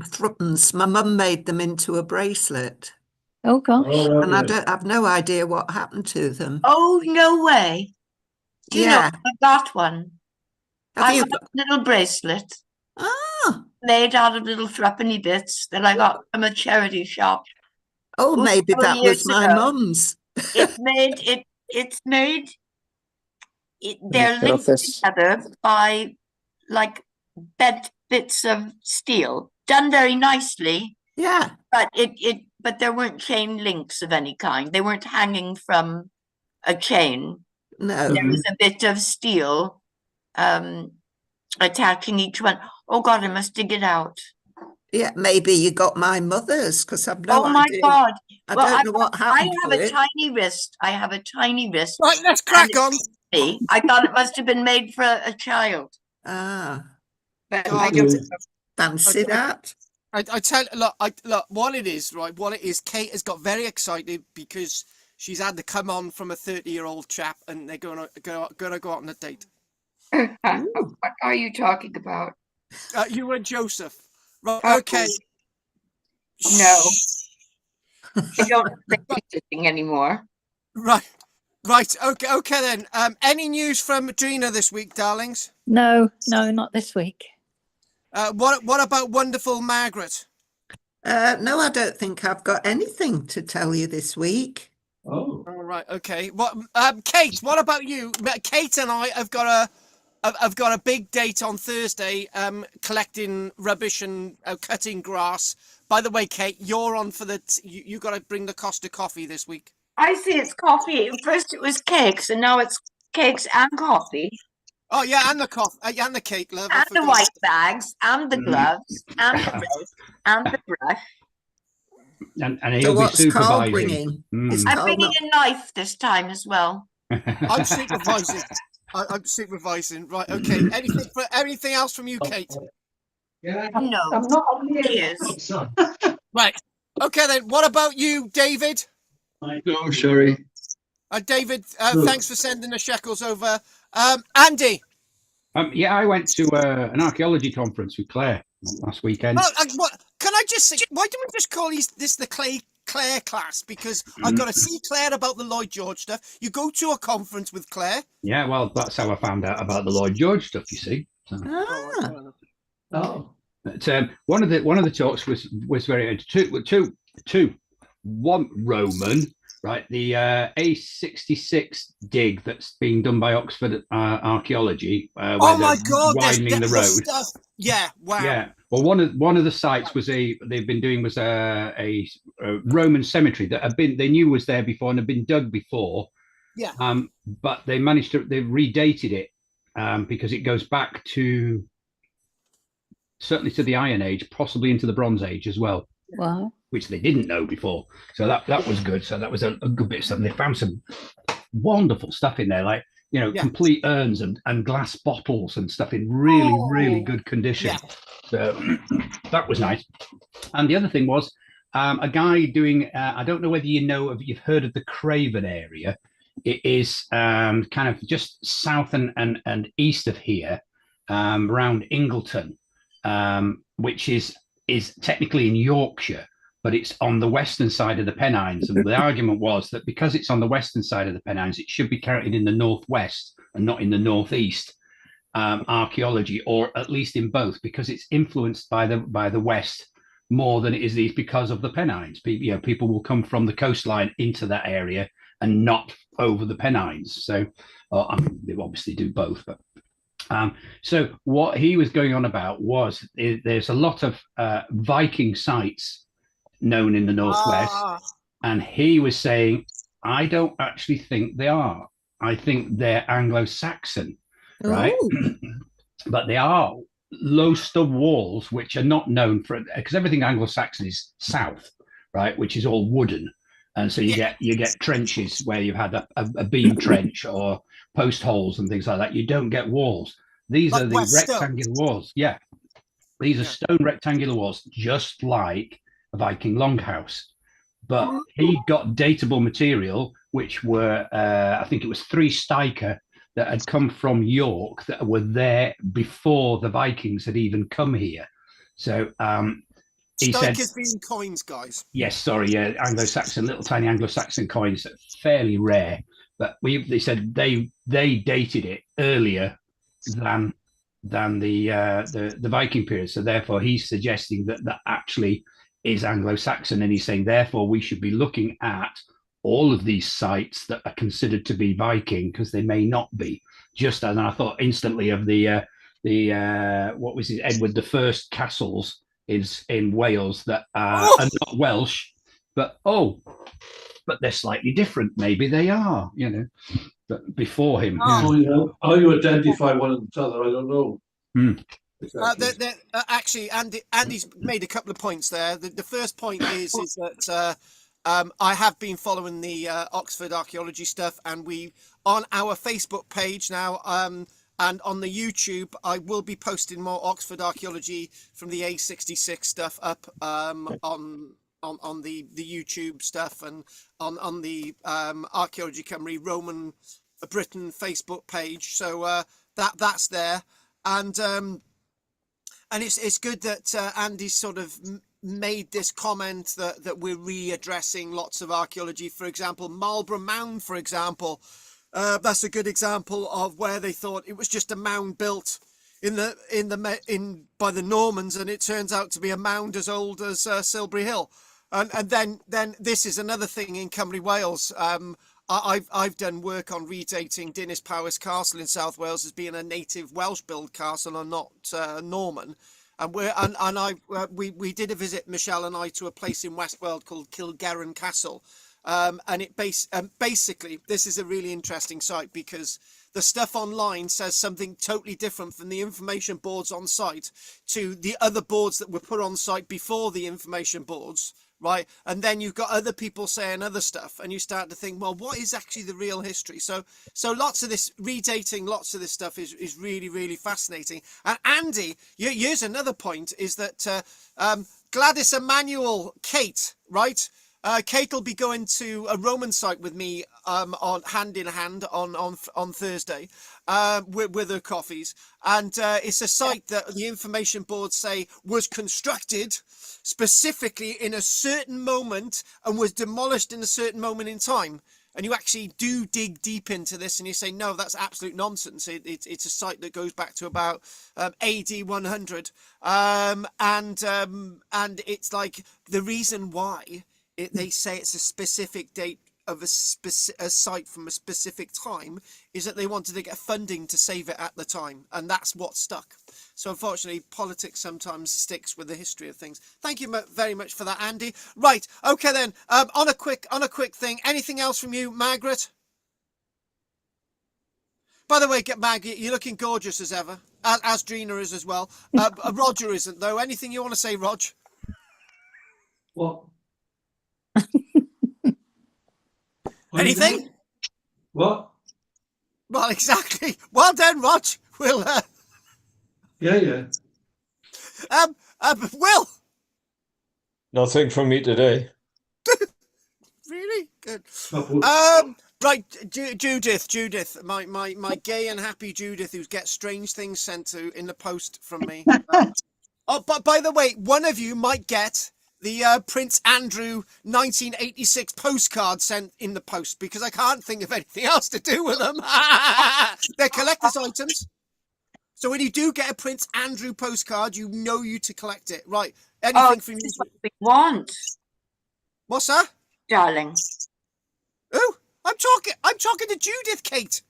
threepence. My mum made them into a bracelet, Oh gosh. and I've no idea what happened to them. Oh, no way. Do you know, Yeah. I got one. Have I you got a got? little bracelet Ah, made out of little threepenny bits that I got from a charity shop oh, maybe several that was years my ago. mum's. It's made, they're Get off linked this. together by like bent bits of steel, done very nicely, Yeah. but there weren't chain links of any kind. They weren't hanging from a chain. There No. was a bit of steel um, attaching each one. Oh God, I must dig it out. Yeah, maybe you got my mother's because I've no Oh my idea. God. I Well, don't know what I happened have to a it. tiny wrist. I have a tiny wrist. Right, let's And crack on. I thought it must have been made for a child. Ah, But I God. don't. fancy that. I tell look what it is, right? What it is, Kate has got very excited because she's had to come on from a 30-year-old chap, and they're gonna go out on a date. What are you talking about? You and Joseph, right? Oh, Okay. no, I don't babysitting anymore. Right. Okay then. Any news from Gina this week, darlings? No, not this week. What about wonderful Margaret? No, I don't think I've got anything to tell you this week. Oh. All right. Okay. What? Kate, what about you? Kate and I have got a big date on Thursday. Collecting rubbish and cutting grass. By the way, Kate, you're on for the. You got to bring the cost of coffee this week. I see it's coffee. First it was cakes, and now it's cakes and coffee, Oh yeah, and the coffee, and the cake, love. and the white bags, and the gloves, and the rope, and the brush. And So he'll be what's Carl supervising. bringing? Is I'm Carl bringing not? a knife this time as well. I'm supervising. I'm supervising. Right. Okay. Anything else from you, Kate? No, I'm not cheers. Right. Okay then. What about you, David? No, Sherry. David, thanks for sending the shekels over. Andy. Yeah, I went to an archaeology conference with Claire last weekend. What? Can I just say? Why don't we just call this the Claire class? Because I've got to see Claire about the Lloyd George stuff. You go to a conference with Claire. Yeah, well, that's how I found out about the Lloyd George stuff. You see. So. Ah, Oh. But, one of the talks was very two. One Roman, right? The A66 dig that's being done by Oxford Archaeology. Oh my God! Widening the road. Stuff. Yeah. Wow. Yeah. Well, one of the sites was a Roman cemetery that they knew was there before and had been dug before. Yeah. But they redated it because it goes back to certainly to the Iron Age, possibly into the Bronze Age as well. Wow. Which they didn't know before. So that was good. So that was a good bit of stuff. And they found some wonderful stuff in there, like, complete urns and glass bottles and stuff in really good condition. Yeah. So that was nice. And the other thing was a guy doing, I don't know whether you've heard of the Craven area. It is kind of just south and east of here, around Ingleton, which is technically in Yorkshire, but it's on the western side of the Pennines. And the argument was that because it's on the western side of the Pennines, it should be counted in the northwest and not in the northeast archaeology, or at least in both, because it's influenced by the west more than it is because of the Pennines. People will come from the coastline into that area and not over the Pennines. So they obviously do both, but. So what he was going on about was there's a lot of Viking sites known in the northwest, and he was saying, I don't actually think they are. I think they're Anglo-Saxon, right? But they are low stub walls, which are not known for, because everything Anglo-Saxon is south, right, which is all wooden. And so you get trenches where you've had a beam trench or post holes and things like that. You don't get walls. These are the rectangular walls. Yeah. These are stone rectangular walls, just like a Viking longhouse. But he got datable material, which were, I think it was 3 Steiker that had come from York that were there before the Vikings had even come here. So he said, Stikers being coins, guys. yes, sorry, yeah, Anglo-Saxon, little tiny Anglo-Saxon coins, fairly rare. But they said they dated it earlier than the Viking period. So therefore, he's suggesting that that actually is Anglo-Saxon, and he's saying therefore we should be looking at all of these sites that are considered to be Viking because they may not be. Just as, and I thought instantly of the what was it, Edward the First castles is in Wales that are not Welsh, but they're slightly different. Maybe they are, but before him. Oh, yeah. How you identify one another, I don't know. Exactly. Actually, Andy's made a couple of points there. The first point is that I have been following the Oxford archaeology stuff, and we on our Facebook page now. And on the YouTube, I will be posting more Oxford archaeology from the A66 stuff up on the YouTube stuff, and on the Archaeology Cymru Roman Britain Facebook page. So that's there, and it's good that Andy's sort of made this comment that we're readdressing lots of archaeology. For example, Marlborough Mound, for example. That's a good example of where they thought it was just a mound built by the Normans, and it turns out to be a mound as old as Silbury Hill. And then this is another thing in Cymru, Wales. I've done work on redating Dinas Powys Castle in South Wales as being a native Welsh built castle and not Norman. And we did a visit, Michelle and I, to a place in West Wales called Kilgerran Castle. And basically, this is a really interesting site because the stuff online says something totally different from the information boards on site to the other boards that were put on site before the information boards, right? And then you've got other people saying other stuff, and you start to think, well, what is actually the real history? So lots of this redating, lots of this stuff is really, really fascinating. And Andy, here's another point, is that Gladys Emmanuel Kate, right? Kate will be going to a Roman site with me on hand in hand on Thursday with her coffees, and it's a site that the information boards say was constructed specifically in a certain moment and was demolished in a certain moment in time. And you actually do dig deep into this, and you say, no, that's absolute nonsense. It's a site that goes back to about AD 100, and it's like the reason why. They say it's a specific date of a site from a specific time is that they wanted to get funding to save it at the time, and that's what stuck. So unfortunately, politics sometimes sticks with the history of things. Thank you very much for that, Andy. Right, okay then. On a quick thing. Anything else from you, Margaret? By the way, Mag, you're looking gorgeous as ever, as Drina is as well. Roger isn't though. Anything you want to say, Rog? What? Anything? What? Well, exactly. Well done, Rog. We'll. Yeah. Will. Nothing from me today. Really good. Oh, Right, Judith, my gay and happy Judith, who gets strange things sent to in the post from me. But by the way, one of you might get the Prince Andrew 1986 postcard sent in the post, because I can't think of anything else to do with them. They're collector's items. So when you do get a Prince Andrew postcard, you know you to collect it. Right. Anything from you? This is what we want, What's that? darling. Oh, I'm talking to Judith, Kate.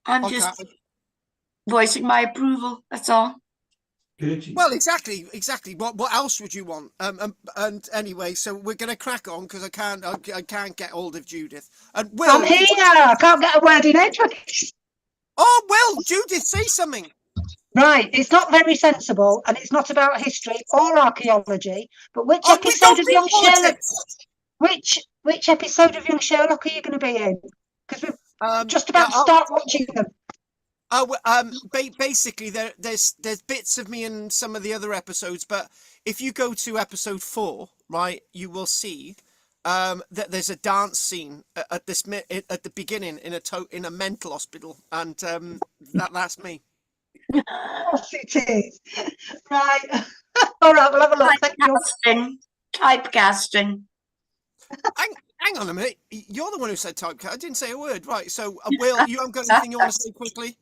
I'm Okay. just voicing my approval. That's all. Well, exactly. What else would you want? And anyway, so we're going to crack on because I can't get hold of Judith. And Will, I'm here. I can't get a word in edgeways. Oh, Will, Judith, say something. Right, it's not very sensible, and it's not about history or archaeology. But which Oh, we episode don't of do Young Sherlock? politics. Which episode of Young Sherlock are you going to be in? Because we're just about to start watching them. Basically, there's bits of me in some of the other episodes, but if you go to episode 4, right, you will see that there's a dance scene at the beginning in a mental hospital, and that's me. Yes, it is. Right. All right, we'll have a look. Thank you. Typecasting. Hang on a minute. You're the one who said typecast. I didn't say a word. Right. So, Will, you haven't got anything you want to say quickly?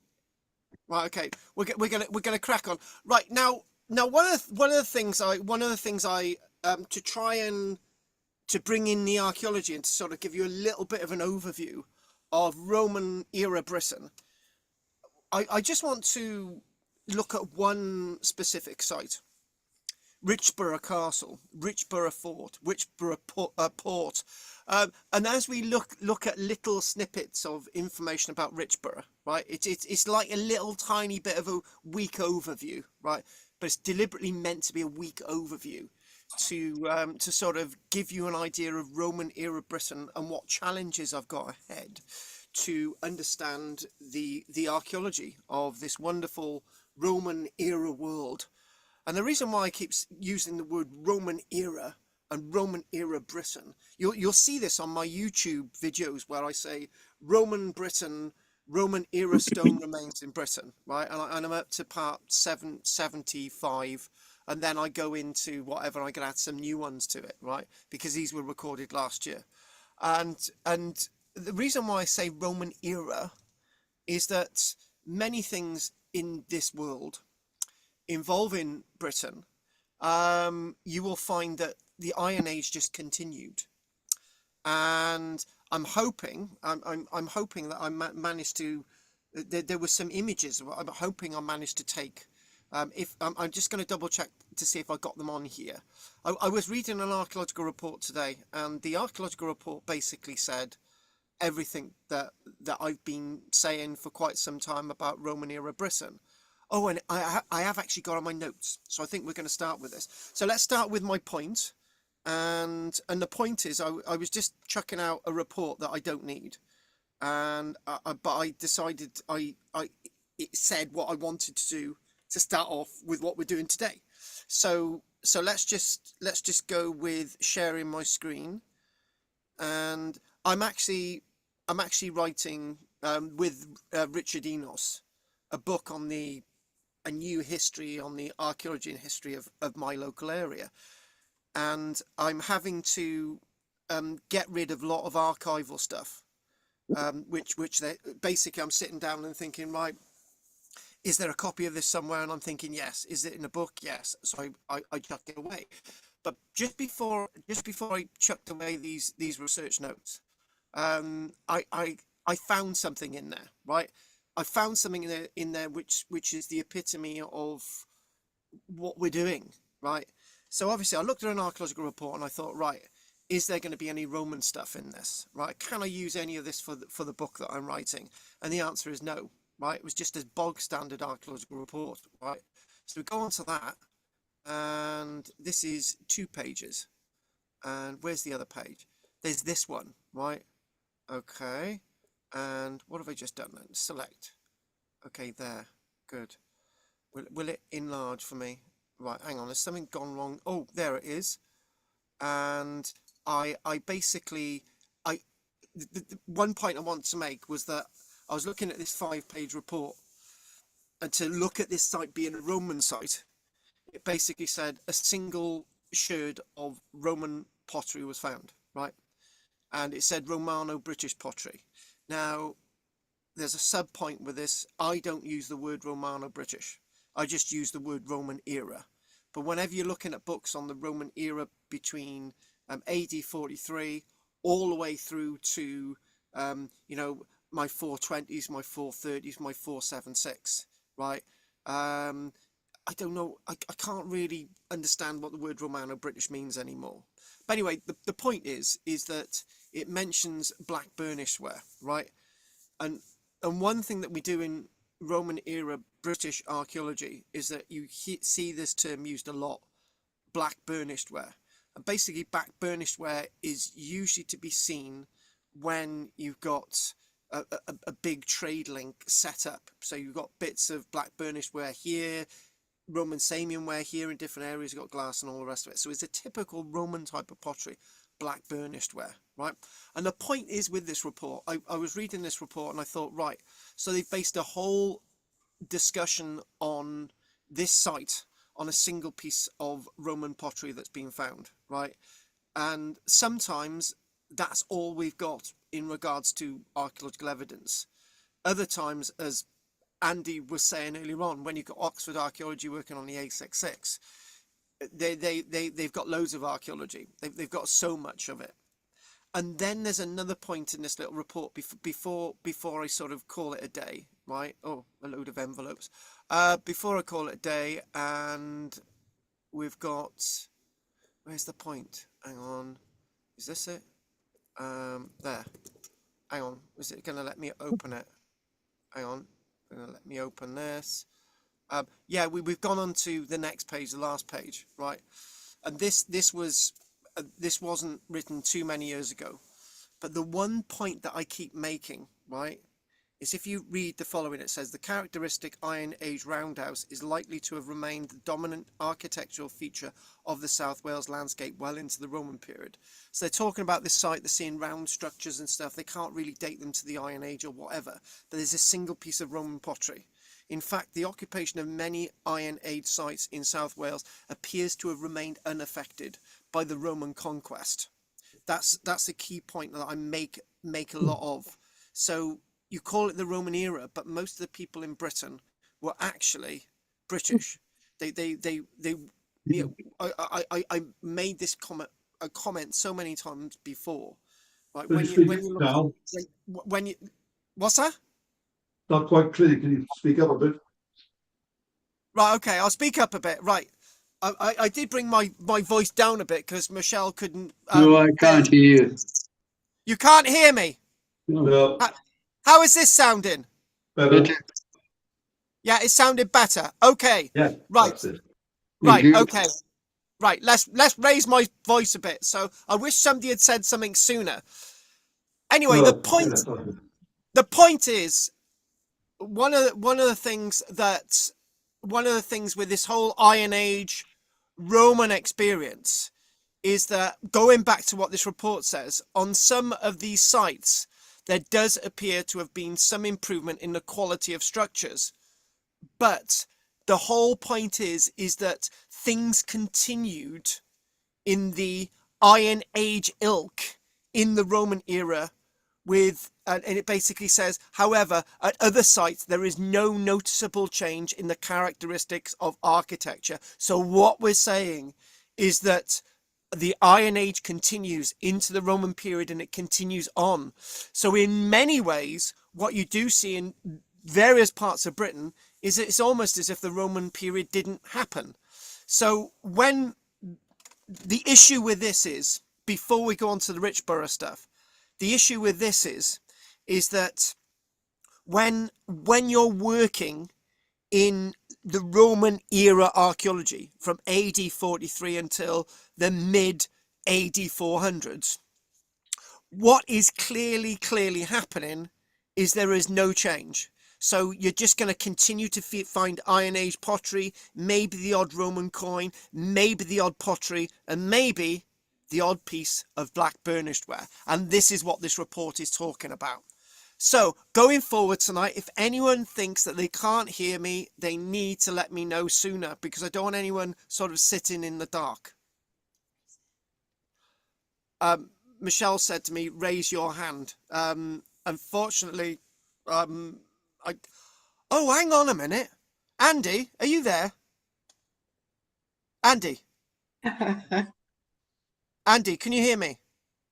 Right. Okay. We're gonna crack on. Right now. One of the things I to try and to bring in the archaeology and to sort of give you a little bit of an overview of Roman era Britain. I just want to look at one specific site. Richborough Castle, Richborough Fort, Richborough Port, and as we look at little snippets of information about Richborough, right? It's like a little tiny bit of a weak overview, right? But it's deliberately meant to be a weak overview to sort of give you an idea of Roman era Britain and what challenges I've got ahead to understand the archaeology of this wonderful Roman era world. And the reason why I keep using the word Roman era and Roman era Britain, you'll see this on my YouTube videos where I say Roman Britain, Roman era stone remains in Britain, right? And I'm up to part 775, and then I go into whatever, I can add some new ones to it, right? Because these were recorded last year. And the reason why I say Roman era is that many things in this world involving Britain, you will find that the Iron Age just continued, and I'm hoping that I managed to. There were some images. I'm hoping I managed to take. If I'm just going to double check to see if I got them on here. I was reading an archaeological report today, and the archaeological report basically said everything that I've been saying for quite some time about Roman era Britain. Oh, and I have actually got on my notes, so I think we're going to start with this. So let's start with my point, and the point is I was just chucking out a report that I don't need, and but I decided it said what I wanted to do to start off with what we're doing today. So let's just go with sharing my screen, and I'm actually writing with Richard Enos a book on a new history on the archaeology and history of my local area, and I'm having to get rid of a lot of archival stuff, which they basically I'm sitting down and thinking, right, is there a copy of this somewhere? And I'm thinking, yes. Is it in a book? Yes. So I chucked it away. But just before I chucked away these research notes, I found something in there, right? I found something in there which is the epitome of what we're doing, right? So obviously I looked at an archaeological report and I thought, right, is there going to be any Roman stuff in this, right? Can I use any of this for the book that I'm writing? And the answer is no, right? It was just a bog standard archaeological report, right? So we go on to that, and this is 2 pages. And where's the other page? There's this one, right? Okay. And what have I just done then? Select. Okay, there. Good. Will it enlarge for me? Right, hang on. There's something gone wrong. Oh, there it is. And I basically, the one point I want to make was that I was looking at this 5-page report, and to look at this site being a Roman site, it basically said a single sherd of Roman pottery was found, right? And it said Romano-British pottery. Now, there's a sub point with this. I don't use the word Romano-British. I just use the word Roman era. But whenever you're looking at books on the Roman era between AD 43 all the way through to, my 420s, my 430s, my 476, right? I don't know. I can't really understand what the word Romano-British means anymore. But anyway, the point is that it mentions black burnished ware, right? And one thing that we do in Roman era British archaeology is that you see this term used a lot, black burnished ware. And basically black burnished ware is usually to be seen when you've got a big trade link set up. So you've got bits of black burnished ware here, Roman Samian ware here in different areas, you've got glass and all the rest of it. So it's a typical Roman type of pottery, black burnished ware, right? And the point is with this report, I was reading this report and I thought, right, so they've based a whole discussion on this site on a single piece of Roman pottery that's been found, right? And sometimes that's all we've got in regards to archaeological evidence. Other times, as Andy was saying earlier on, when you've got Oxford archaeology working on the A66, they've got loads of archaeology. They've got so much of it. And then there's another point in this little report before I sort of call it a day, right? Oh, a load of envelopes. Before I call it a day, and we've got, where's the point? Hang on, is this it? There. Hang on, is it gonna let me open it? Hang on, gonna let me open this. Yeah, we've gone on to the next page, the last page, right? And this wasn't written too many years ago, but the one point that I keep making, right, is if you read the following, it says the characteristic Iron Age roundhouse is likely to have remained the dominant architectural feature of the South Wales landscape well into the Roman period. So they're talking about this site, they're seeing round structures and stuff. They can't really date them to the Iron Age or whatever, but there's a single piece of Roman pottery. In fact, the occupation of many Iron Age sites in South Wales appears to have remained unaffected by the Roman conquest. That's a key point that I make a lot of. So you call it the Roman era, but most of the people in Britain were actually British. They you know, I made this comment so many times before. Right, when you what's that? Not quite clear. Can you speak up a bit? Right, okay, I'll speak up a bit. Right, I did bring my voice down a bit because Michelle couldn't. No, I can't hear you. You can't hear me. No. How is this sounding? Better. Yeah, it sounded better. Okay. Yeah. Right. That's it. Right. Good. Okay. Right. Let's raise my voice a bit. So I wish somebody had said something sooner. Anyway, No, the point is one of the things with this whole Iron Age Roman experience is that, going back to what this report says, on some of these sites there does appear to have been some improvement in the quality of structures, but the whole point is that things continued in the Iron Age ilk in the Roman era with, and it basically says, however, at other sites there is no noticeable change in the characteristics of architecture. So what we're saying is that the Iron Age continues into the Roman period, and it continues on. So in many ways, what you do see in various parts of Britain is it's almost as if the Roman period didn't happen. So when the issue with this is, before we go on to the Richborough stuff, the issue with this is that when you're working in the Roman era archaeology from AD 43 until the mid AD 400s, what is clearly happening is there is no change. So you're just going to continue to find Iron Age pottery, maybe the odd Roman coin, maybe the odd pottery, and maybe the odd piece of black burnished ware. And this is what this report is talking about. So going forward tonight, if anyone thinks that they can't hear me, they need to let me know sooner, because I don't want anyone sort of sitting in the dark. Michelle said to me, raise your hand. Unfortunately, oh, hang on a minute. Andy, are you there? Andy? Andy, can you hear me?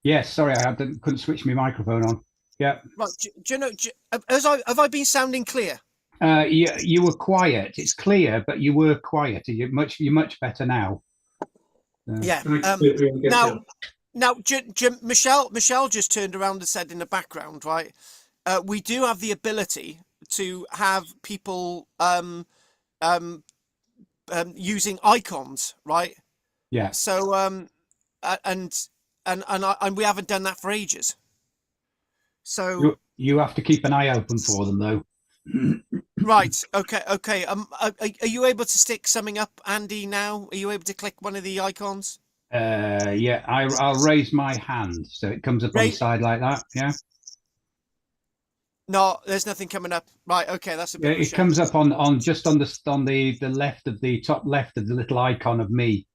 Yes, sorry, couldn't switch my microphone on. Yeah. Right. Do you know? Have I been sounding clear? You were quiet. It's clear, but you were quiet. You're much better now. Yeah. Now, Michelle just turned around and said in the background, right? We do have the ability to have people using icons, right? Yeah. So and we haven't done that for ages. So you have to keep an eye open for them, though. Right. Okay. Are you able to stick something up, Andy? Now, are you able to click one of the icons? Yeah. I'll raise my hand so it comes up on the side like that. Yeah. No, there's nothing coming up. Right. Okay, that's a Yeah, bit. Of a it shame. comes up on just on the left of the top left of the little icon of me.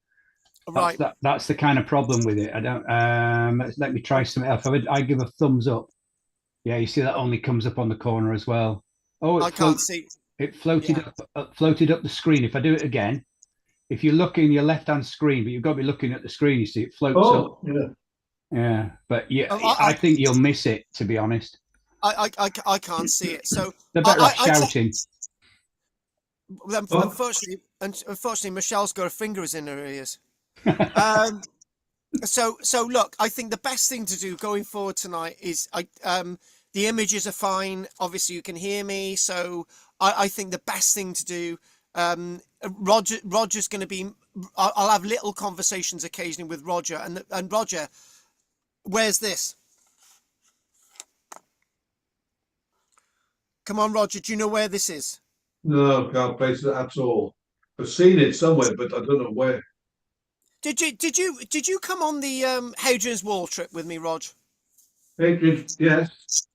Right. That's the kind of problem with it. I don't. Let me try something else. I give a thumbs up. Yeah, you see that only comes up on the corner as well. Oh, I can't see. it floated Yeah. floated up the screen. If I do it again, if you look in your left-hand screen, but you've got to be looking at the screen, you see it floats up. Oh, yeah. Yeah, but yeah, Oh, I think you'll miss it, to be honest. I can't see it. So They're better off I shouting. Oh. Unfortunately, Michelle's got her fingers in her ears. So look, I think the best thing to do going forward tonight is the images are fine. Obviously, you can hear me. So I think the best thing to do, Roger's going to be. I'll have little conversations occasionally with Roger, and Roger, where's this? Come on, Roger. Do you know where this is? No, can't place it at all. I've seen it somewhere, but I don't know where. Did you come on the Hadrian's Wall trip with me, Rog? Hatred, yes.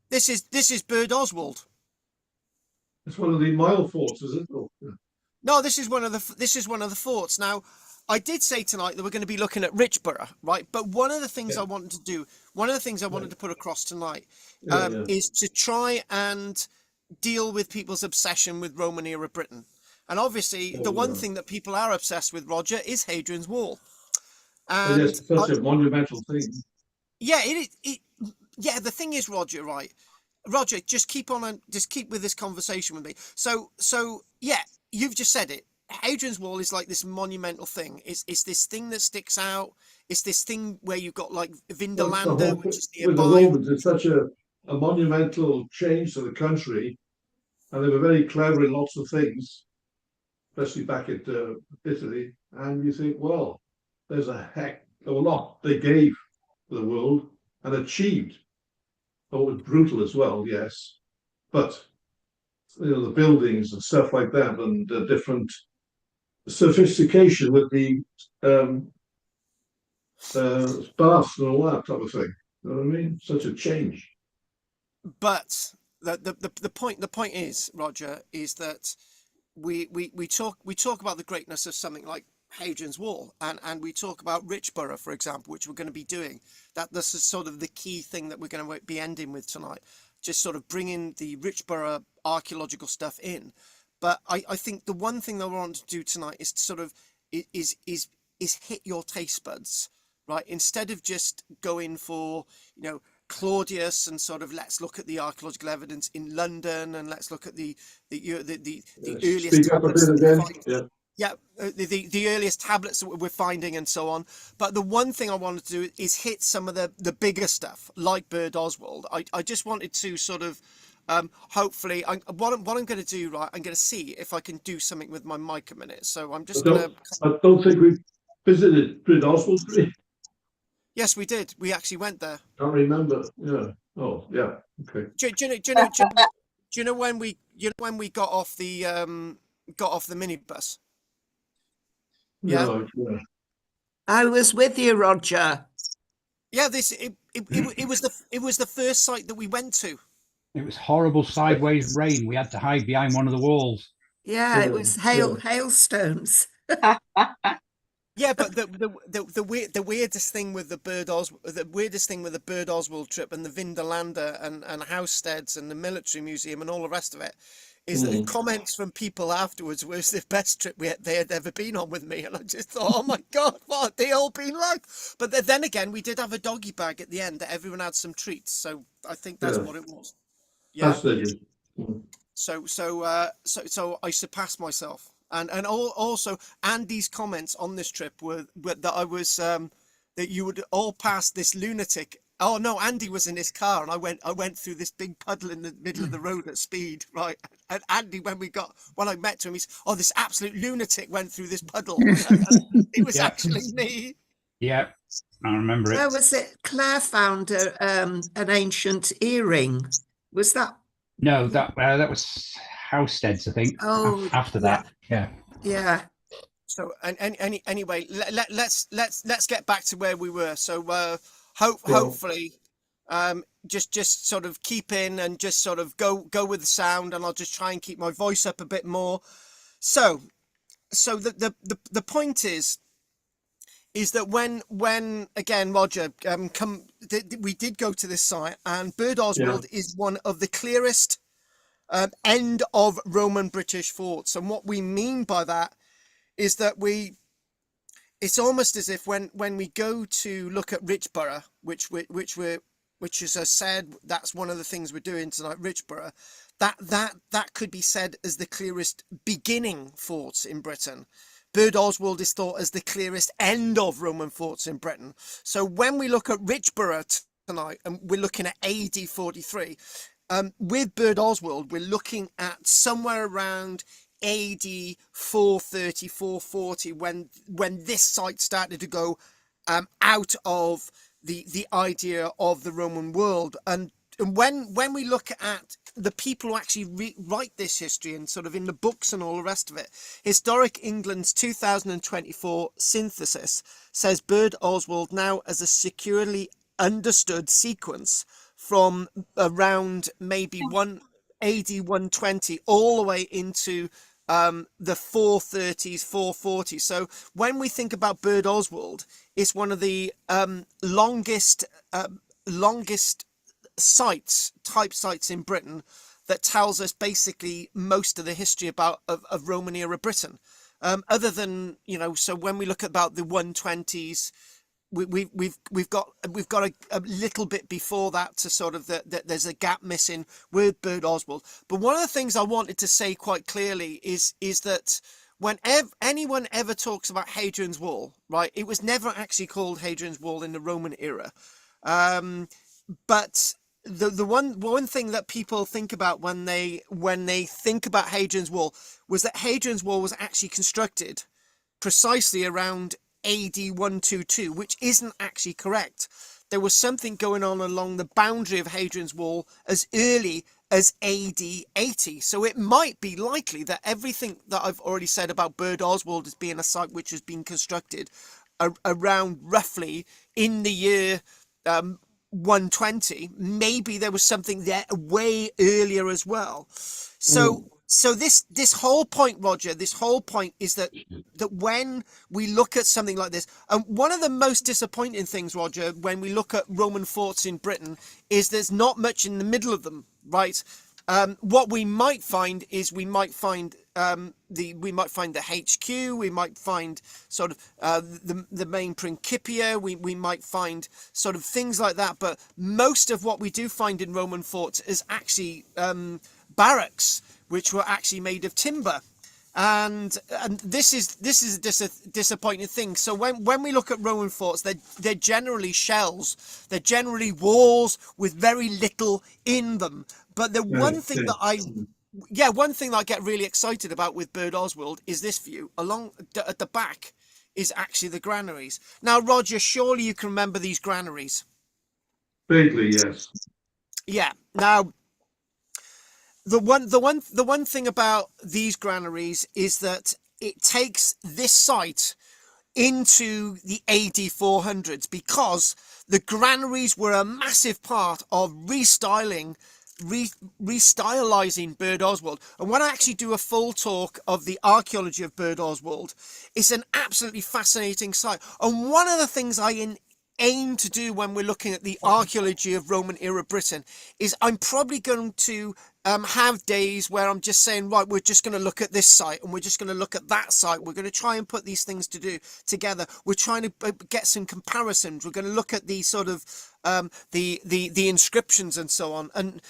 This is Bird Oswald. It's one of the mile forts, is it? Oh, yeah. No, this is one of the forts. Now, I did say tonight that we're going to be looking at Richborough, right? But one of the things I wanted to do, one of the things I wanted to put across tonight, is to try and deal with people's obsession with Roman era Britain. And obviously, the one thing that people are obsessed with, Roger, is Hadrian's Wall. And It is such a monumental thing. yeah, yeah, the thing is, Roger, right? Roger, just keep with this conversation with me. So yeah, you've just said it. Hadrian's Wall is like this monumental thing. It's this thing that sticks out. It's this thing where you've got like Vindolanda, which is With the nearby. Romans, it's such a monumental change to the country, and they were very clever in lots of things, especially back at Italy. And you think, well, there's a lot they gave to the world and achieved. Oh, it was brutal as well, yes, but the buildings and stuff like that, and the different sophistication with the baths and all that type of thing. You know what I mean? Such a change. But the point is, Roger, is that we talk about the greatness of something like Hadrian's Wall, and we talk about Richborough, for example, which we're going to be doing. This is sort of the key thing that we're going to be ending with tonight, just sort of bringing the Richborough archaeological stuff in. But I think the one thing that I want to do tonight is to sort of is hit your taste buds, right? Instead of just going for, Claudius and sort of let's look at the archaeological evidence in London and let's look at the earliest Speak up a tablets bit that again. Yeah. yeah, the earliest tablets that we're finding and so on. But the one thing I wanted to do is hit some of the bigger stuff, like Bird Oswald. I just wanted to sort of, hopefully, what I'm going to do, right, I'm going to see if I can do something with my mic a minute. So I'm just going to... I don't think we visited Bryn Oswald. Yes, we did. We actually went there. Can't remember. Yeah. Oh, yeah. Okay. Do you know when we got off the minibus? Yeah. No, yeah. I was with you, Roger. Yeah, it was the first site that we went to. It was horrible sideways rain. We had to hide behind one of the walls. Yeah, it was hailstones. Yeah, but the weirdest thing with the Bird Oswald trip and the Vindolanda and Housesteads and the military museum and all the rest of it is that the comments from people afterwards was the best trip they had ever been on with me, and I just thought, oh my god, what they all been like. But then again, we did have a doggy bag at the end that everyone had some treats, so I think that's what it was. Yeah. So I surpassed myself. And also Andy's comments on this trip were that I was that you would all pass this lunatic. Oh no, Andy was in his car, and I went through this big puddle in the middle of the road at speed, right? And Andy, when I met him, he's, oh, this absolute lunatic went through this puddle. It was actually me. Yeah, I remember it. Where was it? Claire found an ancient earring. Was that? No, that was Housesteads, I think. Oh, after that, yeah. So anyway, let's get back to where we were. So hopefully, Just sort of keep in and just sort of go with the sound, and I'll just try and keep my voice up a bit more. So the point is that when again, Roger, we did go to this site, and Bird Oswald is one of the clearest end of Roman British forts. And what we mean by that is that it's almost as if when we go to look at Richborough, which as I said, that's one of the things we're doing tonight, Richborough, that could be said as the clearest beginning forts in Britain. Bird Oswald is thought as the clearest end of Roman forts in Britain. So when we look at Richborough tonight, and we're looking at AD 43, with Bird Oswald, we're looking at somewhere around AD 430, 440, when this site started to go out of the idea of the Roman world. And when we look at the people who actually write this history, and sort of in the books and all the rest of it, Historic England's 2024 synthesis says Bird Oswald now as a securely understood sequence from around maybe AD 120 all the way into the 430s, 440s. So when we think about Bird Oswald, it's one of the longest type sites in Britain that tells us basically most of the history of Roman era Britain. Other than, so when we look about the 120s, we've got a little bit before that to sort of that there's a gap missing with Bird Oswald. But one of the things I wanted to say quite clearly is that whenever anyone ever talks about Hadrian's Wall, right, it was never actually called Hadrian's Wall in the Roman era. But the one thing that people think about when they think about Hadrian's Wall was that Hadrian's Wall was actually constructed precisely around AD 122, which isn't actually correct. There was something going on along the boundary of Hadrian's Wall as early as AD 80. So it might be likely that everything that I've already said about Bird Oswald as being a site which has been constructed around roughly in the year 120, maybe there was something there way earlier as well. So this whole point, Roger, this whole point is that when we look at something like this, and one of the most disappointing things, Roger, when we look at Roman forts in Britain, is there's not much in the middle of them, right? What we might find is we might find the HQ, we might find sort of the main Principia, we might find sort of things like that. But most of what we do find in Roman forts is actually barracks, which were actually made of timber. And this is a disappointing thing. So when we look at Roman forts, they're generally shells, they're generally walls with very little in them. But the one thing that I get really excited about with Bird Oswald is this view along at the back is actually the granaries. Now, Roger, surely you can remember these granaries. Vaguely, yes. Yeah. Now, the one thing about these granaries is that it takes this site into the AD 400s, because the granaries were a massive part of restylizing Bird Oswald. And when I actually do a full talk of the archaeology of Bird Oswald, it's an absolutely fascinating site. And one of the things I aim to do when we're looking at the archaeology of Roman era Britain is I'm probably going to have days where I'm just saying, right, we're just going to look at this site and we're just going to look at that site. We're going to try and put these things together. We're trying to get some comparisons. We're going to look at the sort of the inscriptions and so on. And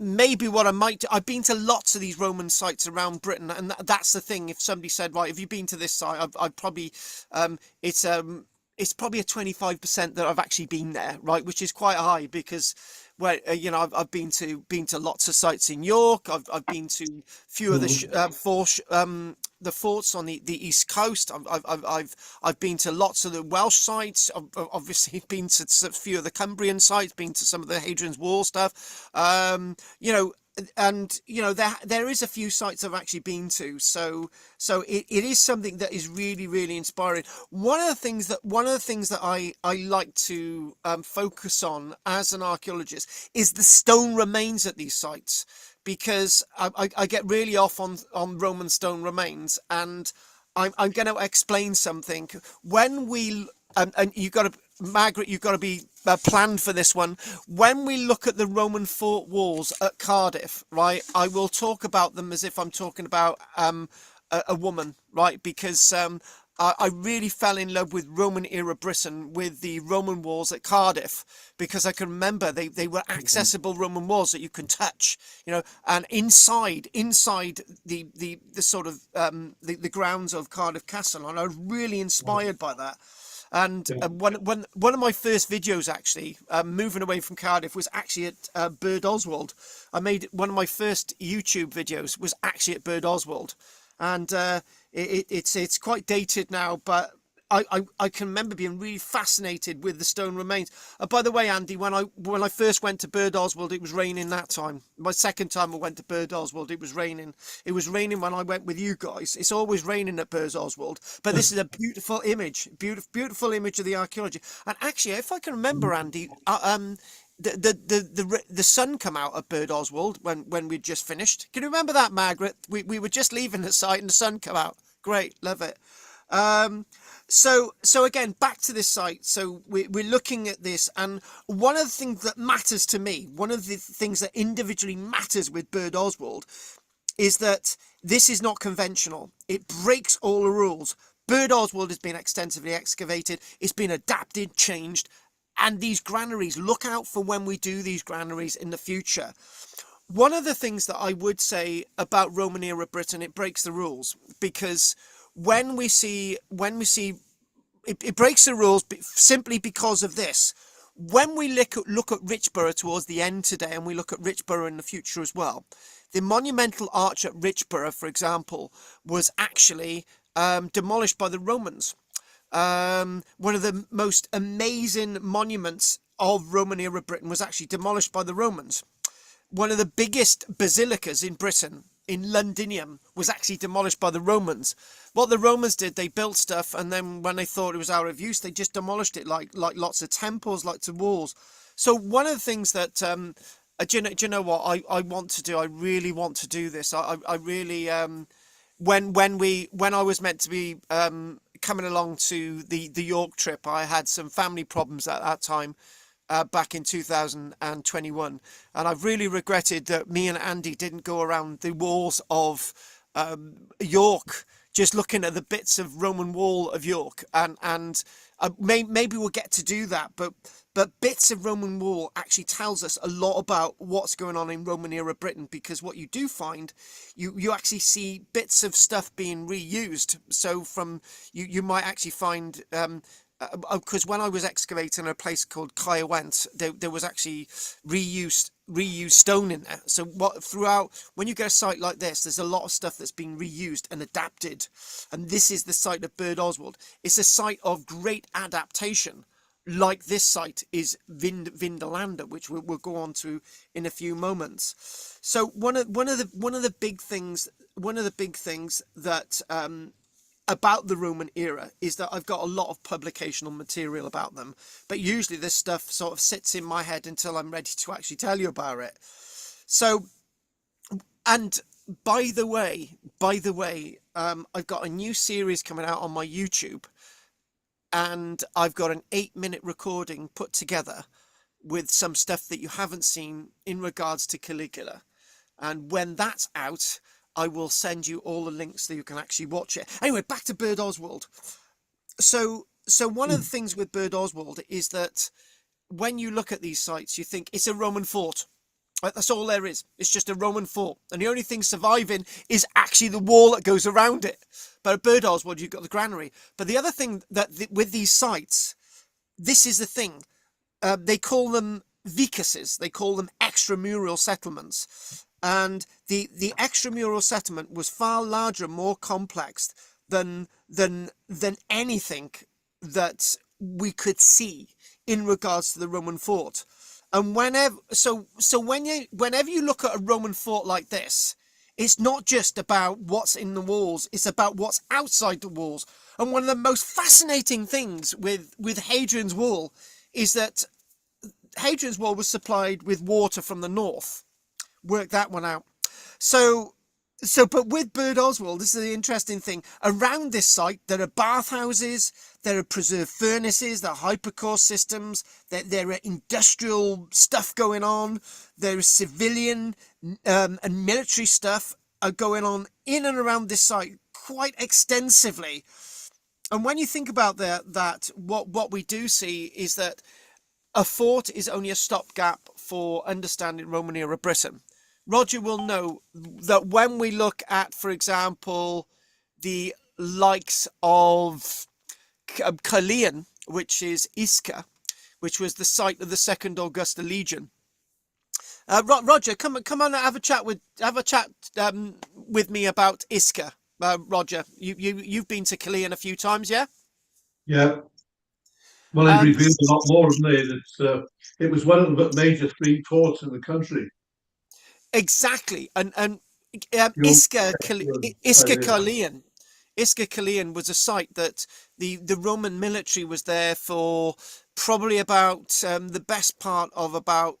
maybe what I might do, I've been to lots of these Roman sites around Britain, and that's the thing. If somebody said, right, have you been to this site? I'd probably it's probably a 25% that I've actually been there, right, which is quite high, because I've been to lots of sites in York. I've been to few of the forts on the east coast. I've been to lots of the Welsh sites. I've obviously been to a few of the Cumbrian sites. Been to some of the Hadrian's Wall stuff. and you know, there is a few sites I've actually been to, so it is something that is really, really inspiring. One of the things that I like to focus on as an archaeologist is the stone remains at these sites, because I get really off on Roman stone remains, and I'm going to explain something. When we and you've got to, Margaret, you've got to be planned for this one. When we look at the Roman fort walls at Cardiff, right, I will talk about them as if I'm talking about a woman, right, because I really fell in love with Roman era Britain with the Roman walls at Cardiff, because I can remember they were accessible Roman walls that you can touch, you know, and inside the sort of the grounds of Cardiff Castle, and I was really inspired by that. And one of my first videos, actually, moving away from Cardiff, was actually at Bird Oswald. I made one of my first YouTube videos was actually at Bird Oswald, and it's quite dated now, but I can remember being really fascinated with the stone remains. By the way, Andy, when I first went to Bird Oswald, it was raining that time. My second time I went to Bird Oswald, it was raining. It was raining when I went with you guys. It's always raining at Bird Oswald, but this is a beautiful image, beautiful image of the archaeology. And actually, if I can remember, Andy, the sun come out at Bird Oswald when we'd just finished. Can you remember that, Margaret? We were just leaving the site and the sun come out. Great, love it. So again, back to this site. So we're looking at this, and one of the things that matters to me, one of the things that individually matters with Bird Oswald, is that this is not conventional. It breaks all the rules. Bird Oswald has been extensively excavated. It's been adapted, changed, and these granaries, look out for when we do these granaries in the future. One of the things that I would say about Roman era Britain, it breaks the rules, because when we see it breaks the rules simply because of this. When we look at Richborough towards the end today, and we look at Richborough in the future as well, the monumental arch at Richborough, for example, was actually demolished by the Romans. One of the most amazing monuments of Roman era Britain was actually demolished by the Romans. One of the biggest basilicas in Britain, in Londinium, was actually demolished by the Romans. What the Romans did, they built stuff, and then when they thought it was out of use, they just demolished it, like lots of temples, like to walls. So one of the things that do you know what I want to do? I really want to do this. I really when I was meant to be coming along to the York trip, I had some family problems at that time. Back in 2021, and I've really regretted that me and Andy didn't go around the walls of York, just looking at the bits of Roman wall of York, and maybe we'll get to do that, but bits of Roman wall actually tells us a lot about what's going on in Roman era Britain, because what you do find, you actually see bits of stuff being reused. So from you might actually find because when I was excavating a place called karl-james, there was actually reused stone in there. So when you get a site like this, there's a lot of stuff that's been reused and adapted. And this is the site of Bird Oswald. It's a site of great adaptation, like this site is Vindolanda, which we'll go on to in a few moments. So one of the big things that about the Roman era is that I've got a lot of publicational material about them, but usually this stuff sort of sits in my head until I'm ready to actually tell you about it. So, and by the way, I've got a new series coming out on my YouTube, and I've got an 8-minute recording put together with some stuff that you haven't seen in regards to Caligula. And when that's out, I will send you all the links so you can actually watch it. Anyway, back to Bird Oswald. So one of the things with Bird Oswald is that when you look at these sites, you think it's a Roman fort. Right? That's all there is. It's just a Roman fort. And the only thing surviving is actually the wall that goes around it. But at Bird Oswald, you've got the granary. But the other thing with these sites, this is the thing. They call them vicuses. They call them extramural settlements. And the extramural settlement was far larger, more complex than anything that we could see in regards to the Roman fort. And whenever you look at a Roman fort like this, it's not just about what's in the walls, it's about what's outside the walls. And one of the most fascinating things with Hadrian's Wall is that Hadrian's Wall was supplied with water from the north. Work that one out. But with Bird Oswald, this is the interesting thing. Around this site, there are bathhouses, there are preserved furnaces, there are hypercore systems, there are industrial stuff going on, there is civilian and military stuff going on in and around this site quite extensively. And when you think about that, what we do see is that a fort is only a stopgap for understanding Roman era Britain. Roger will know that when we look at, for example, the likes of Caerleon, which is Isca, which was the site of the Second Augusta Legion. Roger, come on, and have a chat with me about Isca. Roger, you've been to Caerleon a few times, yeah? Yeah. Well, it revealed a lot more, didn't it? It was one of the major three ports in the country. Exactly, and Isca Caerleon was a site that the Roman military was there for probably about the best part of about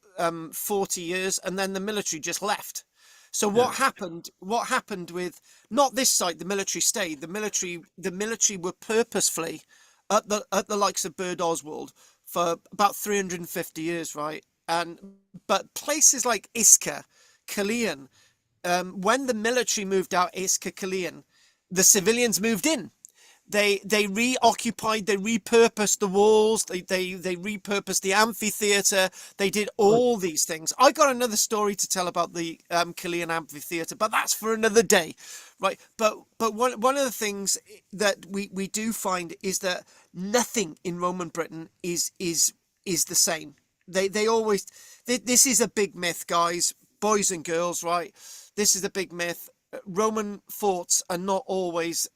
40 years, and then the military just left. So what happened with not this site? The military stayed. The military were purposefully at the likes of Bird Oswald for about 350 years, right? But places like Isca, Caerleon, when the military moved out Isca, Caerleon, the civilians moved in. They reoccupied, they repurposed the walls, they repurposed the amphitheatre, they did all these things. I got another story to tell about the Caerleon amphitheatre, but that's for another day, right? But one of the things that we do find is that nothing in Roman Britain is the same. They always, this is a big myth, guys, boys and girls, right? This is a big myth. Roman forts are not always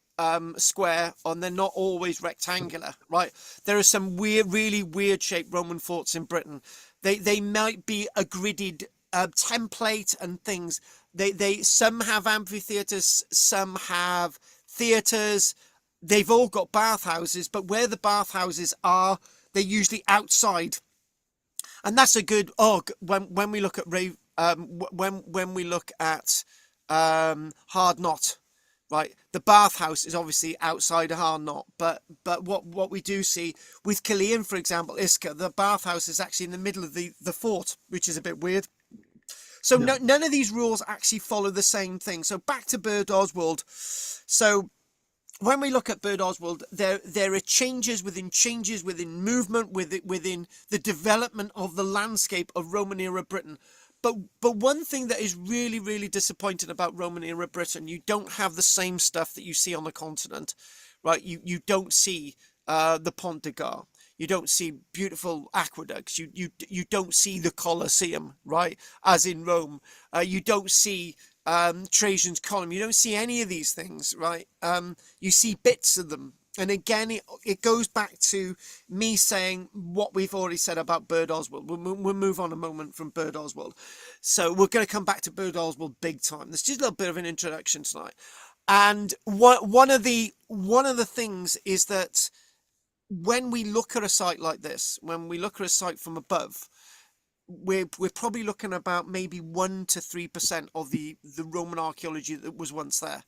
square, and they're not always rectangular, right? There are some really weird shaped Roman forts in Britain. They might be a gridded template and things. They some have amphitheatres, some have theatres. They've all got bathhouses, but where the bathhouses are, they're usually outside. And that's a good when we look at when we look at Hard Knot, right? The bathhouse is obviously outside a Hard Knot, but what we do see with Caerleon, for example, Isca, the bathhouse is actually in the middle of the fort, which is a bit weird. So none of these rules actually follow the same thing. So back to Bird Oswald. So when we look at Bird Oswald, there are changes within movement, within the development of the landscape of Roman era Britain. But one thing that is really disappointing about Roman era Britain, you don't have the same stuff that you see on the continent, right? You don't see the Pont de Gard. You don't see beautiful aqueducts. You don't see the Colosseum, right? As in Rome. You don't see Trajan's column. You don't see any of these things, right? You see bits of them. And again, it goes back to me saying what we've already said about Bird Oswald. We'll move on a moment from Bird Oswald. So we're going to come back to Bird Oswald big time. There's just a little bit of an introduction tonight. And one of the things is that when we look at a site like this, when we look at a site from above, we're probably looking about maybe 1 to 3% of the Roman archaeology that was once there.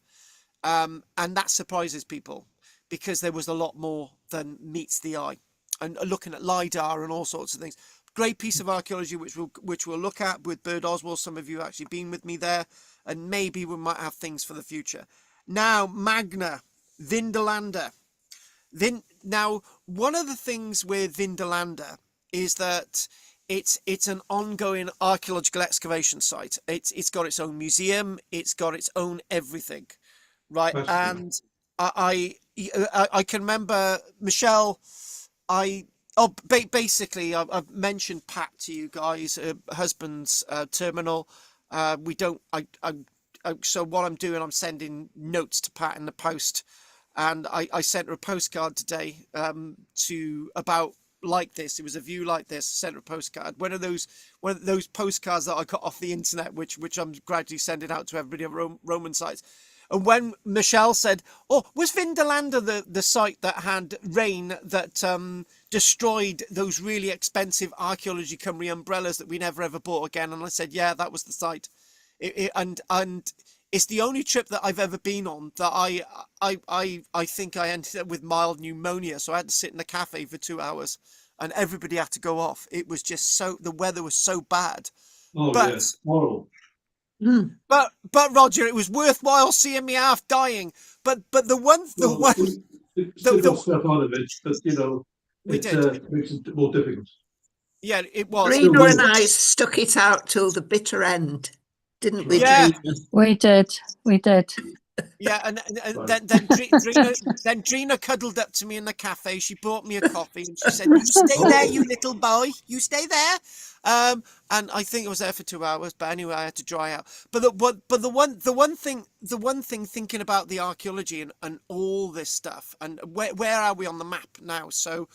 And that surprises people, because there was a lot more than meets the eye. And looking at LiDAR and all sorts of things. Great piece of archaeology which we'll look at with Bird Oswald. Some of you have actually been with me there, and maybe we might have things for the future. Now, Magna, Vindolanda. Now, one of the things with Vindolanda is that it's an ongoing archaeological excavation site. It's got its own museum. It's got its own everything, right? And I can remember, Michelle, basically I've mentioned Pat to you guys, husband's terminal. So what I'm doing, I'm sending notes to Pat in the post, and I sent her a postcard today to about like this. It was a view like this. Sent a postcard. One of those postcards that I got off the internet, which I'm gradually sending out to everybody on Roman sites. And when Michelle said, "Oh, was Vindolanda the site that had rain that destroyed those really expensive Archaeology Cymru umbrellas that we never ever bought again?" And I said, "Yeah, that was the site." And it's the only trip that I've ever been on that I think I ended up with mild pneumonia. So I had to sit in a cafe for 2 hours, and everybody had to go off. It was just the weather was so bad. Oh, But yes, horrible. But Roger, it was worthwhile seeing me half dying. But the one We still got stuff out of it, but we it did. makes it more difficult. Yeah, it was. Rena and I stuck it out till the bitter end, didn't we, Yeah. Drina? We did. Yeah, and Right. then Drina cuddled up to me in the cafe. She bought me a coffee and she said, "You stay there, you little boy. You stay there." And I think I was there for 2 hours, but anyway, I had to dry out. But the one thing thinking about the archaeology and all this stuff, and where are we on the map now? So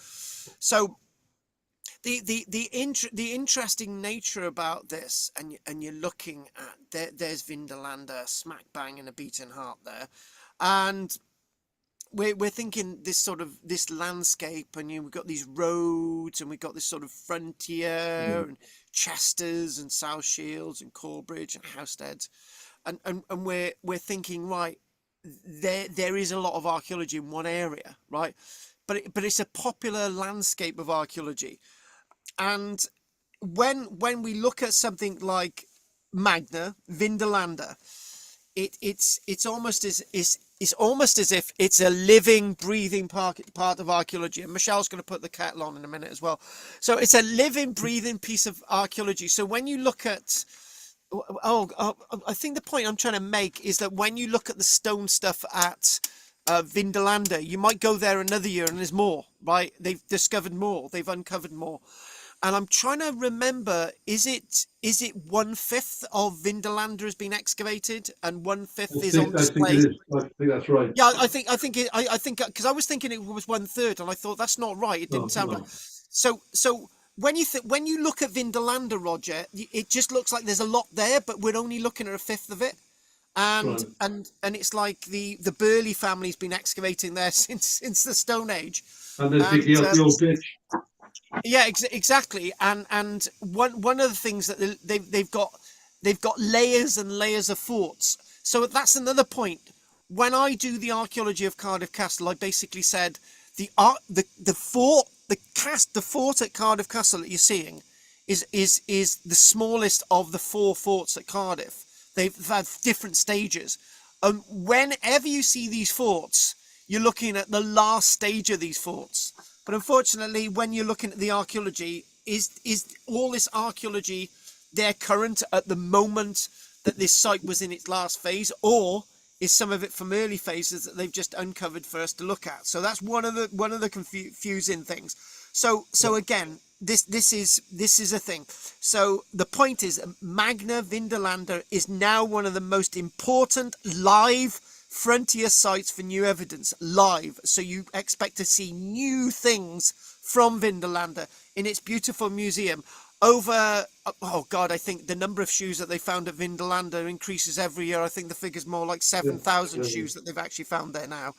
the interesting nature about this, and you're looking at there's Vindolanda smack bang in a beaten heart there, and we're thinking this landscape, and we've got these roads, and we've got this sort of frontier, and Chesters and South Shields and Corbridge and Housesteads, and we're thinking, right, there is a lot of archaeology in one area, right, but it's a popular landscape of archaeology. And when we look at something like Magna, Vindolanda, it's almost as if it's a living, breathing part of archaeology. And Michelle's going to put the kettle on in a minute as well. So it's a living, breathing piece of archaeology. So when you look at, I think the point I'm trying to make is that when you look at the stone stuff at Vindolanda, you might go there another year and there's more, right? They've discovered more, they've uncovered more. And I'm trying to remember, is it 1/5 of Vindolanda has been excavated and 1/5 is on display? I think it is. I think that's right. Yeah, I think because I was thinking it was 1/3, and I thought that's not right. It didn't sound No. right. So when you look at Vindolanda, Roger, it just looks like there's a lot there, but we're only looking at 1/5 of it. And Right. and it's like the Burley family's been excavating there since the Stone Age. And then digging out the old ditch. Yeah, exactly. And one of the things that they've got layers and layers of forts. So that's another point. When I do the archaeology of Cardiff Castle, I basically said the fort at Cardiff Castle that you're seeing is the smallest of the 4 forts at Cardiff. They've had different stages. Whenever you see these forts, you're looking at the last stage of these forts. But unfortunately, when you're looking at the archaeology, is all this archaeology there current at the moment that this site was in its last phase, or is some of it from early phases that they've just uncovered for us to look at? So that's one of the confusing things. So again, this is a thing. So the point is, Magna Vindolanda is now one of the most important live frontier sites for new evidence, live. So you expect to see new things from Vindolanda in its beautiful museum. Over, oh God, I think the number of shoes that they found at Vindolanda increases every year. I think the figure's more like 7,000 shoes that they've actually found there now.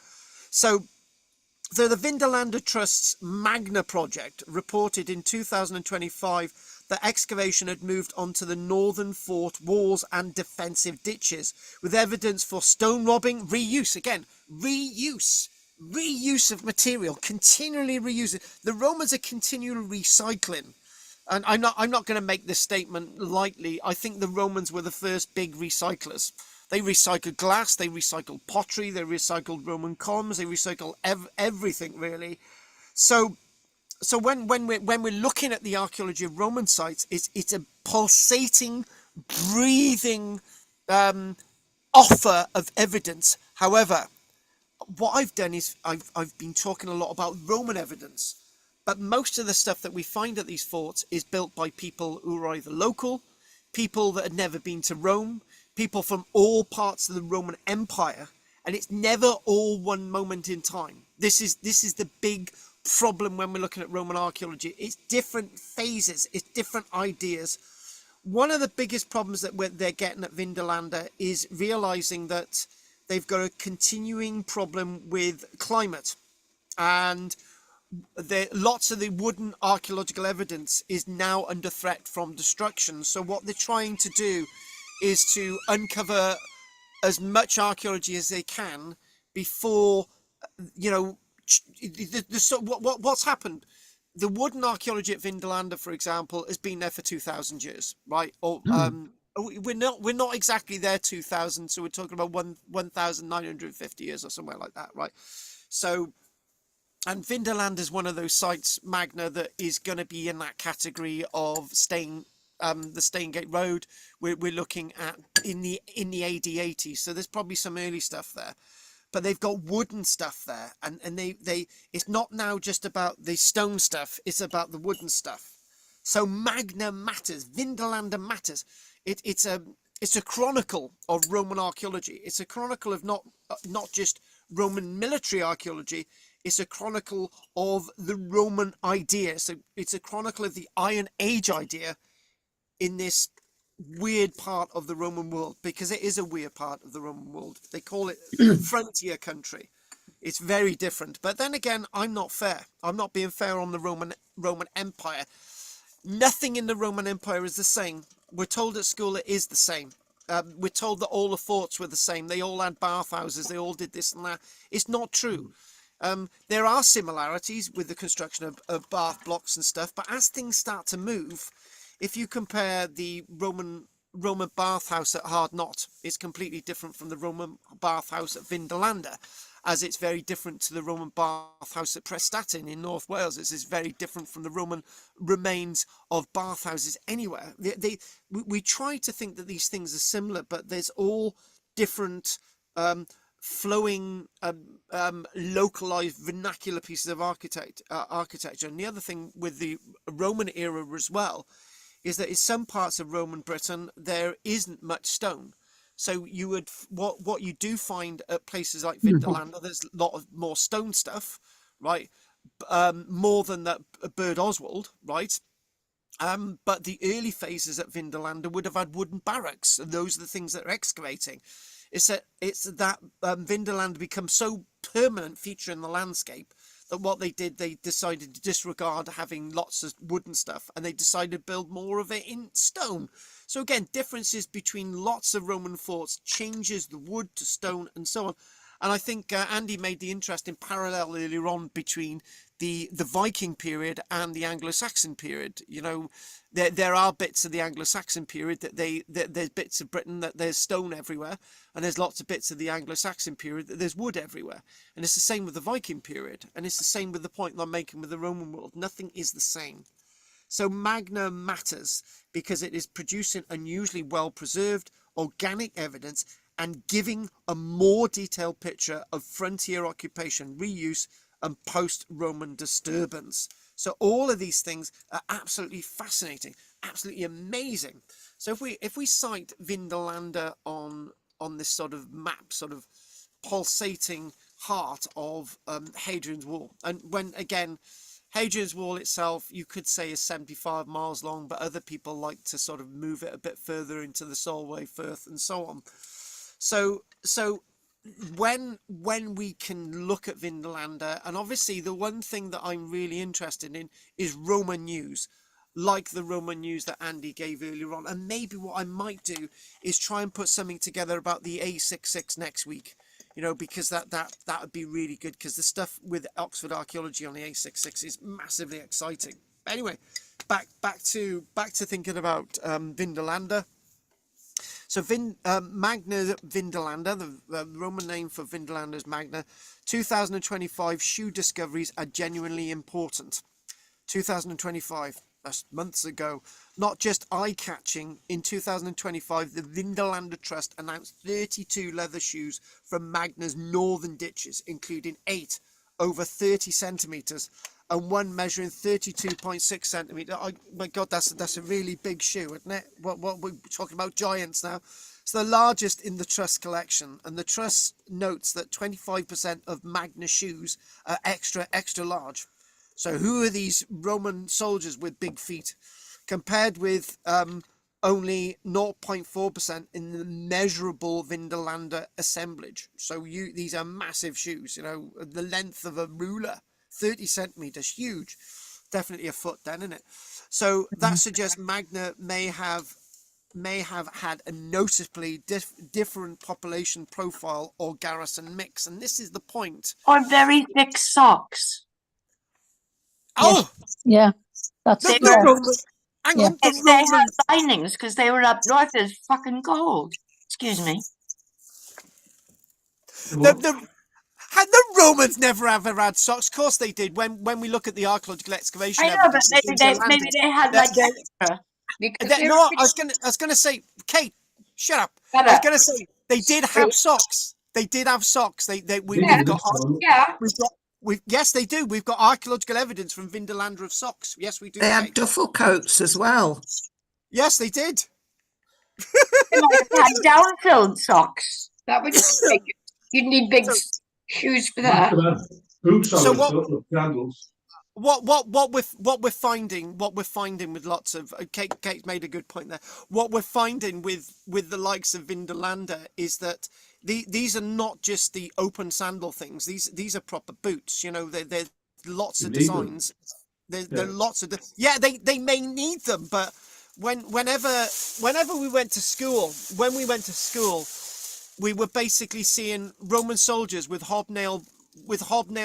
So the Vindolanda Trust's Magna project reported in 2025 that excavation had moved onto the northern fort walls and defensive ditches, with evidence for stone robbing, reuse. Again, reuse of material, continually reusing. The Romans are continually recycling. And I'm not going to make this statement lightly. I think the Romans were the first big recyclers. They recycled glass, they recycled pottery, they recycled Roman columns, they recycled everything really. So when we're looking at the archaeology of Roman sites, it's a pulsating, breathing offer of evidence. However, what I've done is I've been talking a lot about Roman evidence, but most of the stuff that we find at these forts is built by people who are either local, people that had never been to Rome, people from all parts of the Roman Empire, and it's never all one moment in time. This is the big problem when we're looking at Roman archaeology. It's different phases, it's different ideas. One of the biggest problems that they're getting at Vindolanda is realizing that they've got a continuing problem with climate, and lots of the wooden archaeological evidence is now under threat from destruction. So what they're trying to do is to uncover as much archaeology as they can before, you know, what's happened. The wooden archaeology at Vindolanda, for example, has been there for 2,000 years, right? Or we're not exactly there 2,000, so we're talking about 1,950 years or somewhere like that, right? So, and Vindolanda is one of those sites, Magna, that is going to be in that category of the Staingate Road. We're looking at in the AD 80s, so there's probably some early stuff there. But they've got wooden stuff there, and they it's not now just about the stone stuff, it's about the wooden stuff. So Magna matters, Vindolanda matters. It's a chronicle of Roman archaeology. It's a chronicle of not just Roman military archaeology, it's a chronicle of the Roman idea. So it's a chronicle of the Iron Age idea in this weird part of the Roman world, because it is a weird part of the Roman world. They call it frontier country. It's very different. But then again, I'm not fair. I'm not being fair on the Roman Empire. Nothing in the Roman Empire is the same. We're told at school it is the same. We're told that all the forts were the same. They all had bathhouses. They all did this and that. It's not true. There are similarities with the construction of bath blocks and stuff, but as things start to move, if you compare the Roman bathhouse at Hardknott, it's completely different from the Roman bathhouse at Vindolanda, as it's very different to the Roman bathhouse at Prestatyn in North Wales. It's very different from the Roman remains of bathhouses anywhere. We try to think that these things are similar, but there's all different flowing, localized vernacular pieces of architecture. And the other thing with the Roman era as well is that in some parts of Roman Britain there isn't much stone. So you would what you do find at places like Vindolanda, there's a lot of more stone stuff, right? More than that Bird Oswald, right? But the early phases at Vindolanda would have had wooden barracks, and those are the things that are excavating. It's that Vindolanda becomes so permanent feature in the landscape that what they did, they decided to disregard having lots of wooden stuff, and they decided to build more of it in stone. So again, differences between lots of Roman forts changes the wood to stone and so on. And I think Andy made the interesting parallel earlier on between the Viking period and the Anglo-Saxon period. You know, there are bits of the Anglo-Saxon period that there's bits of Britain that there's stone everywhere, and there's lots of bits of the Anglo-Saxon period that there's wood everywhere. And it's the same with the Viking period, and it's the same with the point I'm making with the Roman world. Nothing is the same. So Magna matters because it is producing unusually well-preserved organic evidence and giving a more detailed picture of frontier occupation, reuse, and post-Roman disturbance. So all of these things are absolutely fascinating, absolutely amazing. So if we cite Vindolanda on this sort of map, sort of pulsating heart of Hadrian's Wall, and when again, Hadrian's Wall itself, you could say is 75 miles long, but other people like to sort of move it a bit further into the Solway Firth and so on. So when we can look at Vindolanda, and obviously the one thing that I'm really interested in is Roman news, like the Roman news that Andy gave earlier on. And maybe what I might do is try and put something together about the A66 next week, you know, because that would be really good, because the stuff with Oxford archaeology on the A66 is massively exciting. But anyway, back to thinking about Vindolanda. So Magna Vindolanda, the Roman name for Vindolanda is Magna. 2025 shoe discoveries are genuinely important. 2025, that's months ago. Not just eye-catching. In 2025, the Vindolanda Trust announced 32 leather shoes from Magna's northern ditches, including 8 over 30 centimetres and one measuring 32.6 centimetres. Oh my God, that's a really big shoe, isn't it? What we're talking about giants now. It's the largest in the Trust collection, and the Trust notes that 25% of Magna shoes are extra large. So who are these Roman soldiers with big feet, compared with only 0.4% in the measurable Vindolanda assemblage? So these are massive shoes, you know, the length of a ruler, 30 centimeters, huge, definitely a foot then, isn't it? So that suggests Magna may have had a noticeably different population profile or garrison mix, and this is the point. Or very thick socks. Oh, Yeah, that's They the were- Roman, hang Yeah. on, the They had Romans. linings because they were up north. It's fucking cold. Excuse me. Had the Romans never ever had socks? Of course they did. When we look at the archaeological excavation I know, but evidence, maybe they had They're- like they're- extra. Because they no, were I was gonna say, Kate, shut up. Shut I was up. gonna say they did have socks. They did have socks. We've got Yeah. yes, they do. We've got archaeological evidence from Vindolanda of socks. Yes, we do. They had Kate. duffel coats as well. Yes, they did. They might have had down-filled socks. That would make it. You'd need big shoes for that. Boots So on with sandals. What we're finding with lots of Kate made a good point there. What we're finding with the likes of Vindolanda is that these are not just the open sandal things. These are proper boots. You know, they're lots of designs. There are lots of they may need them, but whenever we went to school, we were basically seeing Roman soldiers with hobnail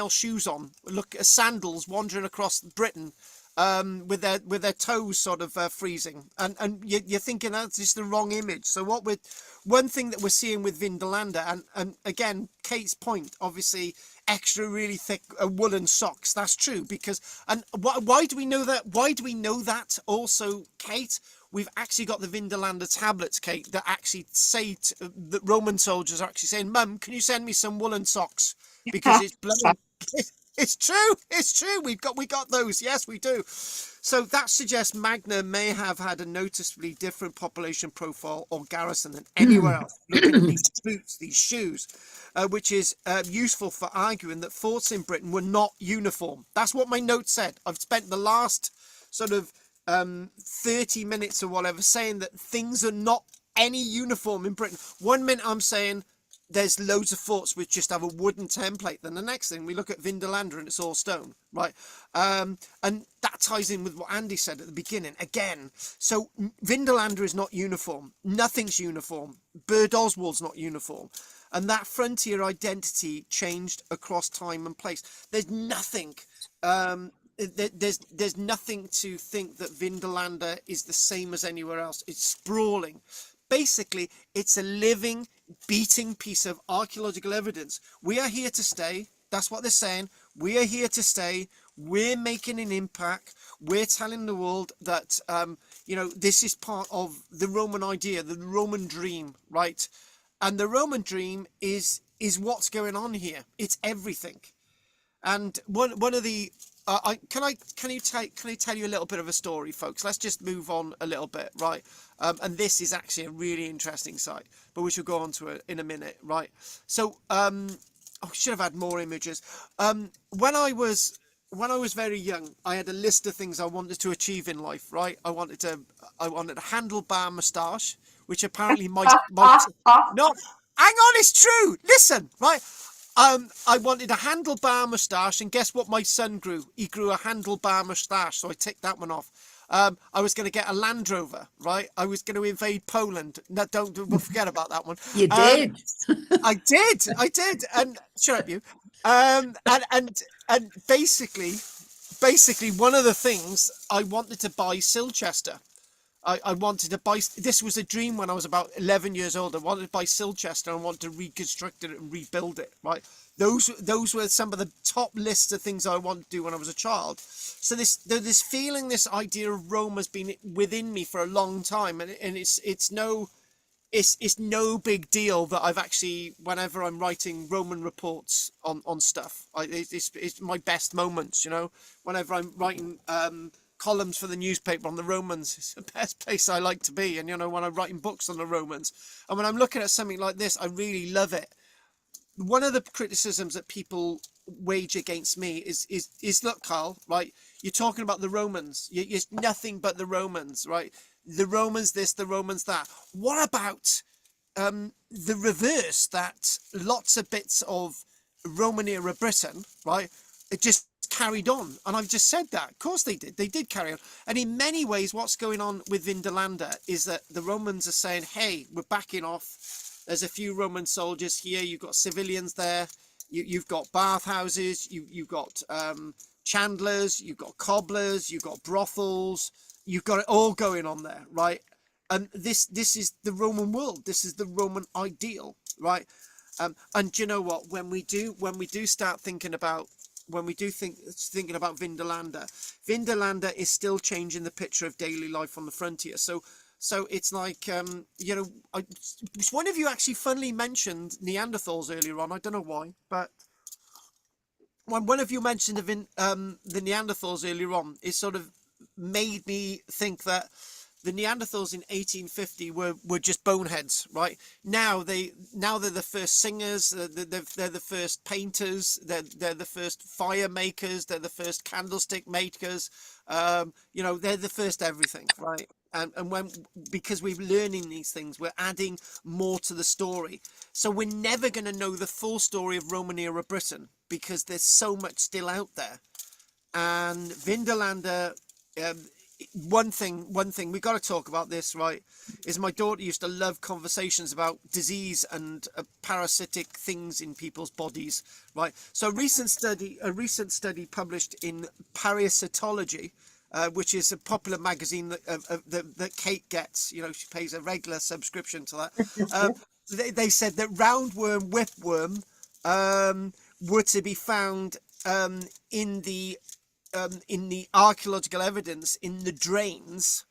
shoes on, look at sandals wandering across Britain, with their toes sort of freezing, and you're thinking that's just the wrong image. So one thing that we're seeing with Vindolanda, and again, Kate's point, obviously, extra really thick woolen socks. That's true, because why do we know that? Why do we know that? Also, Kate, we've actually got the Vindolanda tablets, Kate, that actually say that Roman soldiers are actually saying, "Mum, can you send me some woolen socks?" Because it's bloody. It's true. It's true. We got those. Yes, we do. So that suggests Magna may have had a noticeably different population profile or garrison than anywhere else. Looking at these boots, these shoes, which is useful for arguing that forts in Britain were not uniform. That's what my note said. I've spent the last sort of 30 minutes or whatever saying that things are not any uniform in Britain. 1 minute I'm saying there's loads of forts which just have a wooden template. Then the next thing we look at Vindolanda and it's all stone, right? And that ties in with what Andy said at the beginning again. So Vindolanda is not uniform. Nothing's uniform. Bird Oswald's not uniform. And that frontier identity changed across time and place. There's nothing, there's nothing to think that Vindolanda is the same as anywhere else. It's sprawling. Basically, it's a living, beating piece of archaeological evidence. We are here to stay. That's what they're saying. We are here to stay. We're making an impact. We're telling the world that, this is part of the Roman idea, the Roman dream, right? And the Roman dream is what's going on here. It's everything. And one of the can I tell you a little bit of a story, folks? Let's just move on a little bit, right? And this is actually a really interesting site, but we should go on to it in a minute, right? So I should have had more images. When I was very young, I had a list of things I wanted to achieve in life, right? I wanted a handlebar moustache, which apparently might no, hang on, it's true. Listen, right? I wanted a handlebar moustache, and guess what my son grew? He grew a handlebar moustache, so I ticked that one off. I was going to get a Land Rover, right? I was going to invade Poland. No, don't forget about that one. You did. I did. And shut up, you. And basically, one of the things I wanted to buy Silchester. I wanted to buy. This was a dream when I was about 11 years old. I wanted to buy Silchester and I wanted to reconstruct it and rebuild it. Right. Those were some of the top lists of things I wanted to do when I was a child. So this feeling, this idea of Rome has been within me for a long time, and it's no big deal that I've actually, whenever I'm writing Roman reports on stuff, it's my best moments. You know, whenever I'm writing columns for the newspaper on the Romans, it's the best place I like to be. And when I'm writing books on the Romans, and when I'm looking at something like this, I really love it. one of the criticisms that people wage against me is look, Carl, right? You're talking about the Romans. You're nothing but the Romans, right? The Romans this, the Romans that. What about the reverse, that lots of bits of Roman era Britain, right, it just carried on? And I've just said that. Of course they did carry on. And in many ways, what's going on with Vindolanda is that the Romans are saying, hey, we're backing off. There's a few Roman soldiers here. You've got civilians there. You've got bathhouses. You've got chandlers. You've got cobblers. You've got brothels. You've got it all going on there, right? And this is the Roman world. This is the Roman ideal, right? And do you know what? When we do start thinking about thinking about Vindolanda is still changing the picture of daily life on the frontier. So it's like you know, one of you actually funnily mentioned Neanderthals earlier on. I don't know why, but when one of you mentioned the Neanderthals earlier on, it sort of made me think that the Neanderthals in 1850 were just boneheads, right? Now they're the first singers, they're the first painters, they're the first fire makers, they're the first candlestick makers, you know, they're the first everything, right? And because we're learning these things, we're adding more to the story. So we're never going to know the full story of Roman era Britain because there's so much still out there. And Vindolanda, one thing we got to talk about this, right, is my daughter used to love conversations about disease and parasitic things in people's bodies, right? So a recent study published in Parasitology, which is a popular magazine that Kate gets. You know, she pays a regular subscription to that. They said that roundworm, whipworm were to be found in the archaeological evidence in the drains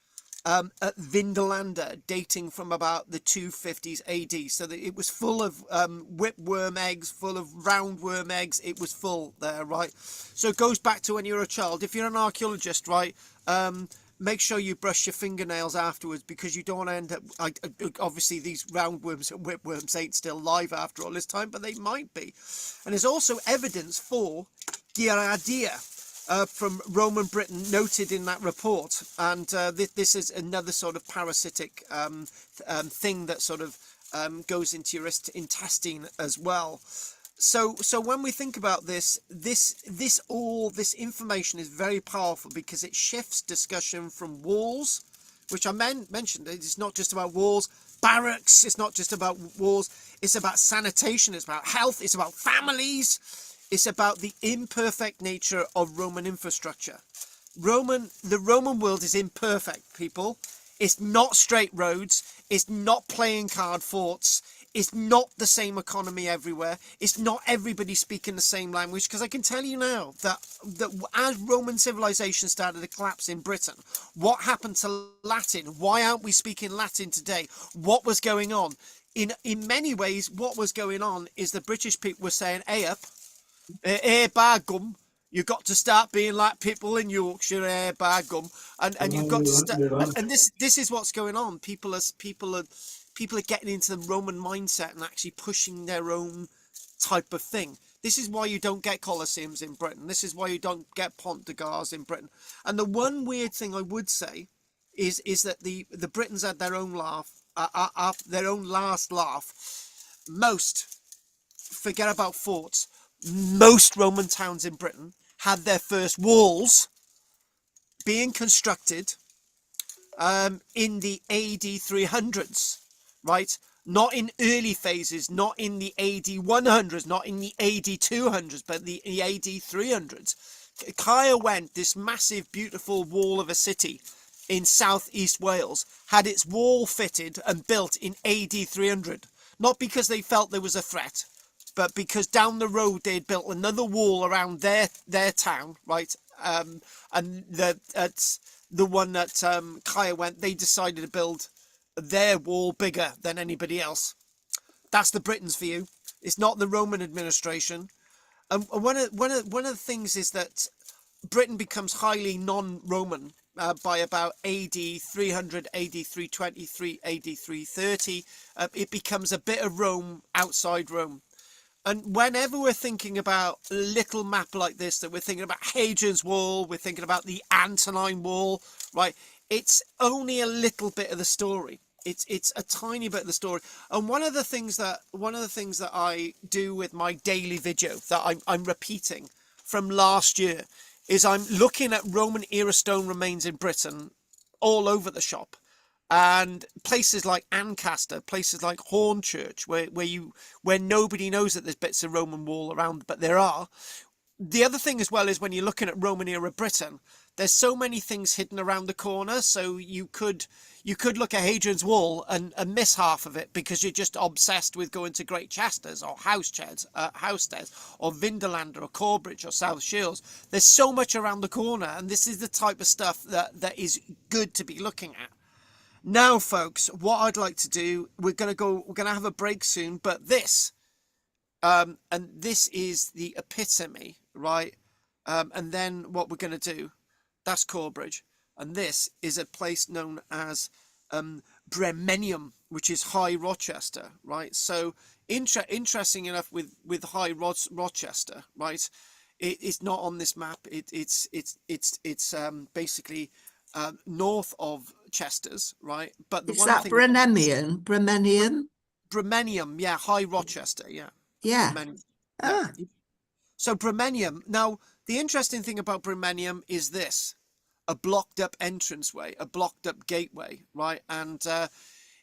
at Vindolanda, dating from about the 250s AD. So that it was full of whipworm eggs, full of roundworm eggs. It was full there, right? So it goes back to when you were a child. If you're an archaeologist, right, make sure you brush your fingernails afterwards, because you don't want to end up, obviously these roundworms and whipworms ain't still live after all this time, but they might be. And there's also evidence for Giardia, from Roman Britain, noted in that report. And this is another sort of parasitic thing that sort of goes into your intestine as well. So when we think about this information is very powerful, because it shifts discussion from walls, which I mentioned. It's not just about walls, barracks. It's not just about walls. It's about sanitation. It's about health. It's about families. It's about the imperfect nature of Roman infrastructure. The Roman world is imperfect, people. It's not straight roads. It's not playing card forts. It's not the same economy everywhere. It's not everybody speaking the same language. Because I can tell you now that as Roman civilization started to collapse in Britain, what happened to Latin? Why aren't we speaking Latin today? What was going on? In many ways, what was going on is the British people were saying, hey up, hey Bargum, you've got to start being like people in Yorkshire, hey Bargum, and you've got to start. And this is what's going on. People are getting into the Roman mindset and actually pushing their own type of thing. This is why you don't get Colosseums in Britain. This is why you don't get Pont de Gars in Britain. And the one weird thing I would say is that the Britons had their own laugh, their own last laugh. Forget about forts. Most Roman towns in Britain had their first walls being constructed in the AD 300s, right? Not in early phases, not in the AD 100s, not in the AD 200s, but the AD 300s. Karl-james, this massive, beautiful wall of a city in southeast Wales, had its wall fitted and built in AD 300. Not because they felt there was a threat, but because down the road they'd built another wall around their town, right? And the one that Kaya went, they decided to build their wall bigger than anybody else. That's the Britons for you. It's not the Roman administration. And one of the things is that Britain becomes highly non-Roman by about AD 300, AD 323, AD 330. It becomes a bit of Rome outside Rome. And whenever we're thinking about a little map like this, that we're thinking about Hadrian's Wall, we're thinking about the Antonine Wall, right? It's only a little bit of the story. It's a tiny bit of the story. And one of the things that I do with my daily video that I'm repeating from last year is I'm looking at Roman era stone remains in Britain all over the shop. And places like Ancaster, places like Hornchurch, where nobody knows that there's bits of Roman wall around, but there are. The other thing as well is when you're looking at Roman era Britain, there's so many things hidden around the corner. So you could look at Hadrian's Wall and miss half of it because you're just obsessed with going to Great Chesters or Housesteads or Vindolander or Corbridge or South Shields. There's so much around the corner, and this is the type of stuff that is good to be looking at. Now, folks, what I'd like to do, we're going to have a break soon, but this, and this is the epitome, right? And then what we're going to do, that's Corbridge. And this is a place known as Bremenium, which is High Rochester, right? So interesting enough with High Rochester, right? It's not on this map. It's basically north of Chester's, right? But the Is one that thing, Bremenium? yeah, High Rochester, yeah. Yeah. Bremenium. Ah, So Bremenium. Now, the interesting thing about Bremenium is this: a blocked up entranceway, a blocked up gateway, right? And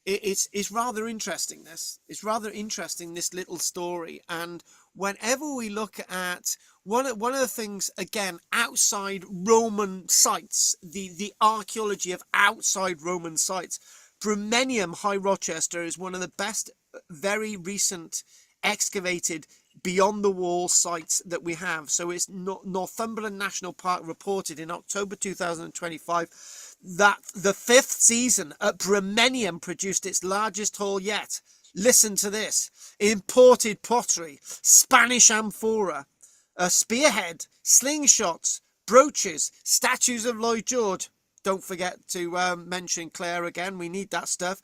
it's rather interesting. It's rather interesting, this little story. And whenever we look at one of the things, again, outside Roman sites, the archaeology of outside Roman sites, Bremenium High Rochester is one of the best, very recent excavated beyond the wall sites that we have. So it's Northumberland National Park reported in October 2025 that the 5th season at Bremenium produced its largest haul yet. Listen to this: imported pottery, Spanish amphora, a spearhead, slingshots, brooches, statues of Lloyd George. Don't forget to mention Claire again. We need that stuff.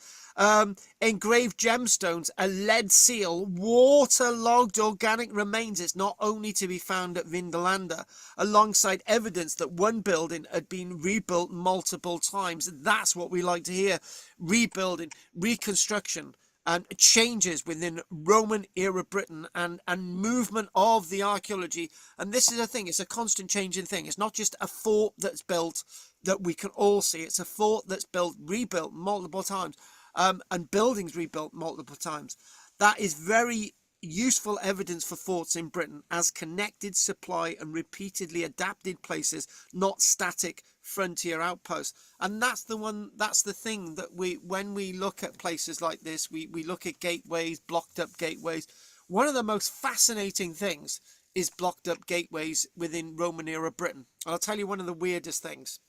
Engraved gemstones, a lead seal, waterlogged organic remains. It's not only to be found at Vindolander, alongside evidence that one building had been rebuilt multiple times. That's what we like to hear: rebuilding, reconstruction, and changes within Roman era Britain, and movement of the archaeology. And this is a thing, it's a constant changing thing. It's not just a fort that's built that we can all see. It's a fort that's rebuilt multiple times, and buildings rebuilt multiple times. That is very useful evidence for forts in Britain as connected, supply and repeatedly adapted places, not static frontier outposts. And that's the thing that when we look at places like this, we look at gateways, blocked up gateways. One of the most fascinating things is blocked up gateways within Roman era Britain. And I'll tell you one of the weirdest things: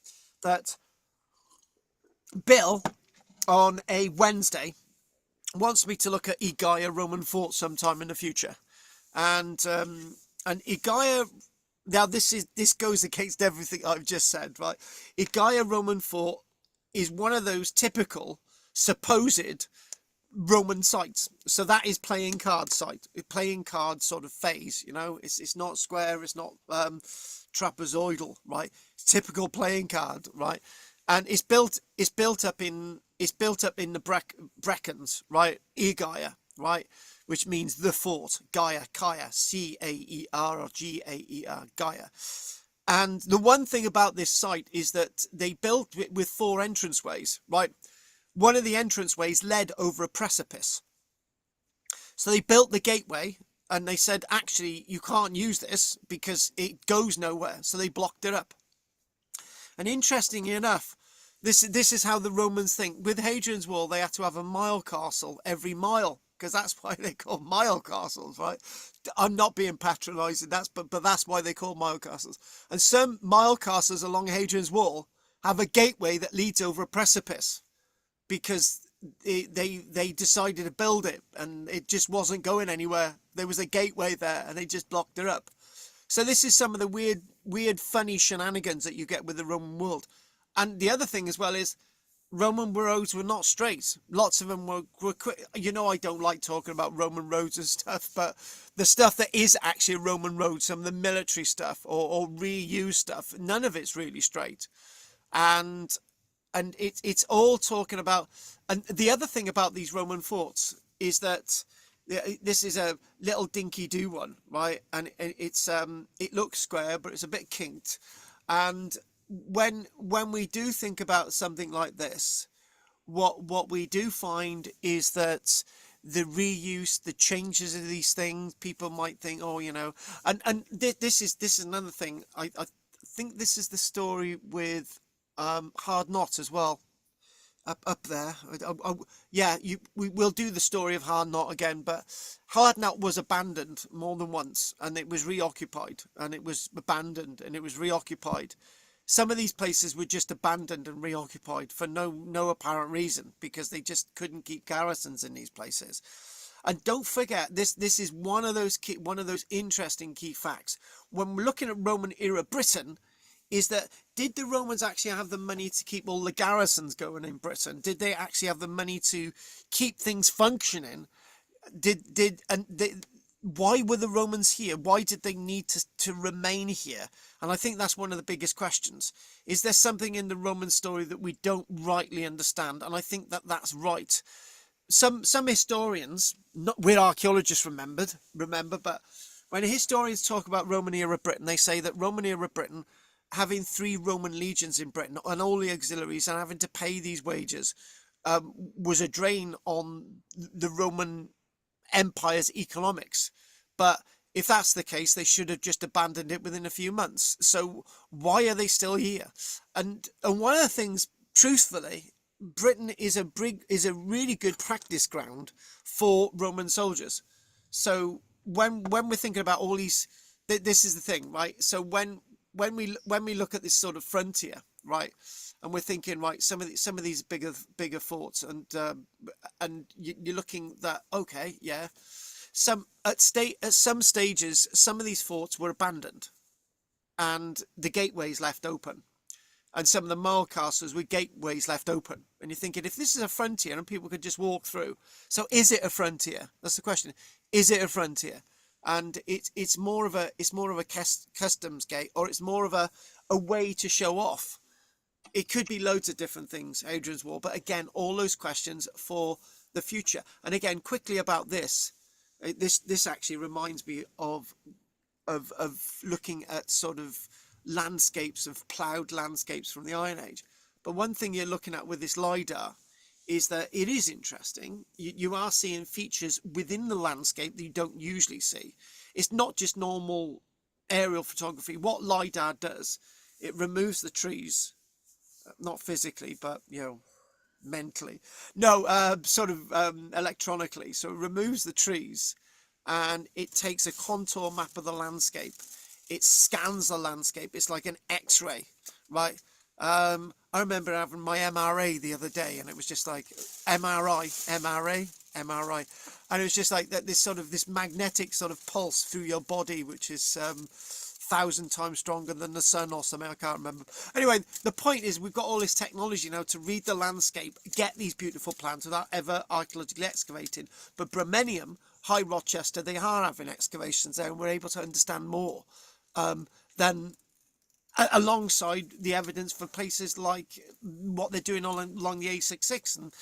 that Bill on a Wednesday wants me to look at Igaia Roman fort sometime in the future, and Igaia. Now this goes against everything I've just said, right? Igaia Roman fort is one of those typical supposed Roman sites. So that is playing card site, playing card sort of phase. You know, it's not square, it's not trapezoidal, right? It's typical playing card, right? And it's built up in the Brecons, right? Igaia, right? Which means the fort, Gaia, Caer, C-A-E-R or G-A-E-R, Gaia. And the one thing about this site is that they built it with 4 entranceways, right? One of the entranceways led over a precipice. So they built the gateway and they said, actually, you can't use this because it goes nowhere. So they blocked it up. And interestingly enough, this is how the Romans think. With Hadrian's Wall, they had to have a mile castle every mile, because that's why they call mile castles, right? I'm not being patronising, but that's why they call mile castles. And some mile castles along Hadrian's Wall have a gateway that leads over a precipice, because they decided to build it and it just wasn't going anywhere. There was a gateway there and they just blocked it up. So this is some of the weird, funny shenanigans that you get with the Roman world. And the other thing as well is Roman roads were not straight. Lots of them were quick. You know, I don't like talking about Roman roads and stuff, but the stuff that is actually a Roman road, some of the military stuff or reused stuff, none of it's really straight. And it's all talking about. And the other thing about these Roman forts is that this is a little dinky do one, right? And it's it looks square, but it's a bit kinked. And when we do think about something like this, what we do find is that the reuse, the changes of these things, people might think, oh, you know, and this is another thing. I think this is the story with Hard Knot as well. Up there, yeah. We will do the story of Hard Knot again, but Hard Knot was abandoned more than once, and it was reoccupied, and it was abandoned, and it was reoccupied. Some of these places were just abandoned and reoccupied for no apparent reason, because they just couldn't keep garrisons in these places. And don't forget, this is one of those interesting key facts when we're looking at Roman era Britain. Is that, did the Romans actually have the money to keep all the garrisons going in Britain? Did they actually have the money to keep things functioning? Why were the Romans here? Why did they need to remain here? And I think that's one of the biggest questions. Is there something in the Roman story that we don't rightly understand? And I think that that's right. Some historians, not we're archaeologists, remember, but when historians talk about Roman era Britain, they say that Roman era Britain, having 3 Roman legions in Britain and all the auxiliaries and having to pay these wages, was a drain on the Roman Empire's economics. But if that's the case, they should have just abandoned it within a few months. So why are they still here? And one of the things, truthfully, Britain is a really good practice ground for Roman soldiers. So when we're thinking about all these, this is the thing, right? So when we look at this sort of frontier, right, and we're thinking, right, some of these bigger forts, and you're looking that, okay, yeah, at some stages, some of these forts were abandoned, and the gateways left open, and some of the mile castles with gateways left open, and you're thinking, if this is a frontier and people could just walk through, so is it a frontier? That's the question. Is it a frontier? And it's more of a customs gate, or it's more of a way to show off. It could be loads of different things, Hadrian's Wall, but again, all those questions for the future. And again, quickly about this actually reminds me of looking at sort of landscapes, of ploughed landscapes from the Iron Age. But one thing you're looking at with this LiDAR is that it is interesting. You are seeing features within the landscape that you don't usually see. It's not just normal aerial photography. What LiDAR does, it removes the trees, not physically, but, you know, mentally. No, electronically. So it removes the trees, and it takes a contour map of the landscape. It scans the landscape. It's like an X-ray, right? I remember having my MRA the other day, and it was just like MRI, and it was just like that, this magnetic sort of pulse through your body, which is 1,000 times stronger than the sun or something. I can't remember. Anyway, the point is, we've got all this technology now to read the landscape, get these beautiful plans without ever archaeologically excavating. But Bromenium, High Rochester, they are having excavations there, and we're able to understand more than alongside the evidence for places like what they're doing along the A66 and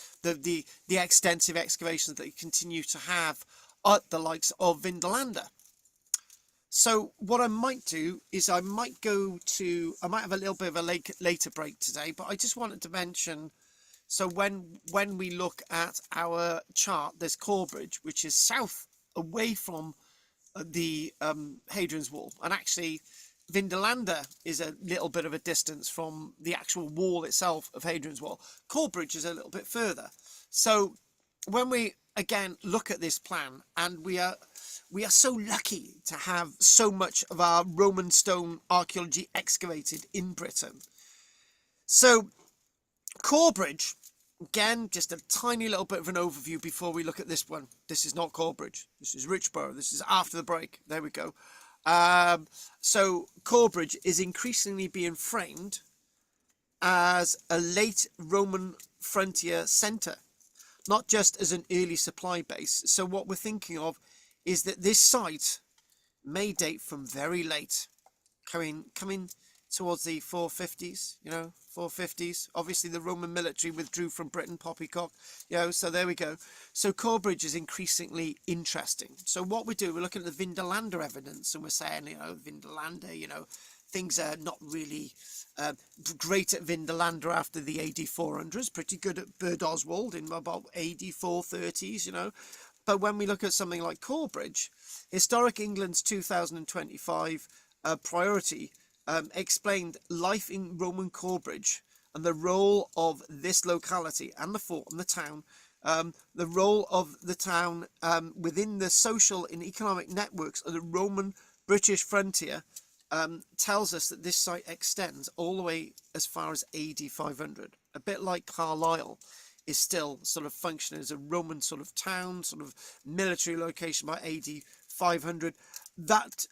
the extensive excavations that they continue to have at the likes of Vindolanda. So what I might do is I might have a little bit of a later break today, but I just wanted to mention, so when we look at our chart, there's Corbridge, which is south away from the Hadrian's Wall, and actually Vindolanda is a little bit of a distance from the actual wall itself of Hadrian's Wall. Corbridge is a little bit further. So when we again look at this plan, and we are so lucky to have so much of our Roman stone archaeology excavated in Britain. So Corbridge, again, just a tiny little bit of an overview before we look at this one. This is not Corbridge. This is Richborough. This is after the break. There we go. So Corbridge is increasingly being framed as a late Roman frontier centre, not just as an early supply base. So what we're thinking of is that this site may date from very late, coming towards the 450s, 450s. Obviously, the Roman military withdrew from Britain, poppycock, so there we go. So Corbridge is increasingly interesting. So what we do, we're looking at the Vindolanda evidence, and we're saying, Vindolanda, things are not really great at Vindolanda after the AD 400s, pretty good at Oswald in about AD 430s, But when we look at something like Corbridge, Historic England's 2025 priority explained life in Roman Corbridge and the role of this locality and the fort and the town, the role of the town within the social and economic networks of the Roman British frontier, tells us that this site extends all the way as far as AD 500, a bit like Carlisle is still sort of functioning as a Roman sort of town, sort of military location by AD 500. That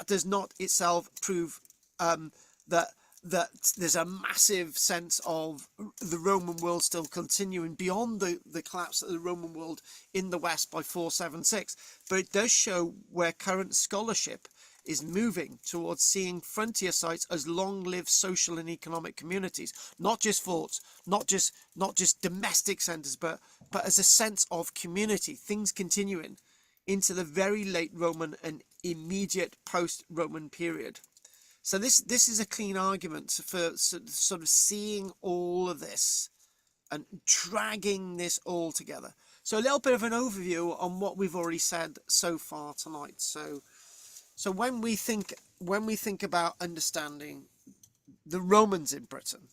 does not itself prove that there's a massive sense of the Roman world still continuing beyond the collapse of the Roman world in the West by 476. But it does show where current scholarship is moving towards seeing frontier sites as long-lived social and economic communities, not just forts, not just domestic centres, but as a sense of community, things continuing into the very late Roman and immediate post-Roman period. So this is a clean argument for sort of seeing all of this and dragging this all together. So a little bit of an overview on what we've already said so far tonight. So when we think about understanding the Romans in Britain,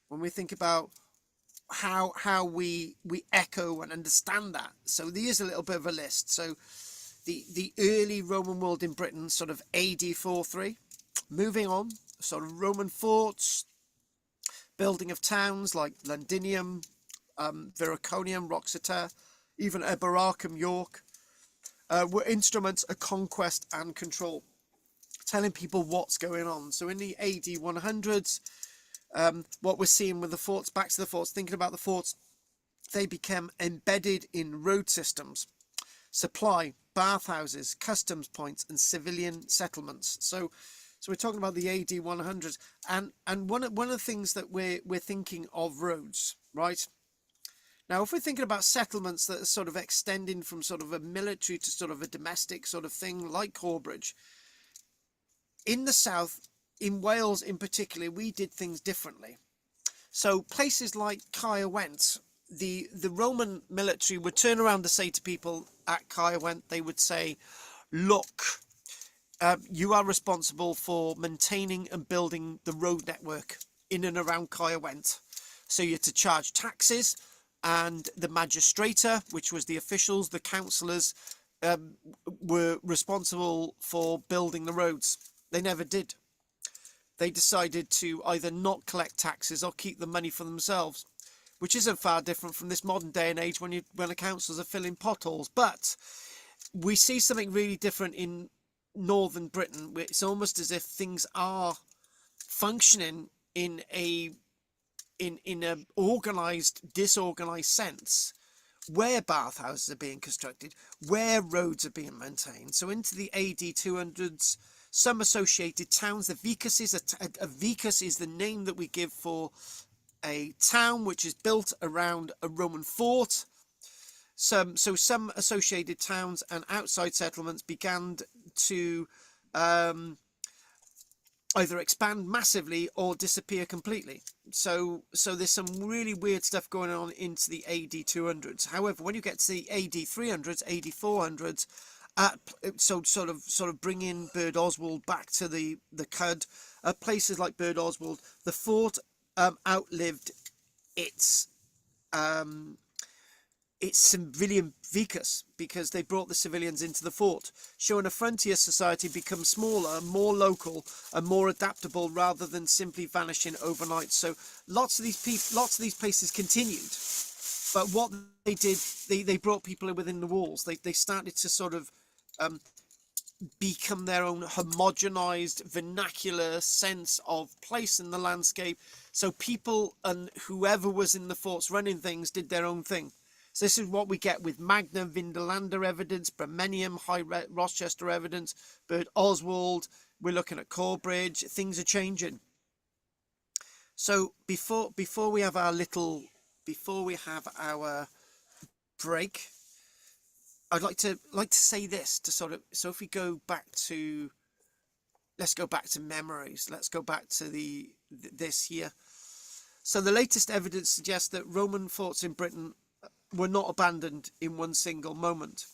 when we think about how we echo and understand that, so here's a little bit of a list. So the early Roman world in Britain, sort of AD 43, moving on, sort of Roman forts, building of towns like Londinium, Viraconium, Roxeter, even Eboracum, York, were instruments of conquest and control, telling people what's going on. So in the AD 100s, what we're seeing with the forts, back to the forts, thinking about the forts, they became embedded in road systems, supply, bathhouses, customs points, and civilian settlements. So we're talking about the AD 100s, and one of the things that we're thinking of roads, right? Now, if we're thinking about settlements that are sort of extending from sort of a military to sort of a domestic sort of thing, like Corbridge, in the south, in Wales in particular, we did things differently. So places like Caerwent, the Roman military would turn around to say to people at Caerwent, they would say, look, you are responsible for maintaining and building the road network in and around Caerwent. So you're to charge taxes, and the magistrata, which was the officials, the councillors, were responsible for building the roads. They never did. They decided to either not collect taxes or keep the money for themselves, which isn't far different from this modern day and age when the councils are filling potholes. But we see something really different in northern Britain, where it's almost as if things are functioning in a organized, disorganized sense, where bathhouses are being constructed, where roads are being maintained. So into the AD 200s, some associated towns, the vicuses, a vicus is the name that we give for a town which is built around a Roman fort. So some associated towns and outside settlements began to either expand massively or disappear completely. So there's some really weird stuff going on into the AD 200s. However, when you get to the AD 300s, AD 400s, so sort of bring in Bird Oswald back to the Cud, places like Bird Oswald, the fort outlived its civilian vicus, because they brought the civilians into the fort, showing a frontier society become smaller, more local, and more adaptable, rather than simply vanishing overnight. So lots of these places continued, but what they did, they brought people within the walls. They started to sort of become their own homogenized vernacular sense of place in the landscape. So people and whoever was in the forts running things did their own thing. So this is what we get with Magna Vindelander evidence, Bremenium, High Rochester evidence, Bert Oswald. We're looking at Corbridge. Things are changing. So before we have our break, I'd like to say this to sort of, so if we go back to, let's go back to memories. Let's go back to this here. So the latest evidence suggests that Roman forts in Britain were not abandoned in one single moment.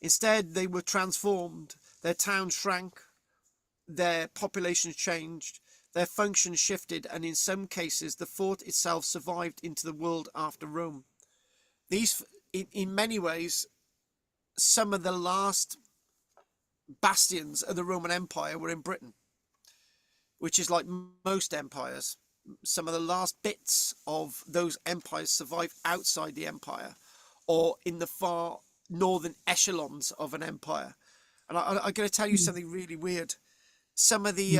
Instead, they were transformed. Their towns shrank, their population changed, their function shifted, and in some cases, the fort itself survived into the world after Rome. These, in many ways, some of the last bastions of the Roman Empire were in Britain, which is like most empires. Some of the last bits of those empires survive outside the empire or in the far northern echelons of an empire. And I'm going to tell you something really weird. Some of the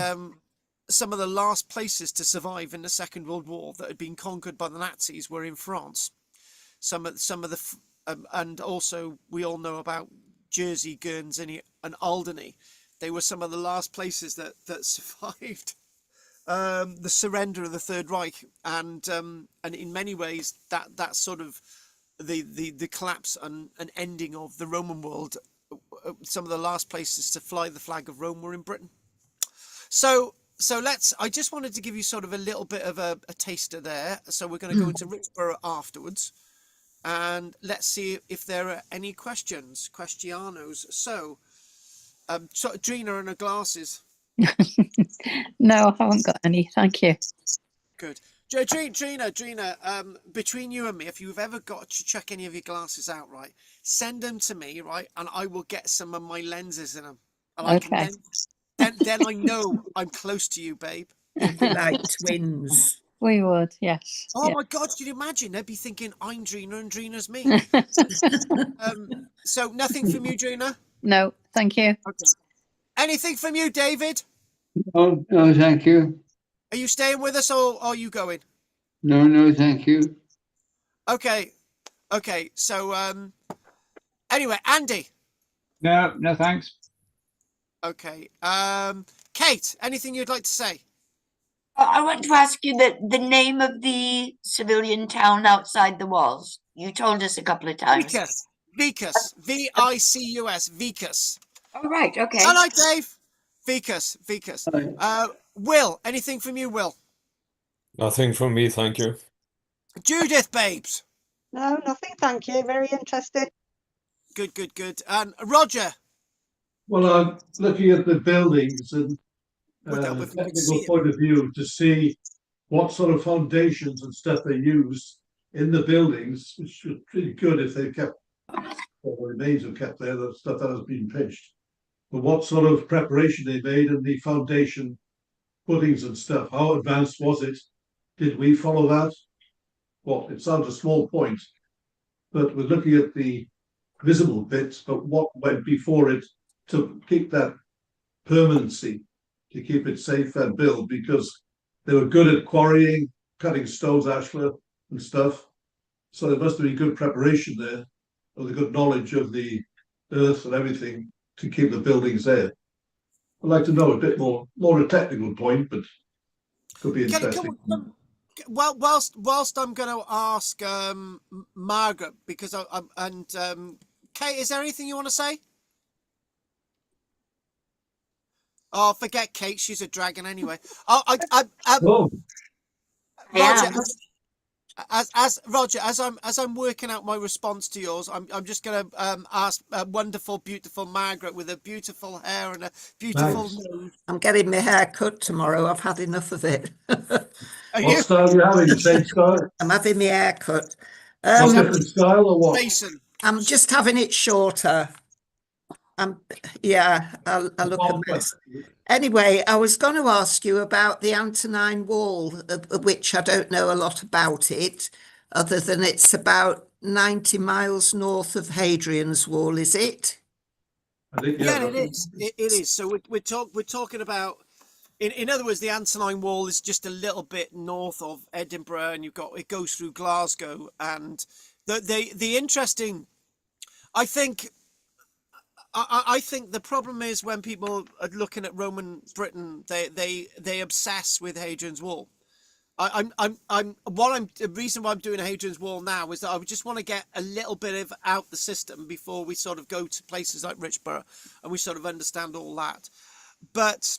last places to survive in the Second World War that had been conquered by the Nazis were in France. Some of the and also we all know about Jersey, Guernsey, and Alderney. They were some of the last places that survived the surrender of the Third Reich, and in many ways that sort of the collapse and ending of the Roman world. Some of the last places to fly the flag of Rome were in Britain. So I just wanted to give you sort of a little bit of a taster there. So we're going to go into Richborough afterwards, and let's see if there are any questionos. So Drina and her glasses. No, I haven't got any. Thank you. Good. Drina, between you and me, if you've ever got to check any of your glasses out, right, send them to me, right, and I will get some of my lenses in them. And I Okay. can then I know I'm close to you, babe. You'd be like twins. We would, yes. Oh Yeah. my God, can you imagine? They'd be thinking I'm Drina and Drina's me. So nothing from you, Drina? No, thank you. Okay. Anything from you, David? Oh, no, thank you. Are you staying with us or are you going? No, no, thank you. Okay. So anyway, Andy. No, thanks. Okay. Kate, anything you'd like to say? I want to ask you the name of the civilian town outside the walls. You told us a couple of times. Vicus. Vicus. Vicus. Oh, right. Okay. Hello, Dave. Vicus. Hi. Will, anything from you, Will? Nothing from me, thank you. Judith, babes. No, nothing, thank you. Very interested. Good. And Roger. Well, I'm looking at the buildings and Well, we can technical see it. point of view to see what sort of foundations and stuff they use in the buildings, which would be pretty good if they kept, or the remains have kept there, the stuff that has been pitched. But what sort of preparation they made and the foundation footings and stuff, how advanced was it? Did we follow that? Well, it sounds a small point, but we're looking at the visible bits, but what went before it to keep that permanency, to keep it safe and built, because they were good at quarrying, cutting stones, ashlar and stuff. So there must have been good preparation there, or the good knowledge of the earth and everything to keep the buildings there. I'd like to know a bit more a technical point, but could be interesting. Well, whilst I'm going to ask Margaret, because Kate, is there anything you want to say? Oh, forget Kate. She's a dragon anyway. Roger, as I'm working out my response to yours, I'm just going to ask wonderful, beautiful Margaret with a beautiful hair and a beautiful nose. I'm getting my hair cut tomorrow. I've had enough of it. What style are you having? The same style? I'm having my hair cut. What different style or what? Mason. I'm just having it shorter. I look a mess. Anyway, I was going to ask you about the Antonine Wall, of which I don't know a lot about it, other than it's about 90 miles north of Hadrian's Wall, is it? I think, Yeah, it is. It is. So we're talking about. In other words, the Antonine Wall is just a little bit north of Edinburgh, and it goes through Glasgow. And the interesting, I think, I think the problem is when people are looking at Roman Britain, they obsess with Hadrian's Wall. The reason why I'm doing Hadrian's Wall now is that I just want to get a little bit of out the system before we sort of go to places like Richborough and we sort of understand all that. But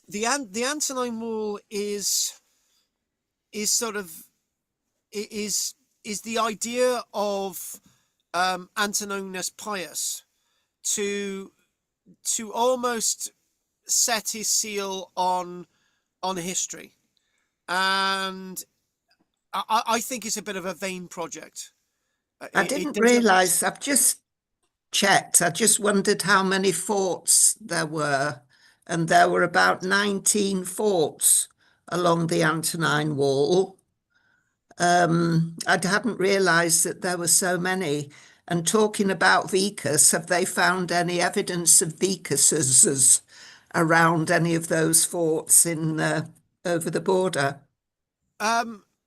the Antonine Wall is the idea of Antoninus Pius to almost set his seal on history, and I think it's a bit of a vain project. I didn't realise. I've just checked. I just wondered how many forts there were, and there were about 19 forts along the Antonine Wall. I hadn't realised that there were so many. And talking about vicus, have they found any evidence of vicuses around any of those forts in over the border?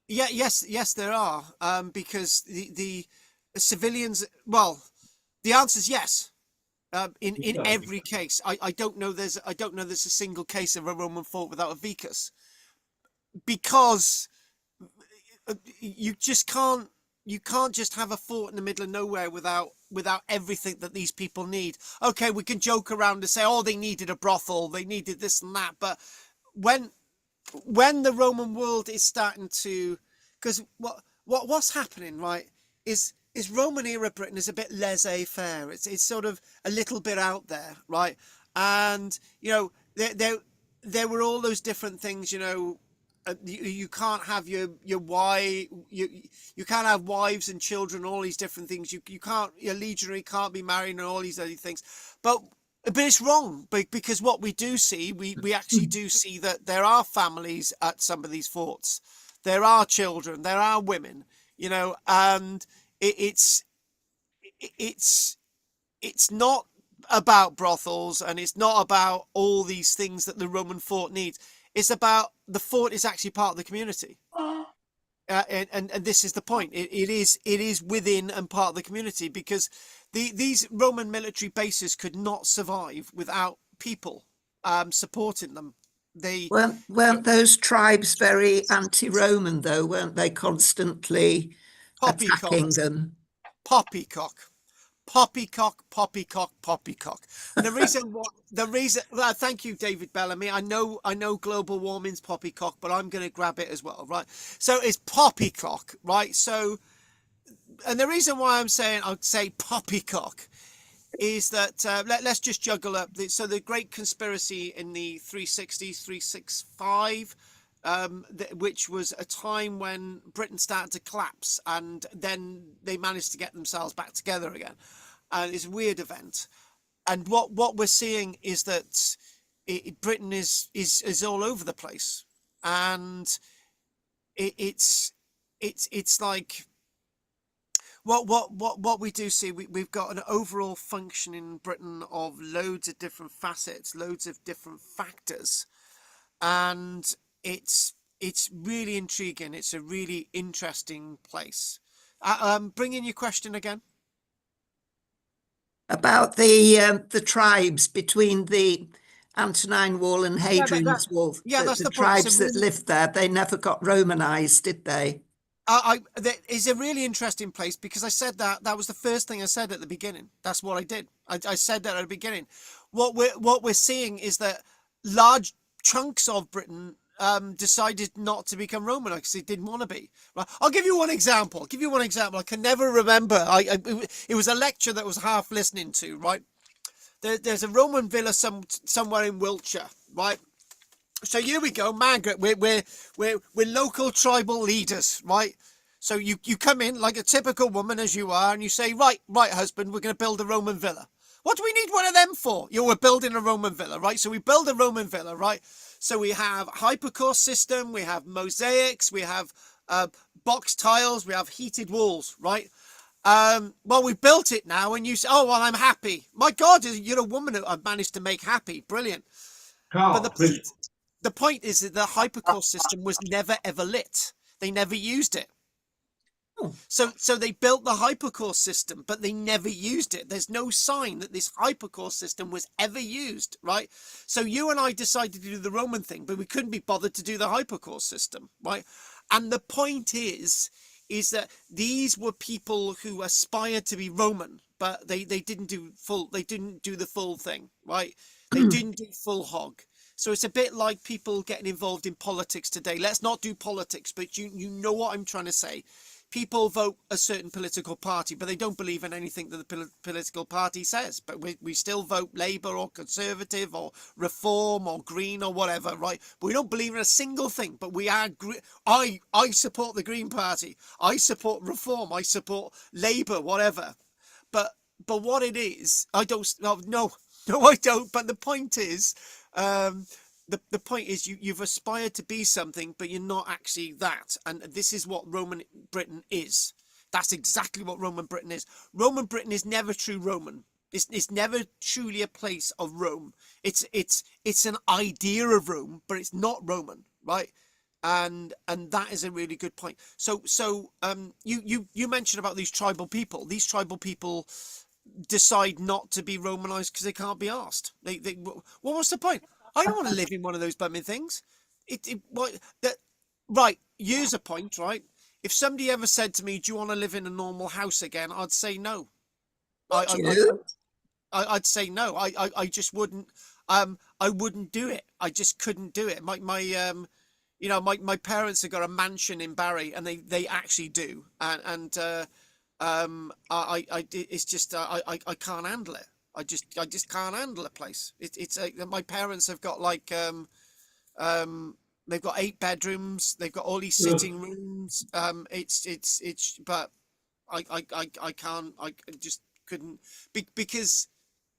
Yes, there are. Because the civilians. Well, the answer is yes. In every case, I don't know. There's a single case of a Roman fort without a vicus, because you can't just have a fort in the middle of nowhere without everything that these people need. Okay, we can joke around and say, oh, they needed a brothel, they needed this and that, but when the Roman world is starting to, because what's happening, right, is Roman era Britain is a bit laissez-faire. It's sort of a little bit out there, right? And there were all those different things, you can't have your wife, you can't have wives and children, all these different things. You can't, your legionary can't be married and all these other things. But it's wrong, because what we do see, we actually do see that there are families at some of these forts. There are children, there are women, and it's not about brothels, and it's not about all these things that the Roman fort needs. It's about the fort is actually part of the community. And this is the point. It is within and part of the community, because these Roman military bases could not survive without people supporting them. Weren't those tribes very anti-Roman though? Weren't they constantly attacking them? Poppycock. And thank you, David Bellamy. I know global warming's poppycock, but I'm going to grab it as well, right? So it's poppycock, right? So, and the reason why I'd say poppycock is that let's just juggle up. So the Great Conspiracy in the 360s, 365, which was a time when Britain started to collapse, and then they managed to get themselves back together again. And it's a weird event. And what we're seeing is that Britain is all over the place, and it's like what we do see. We've got an overall function in Britain of loads of different facets, loads of different factors, and it's really intriguing. It's a really interesting place. Bring in your question again. About the tribes between the Antonine Wall and Hadrian's Wall. That's the tribes that lived there. They never got Romanized, did they? It's a really interesting place, because I said that was the first thing I said at the beginning. That's what I did. I said that at the beginning. What we're seeing is that large chunks of Britain decided not to become Roman because they didn't want to be. Right? I'll give you one example. I can never remember. It was a lecture that was half listening to. Right, there's a Roman villa somewhere in Wiltshire. Right. So here we go, Margaret. We're local tribal leaders, right? So you come in like a typical woman as you are, and you say, right, husband, we're going to build a Roman villa. What do we need one of them for? We're building a Roman villa, right? So we build a Roman villa, right? So we have hypercourse system, we have mosaics, we have box tiles, we have heated walls, right? Well, we built it now, and you say, "Oh, well, I'm happy." My God, you're a woman who I've managed to make happy. Brilliant. Carl, But please. the point is that the hypercore system was never ever lit. They never used it. Oh. So they built the hypercore system, but they never used it. There's no sign that this hypercore system was ever used, right? So you and I decided to do the Roman thing, but we couldn't be bothered to do the hypercore system, right? And the point is that these were people who aspired to be Roman, but they didn't do the full thing, right? They didn't do full hog. So it's a bit like people getting involved in politics today. Let's not do politics, but you know what I'm trying to say. People vote a certain political party, but they don't believe in anything that the political party says. But we still vote Labour or Conservative or Reform or Green or whatever, right? But we don't believe in a single thing. But we are. I support the Green Party. I support Reform. I support Labour, whatever. But what it is, I don't. No, I don't. But the point is, the point is you've aspired to be something, but you're not actually that. And this is what Roman Britain is. That's exactly what Roman Britain is. Roman Britain is never true Roman. It's never truly a place of Rome. It's an idea of Rome, but it's not Roman, right? And that is a really good point. So you mentioned about these tribal people. These tribal people decide not to be Romanized because they can't be asked. What's the point? I don't want to live in one of those bumming things. Right, here's a point, right? If somebody ever said to me, "Do you want to live in a normal house again?" I'd say no. I'd say no. I just wouldn't. I wouldn't do it. I just couldn't do it. My parents have got a mansion in Barry, and they actually do. It's just I can't handle it. I just can't handle a place. My parents have got they've got 8 bedrooms. They've got all these sitting rooms. But I can't. I just couldn't because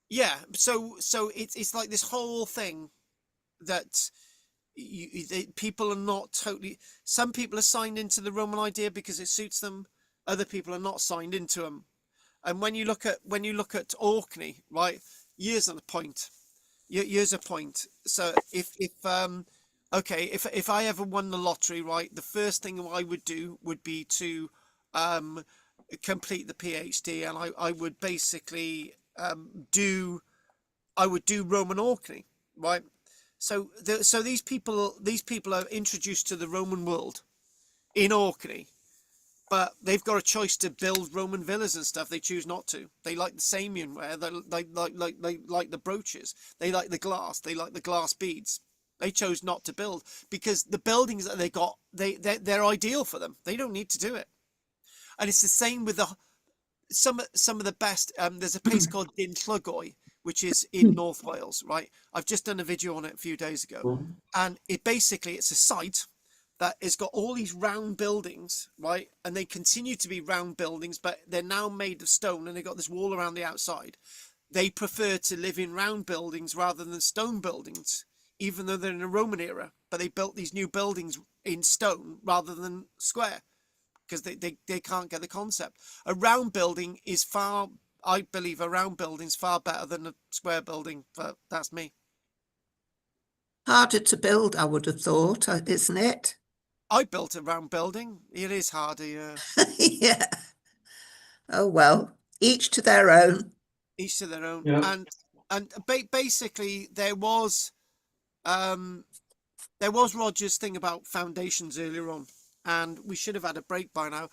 yeah. So it's like this whole thing that people are not totally. Some people are signed into the Roman idea because it suits them. Other people are not signed into them. And when you look at Orkney, right? Here's a point. Here's a point. So if I ever won the lottery, right, the first thing I would do would be to complete the PhD, and I would basically do Roman Orkney, right? So these people are introduced to the Roman world in Orkney. But they've got a choice to build Roman villas and stuff. They choose not to. They like the Samian ware. They like the brooches. They like the glass. They like the glass beads. They chose not to build because the buildings that they got, they're ideal for them. They don't need to do it. And it's the same with some of the best. There's a place called Dinllygoi, which is in North Wales, right? I've just done a video on it a few days ago, and it's a site that has got all these round buildings, right? And they continue to be round buildings, but they're now made of stone and they've got this wall around the outside. They prefer to live in round buildings rather than stone buildings, even though they're in a Roman era. But they built these new buildings in stone rather than square because they can't get the concept. I believe a round building's far better than a square building, but that's me. Harder to build, I would have thought, isn't it? I built a round building. It is harder, yeah. Yeah. Oh well, each to their own. Each to their own. Yeah. And basically there was Roger's thing about foundations earlier on, and we should have had a break by now.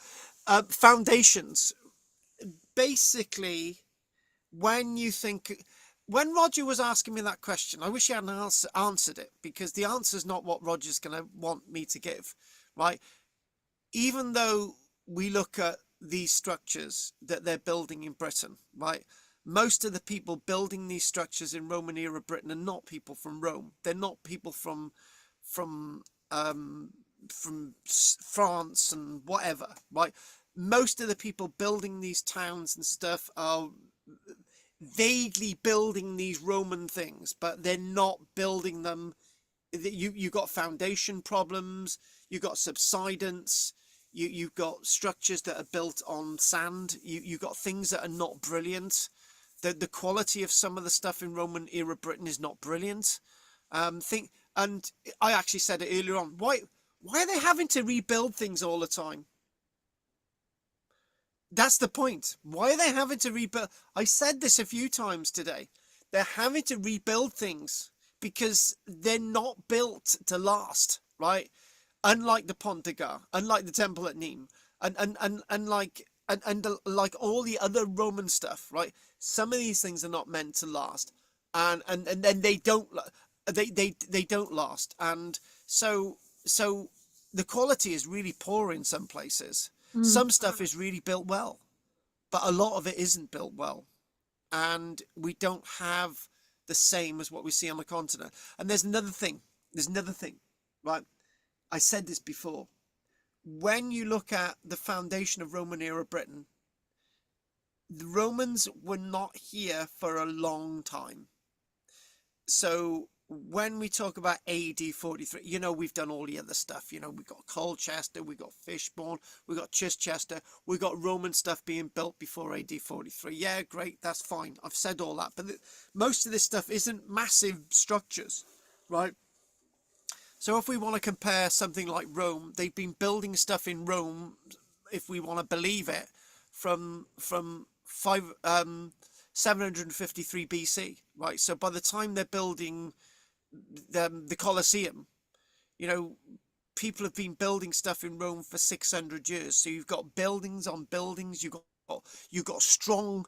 Foundations. Basically, when Roger was asking me that question, I wish he hadn't answered it, because the answer is not what Roger's going to want me to give, right? Even though we look at these structures that they're building in Britain, right? Most of the people building these structures in Roman era Britain are not people from Rome. They're not people from France and whatever, right? Most of the people building these towns and stuff are vaguely building these Roman things, but they're not building them. You got foundation problems, you got subsidence, You've got structures that are built on sand. You've got things that are not brilliant. The quality of some of the stuff in Roman era Britain is not brilliant. And I actually said it earlier on. Why are they having to rebuild things all the time? That's the point. Why are they having to rebuild? I said this a few times today. They're having to rebuild things because they're not built to last, right? Unlike the Pont de Gare, unlike the temple at Nîmes, and like all the other Roman stuff, right? Some of these things are not meant to last, and then they don't last, and so the quality is really poor in some places. Some stuff is really built well, but a lot of it isn't built well, and we don't have the same as what we see on the continent. And there's another thing, right? I said this before. When you look at the foundation of Roman era Britain, the Romans were not here for a long time. So when we talk about AD 43, you know, we've done all the other stuff. You know, we've got Colchester, we've got Fishbourne, we've got Chichester, we've got Roman stuff being built before AD 43. Yeah, great, that's fine. I've said all that. But most of this stuff isn't massive structures, right? So if we want to compare something like Rome, they've been building stuff in Rome, if we want to believe it, from 753 BC, right? So by the time they're building the Colosseum, you know, people have been building stuff in Rome for 600 years. So you've got buildings on buildings. You've got strong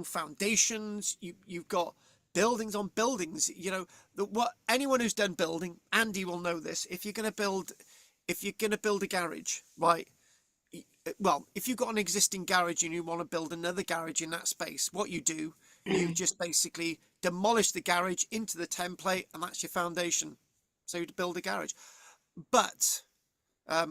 foundations. You've got buildings on buildings. You know, what anyone who's done building, Andy will know this. If you're going to build a garage, right? Well, if you've got an existing garage and you want to build another garage in that space, what you do, you just basically demolish the garage into the template, and that's your foundation. So you build a garage. But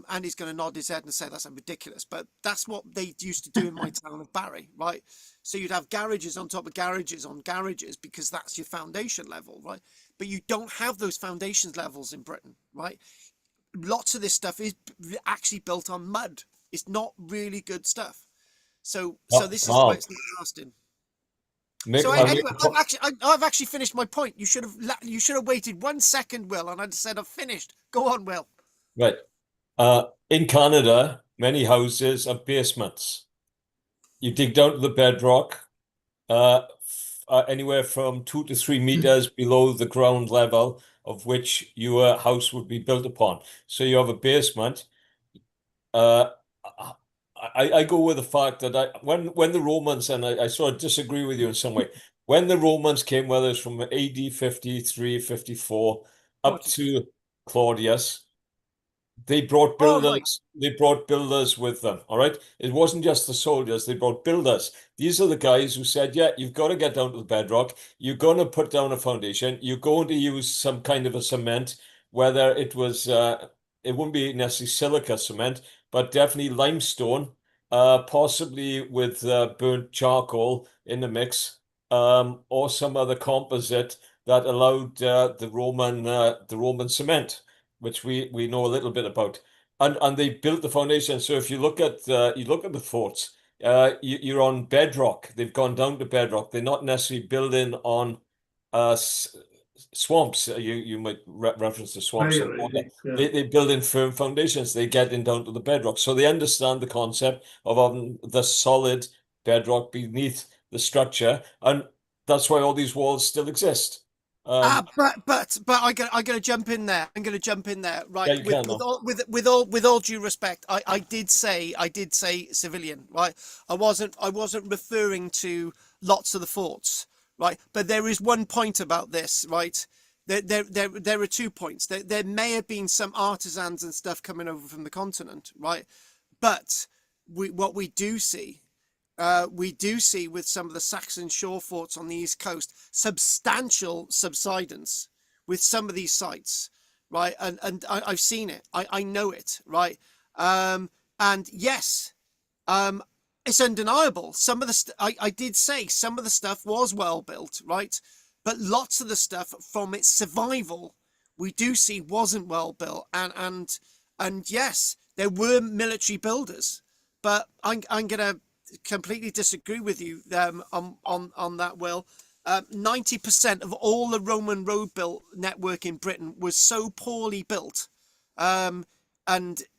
Andy's going to nod his head and say that's ridiculous, but that's what they used to do in my town of Barry, right? So you'd have garages on top of garages on garages because that's your foundation level, right? But you don't have those foundation levels in Britain, right? Lots of this stuff is actually built on mud. It's not really good stuff. So this is why it's not lasting. So anyway, I've actually finished my point. You should have waited 1 second, Will, and I'd said I've finished. Go on, Will. Right. In Canada, many houses have basements. You dig down to the bedrock, anywhere from 2 to 3 meters below the ground level of which your house would be built upon. So you have a basement. I go with the fact that when the Romans, and I sort of disagree with you in some way, when the Romans came, whether it's from AD 53, 54, up to Claudius, they brought builders. right. They brought builders with them. All right. It wasn't just the soldiers. They brought builders. These are the guys who said, yeah, you've got to get down to the bedrock. You're going to put down a foundation. You're going to use some kind of a cement, whether it was, it wouldn't be necessarily silica cement, but definitely limestone, possibly with burnt charcoal in the mix, or some other composite that allowed the Roman cement, which we know a little bit about, and they built the foundation. So if you look at the forts, you're on bedrock. They've gone down to bedrock. They're not necessarily building on swamps. You might reference the swamps. They build in firm foundations. They get in down to the bedrock. So they understand the concept of having the solid bedrock beneath the structure, and that's why all these walls still exist. But I'm gonna jump in there. I'm gonna jump in there, right? Yeah, with all due respect, I did say civilian, right? I wasn't referring to lots of the forts, right? But there is one point about this, right? There are 2 points. There may have been some artisans and stuff coming over from the continent, right? But what we do see with some of the Saxon shore forts on the east coast, substantial subsidence with some of these sites, right? And I've seen it. I know it, right? And yes, it's undeniable. Some of the I did say some of the stuff was well built, right? But lots of the stuff from its survival, we do see wasn't well built. And yes, there were military builders, but I'm going to completely disagree with you on that, Will. 90% of all the Roman road built network in Britain was so poorly built, and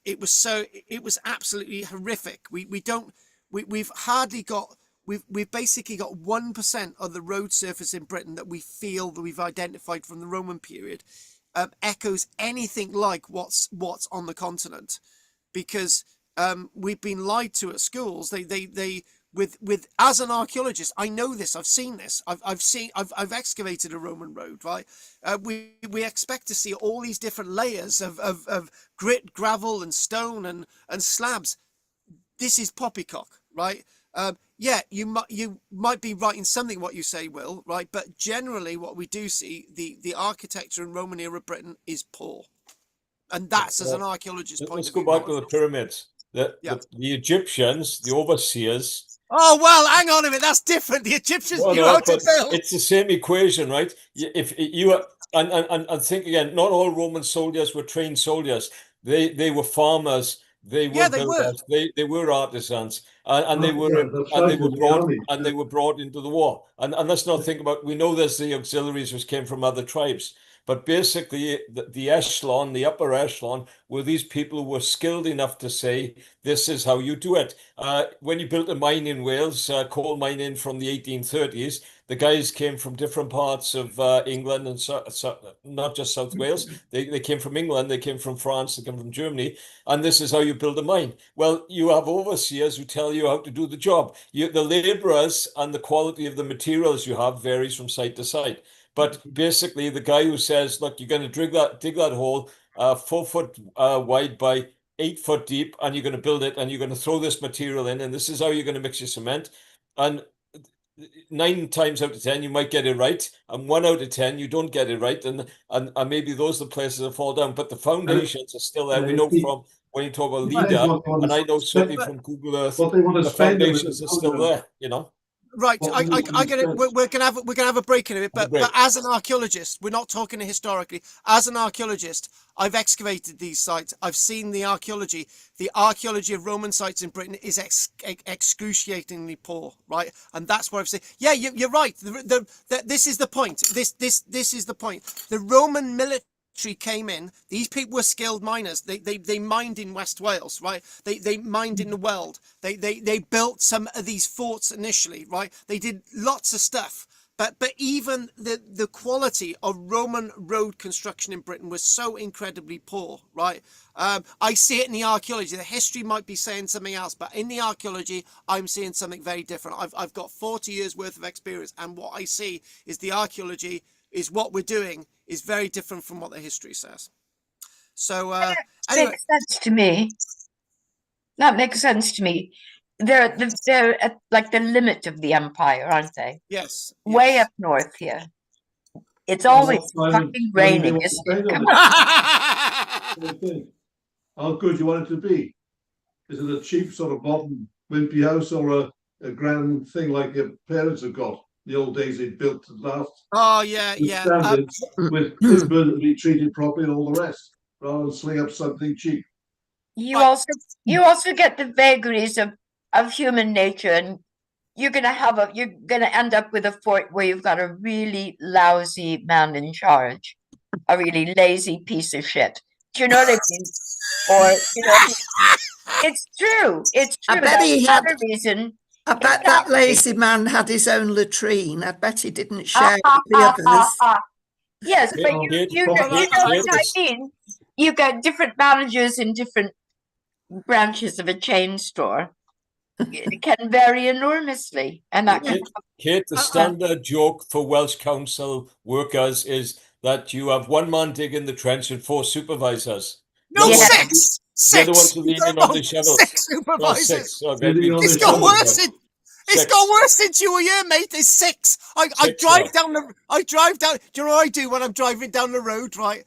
it was absolutely horrific. We've hardly got. We've basically got 1% of the road surface in Britain that we feel that we've identified from the Roman period echoes anything like what's on the continent, because we've been lied to at schools. They with as an archaeologist, I know this. I've seen this. I've excavated a Roman road. Right, we expect to see all these different layers of grit, gravel, and stone and slabs. This is poppycock, right? Yeah, you might be right in something what you say, Will, right? But generally, what we do see, the architecture in Roman era Britain is poor, and that's as an archaeologist point Let's of go view. back to the pyramids. The Egyptians, the overseers. Oh well, hang on a minute. That's different. The Egyptians knew how to build. It's the same equation, right? If you and think again, not all Roman soldiers were trained soldiers. They were farmers. They were builders. They were artisans, and they were brought into the war. And let's not think about. We know there's the auxiliaries which came from other tribes, but basically the echelon, the upper echelon, were these people who were skilled enough to say, this is how you do it. When you built a mine in Wales, coal mining from the 1830s, the guys came from different parts of England and not just South Wales. They came from England, they came from France, they came from Germany, and this is how you build a mine. Well, you have overseers who tell you how to do the job. The laborers and the quality of the materials you have varies from site to site. But basically, the guy who says, look, you're going to dig that hole 4 foot wide by 8 foot deep, and you're going to build it, and you're going to throw this material in, and this is how you're going to mix your cement. And 9 times out of 10, you might get it right, and 1 out of 10, you don't get it right, and maybe those are the places that fall down. But the foundations are still there. We know from when you talk about leader, and I know certainly from Google Earth, the foundations are still there. You know. Right, we're gonna have a break in a bit, but as an archaeologist, we're not talking historically. As an archaeologist, I've excavated these sites. I've seen the archaeology. The archaeology of Roman sites in Britain is excruciatingly poor, right? And that's where I've said, yeah, you're right. This is the point. This is the point. The Roman military came in. These people were skilled miners. They mined in West Wales, right? They mined in the Weald. They built some of these forts initially, right? They did lots of stuff. But even the quality of Roman road construction in Britain was so incredibly poor, right? I see it in the archaeology. The history might be saying something else, but in the archaeology, I'm seeing something very different. I've got 40 years worth of experience, and what I see is the archaeology is what we're doing is very different from what the history says. So anyway. Makes sense to me. That makes sense to me. They're at like the limit of the empire, aren't they? Yes. Way up north here. It's always fucking raining, isn't it? Come on. How good you want it to be? Is it a cheap sort of modern wimpy house, or a grand thing like your parents have got? The old days they built to last. Oh yeah. Standards with inadvertently treated properly and all the rest, rather than sling up something cheap. You also get the vagaries of human nature, and you're gonna end up with a fort where you've got a really lousy man in charge, a really lazy piece of shit. Do you know what I mean? Or it's true. It's true. I bet he had a reason. I bet that lazy man had his own latrine. I bet he didn't share with the others. Yes, but you know what I mean? You got different managers in different branches of a chain store. It can vary enormously. And that Kate, the standard joke for Welsh Council workers is that you have 1 man digging the trench and 4 supervisors. No, 6! The other ones are leaning on the shovel. 6 supervisors. Oh, 6. It's got worse. It's got worse since you were here, mate. It's 6. I drive down. Do you know what I do when I'm driving down the road? Right.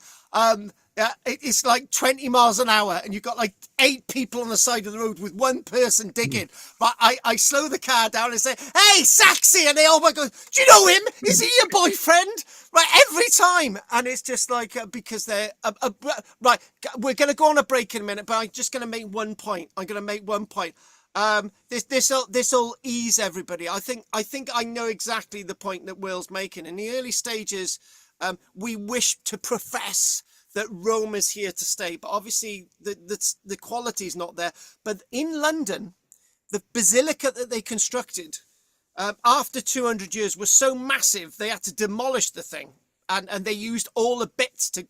it's like 20 miles an hour, and you've got like 8 people on the side of the road with one person digging. But I slow the car down and say, "Hey, Saxy," and they all go, "Do you know him? Is he your boyfriend?" Right, every time. And it's just like because they're right. We're gonna go on a break in a minute, but I'm just gonna make one point. This'll ease everybody. I think I know exactly the point that Will's making. In the early stages, we wish to profess that Rome is here to stay, but obviously the quality is not there. But in London, the basilica that they constructed after 200 years was so massive they had to demolish the thing, and they used all the bits to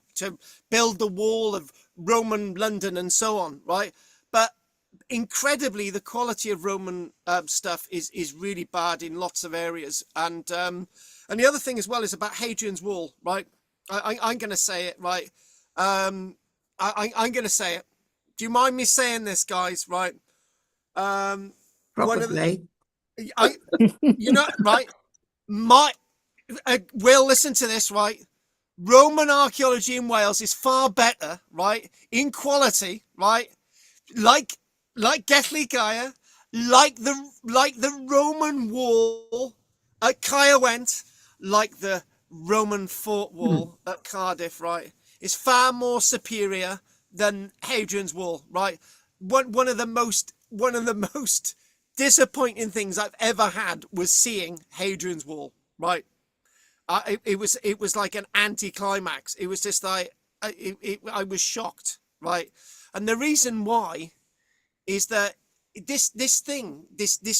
build the wall of Roman London and so on, right? But incredibly, the quality of Roman stuff is really bad in lots of areas. And the other thing as well is about Hadrian's Wall, right? I'm going to say it, right? I'm going to say it. Do you mind me saying this, guys? Right? Probably. Right? Will, listen to this, right? Roman archaeology in Wales is far better, right, in quality, right? Like Gethley Gaia, like the Roman wall at Caerwent, like the Roman fort wall at Cardiff, right? Is far more superior than Hadrian's Wall, right? One of the most disappointing things I've ever had was seeing Hadrian's Wall, right? It was like an anticlimax. It was just like I was shocked, right? And the reason why is that this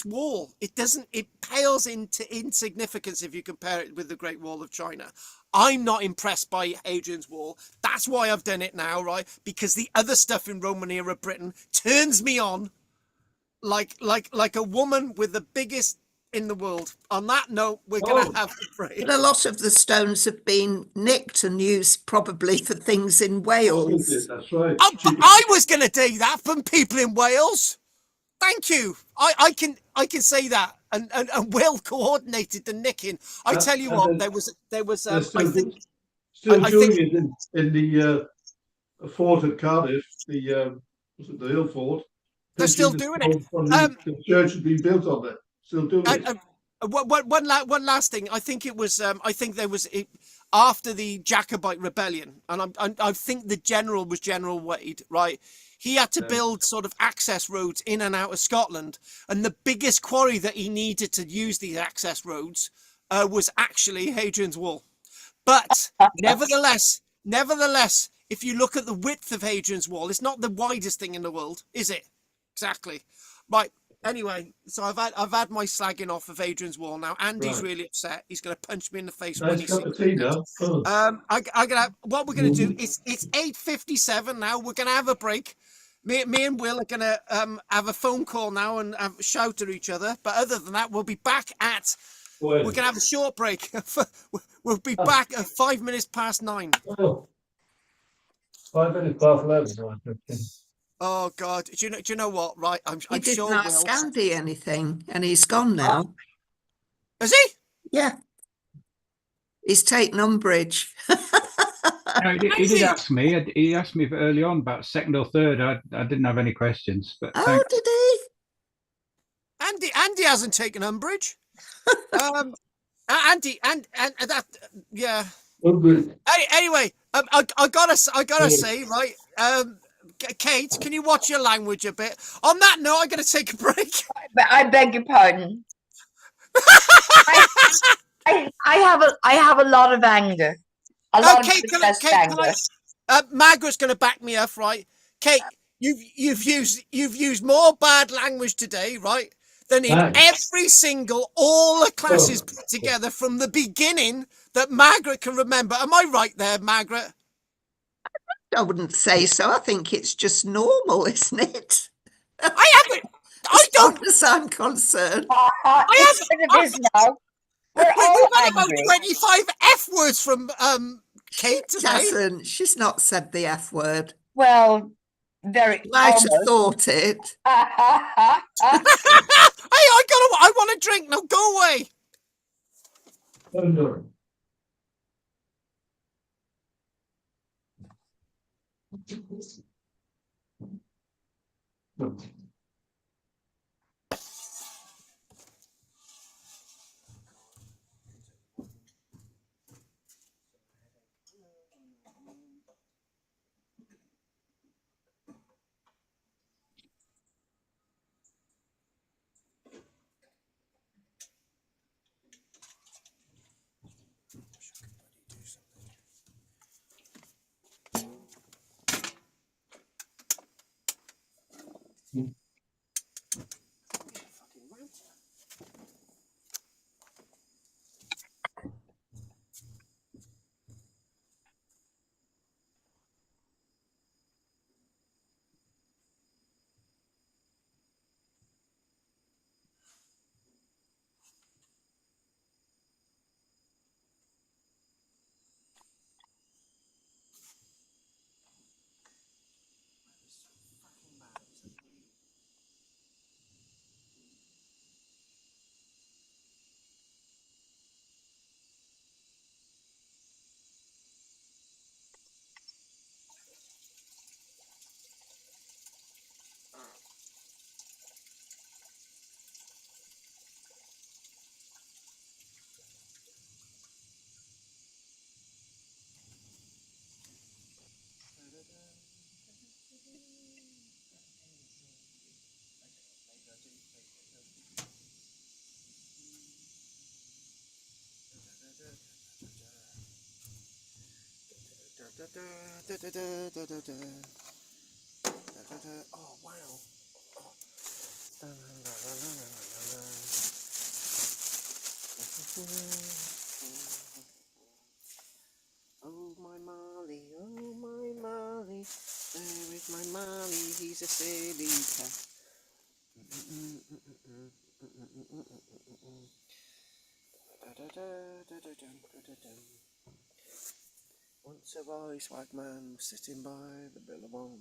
wall, it pales into insignificance if you compare it with the Great Wall of China. I'm not impressed by Hadrian's Wall. That's why I've done it now, right? Because the other stuff in Roman era Britain turns me on like a woman with the biggest in the world. On that note, we're going to have a break. But a lot of the stones have been nicked and used probably for things in Wales. That's right. I was going to do that from people in Wales. Thank you. I can say that. And Will coordinated the nicking. I tell you what, there was I think still doing it in the fort at Cardiff, the Hill Fort. They're still doing it. The church had been built on it. Still doing it. One last thing. I think it was. I think there was after the Jacobite rebellion, and I think the general was General Wade, right? He had to build sort of access roads in and out of Scotland, and the biggest quarry that he needed to use these access roads was actually Hadrian's Wall. But nevertheless, if you look at the width of Hadrian's Wall, it's not the widest thing in the world, is it? Exactly. Right. Anyway, so I've had my slagging off of Hadrian's Wall now. Andy's really upset. He's going to punch me in the face when he sees it. What we're going to do is it's 8:57 now. We're going to have a break. Me and Will are going to have a phone call now and shout at each other. But other than that, we'll be back at. We're going to have a short break. We'll be back at 9 minutes. 5 minutes past 11. Oh God! Do you know what? Right, I'm He sure didn't Will. ask Andy anything, and he's gone now. Is he? Yeah, he's taken umbrage. No, he did ask me. He asked me early on about second or third. I didn't have any questions, but Oh, did he? Andy hasn't taken umbrage. Andy and that yeah. Anyway, I gotta say, right, Kate, can you watch your language a bit? On that note, I'm gonna take a break. I beg your pardon. I have a lot of anger. Kate, Margaret's gonna back me up, right? Kate, you've used more bad language today, right, than in every single all the classes put together from the beginning that Margaret can remember. Am I right there, Margaret? I wouldn't say so. I think it's just normal, isn't it? I haven't. I don't. As far as I'm concerned. It is now. We've had about 25 F words from Kate today. She hasn't. She's not said the F word. Well, very. Might have thought it. Hey, I want a drink. Now go away. Oh wow. Oh my Molly, oh my Molly, there is my Molly, he's a silly cat. Once a wise white man was sitting by the billabong.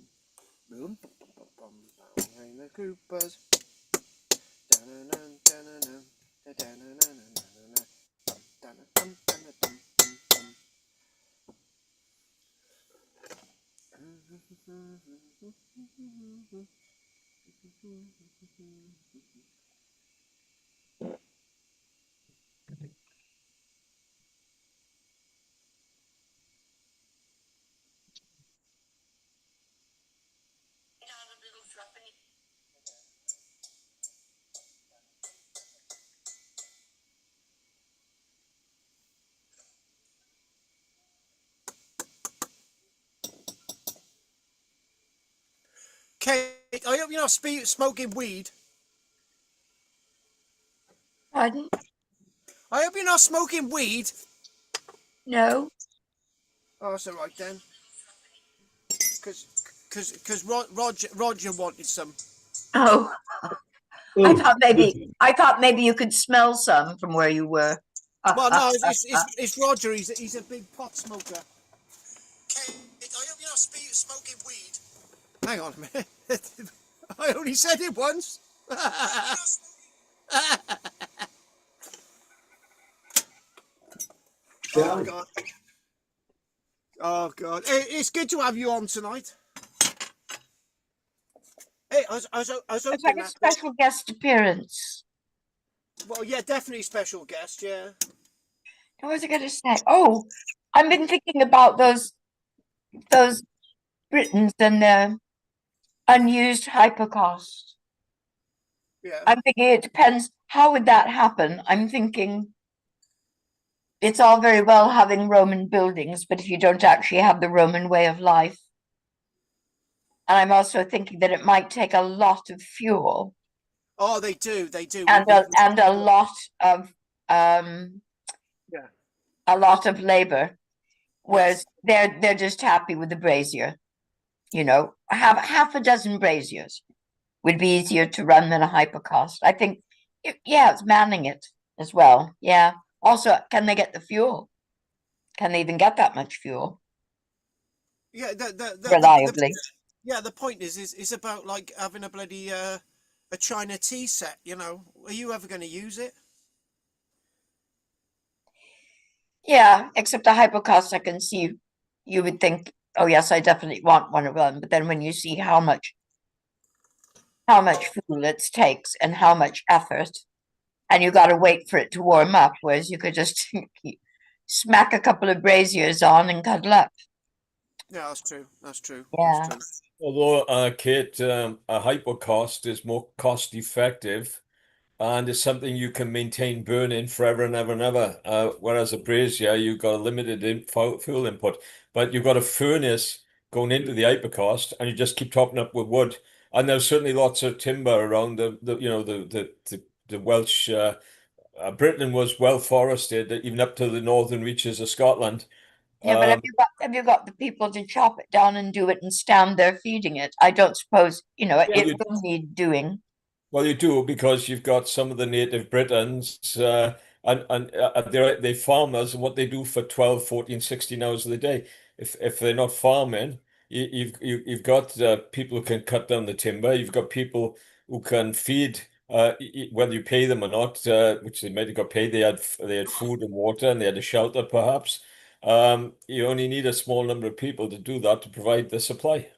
Boom, bum, bum, bum, bum, down in the Coopers. Kate, I hope you're not smoking weed. Pardon? I hope you're not smoking weed. No. Oh, that's all right then. Because Roger wanted some. Oh, I thought maybe you could smell some from where you were. Well, no, it's Roger. He's a big pot smoker. Kate, I hope you're not smoking weed. Hang on a minute. I only said it once. Oh God. Oh God. It's good to have you on tonight. Hey, I was It's hoping like a that. special guest appearance. Well, yeah, definitely special guest. Yeah. What was I going to say? Oh, I've been thinking about those Britons and the unused hypercost. Yeah. I'm thinking it depends. How would that happen? I'm thinking it's all very well having Roman buildings, but if you don't actually have the Roman way of life. And I'm also thinking that it might take a lot of fuel. Oh, they do. They do. And a lot of Yeah. a lot of labor. Whereas they're just happy with the brazier. You know, half a dozen braziers would be easier to run than a hypercost. I think, yeah, it's manning it as well. Yeah. Also, can they get the fuel? Can they even get that much fuel Yeah. reliably? Yeah. The point is about like having a bloody a China tea set. You know, are you ever going to use it? Yeah, except the hypercost, I can see you would think oh yes, I definitely want one of them. But then when you see how much fuel it takes and how much effort, and you got to wait for it to warm up, whereas you could just smack a couple of braziers on and cuddle up. Yeah, that's true. That's true. Yeah. That's true. Although, Kate, a hypercost is more cost effective and it's something you can maintain burning forever and ever and ever. Whereas a brazier, you've got a limited fuel input, but you've got a furnace going into the hypercost and you just keep topping up with wood. And there's certainly lots of timber around the Welsh. Britain was well forested, even up to the northern reaches of Scotland. Yeah, but have you got the people to chop it down and do it and stand there feeding it? I don't suppose, it will need doing. Well, you do because you've got some of the native Britons and they farmers and what they do for 12, 14, 16 hours of the day. If they're not farming, you've got people who can cut down the timber. You've got people who can feed, whether you pay them or not, which they might have got paid. They had food and water and they had a shelter perhaps. You only need a small number of people to do that to provide the supply.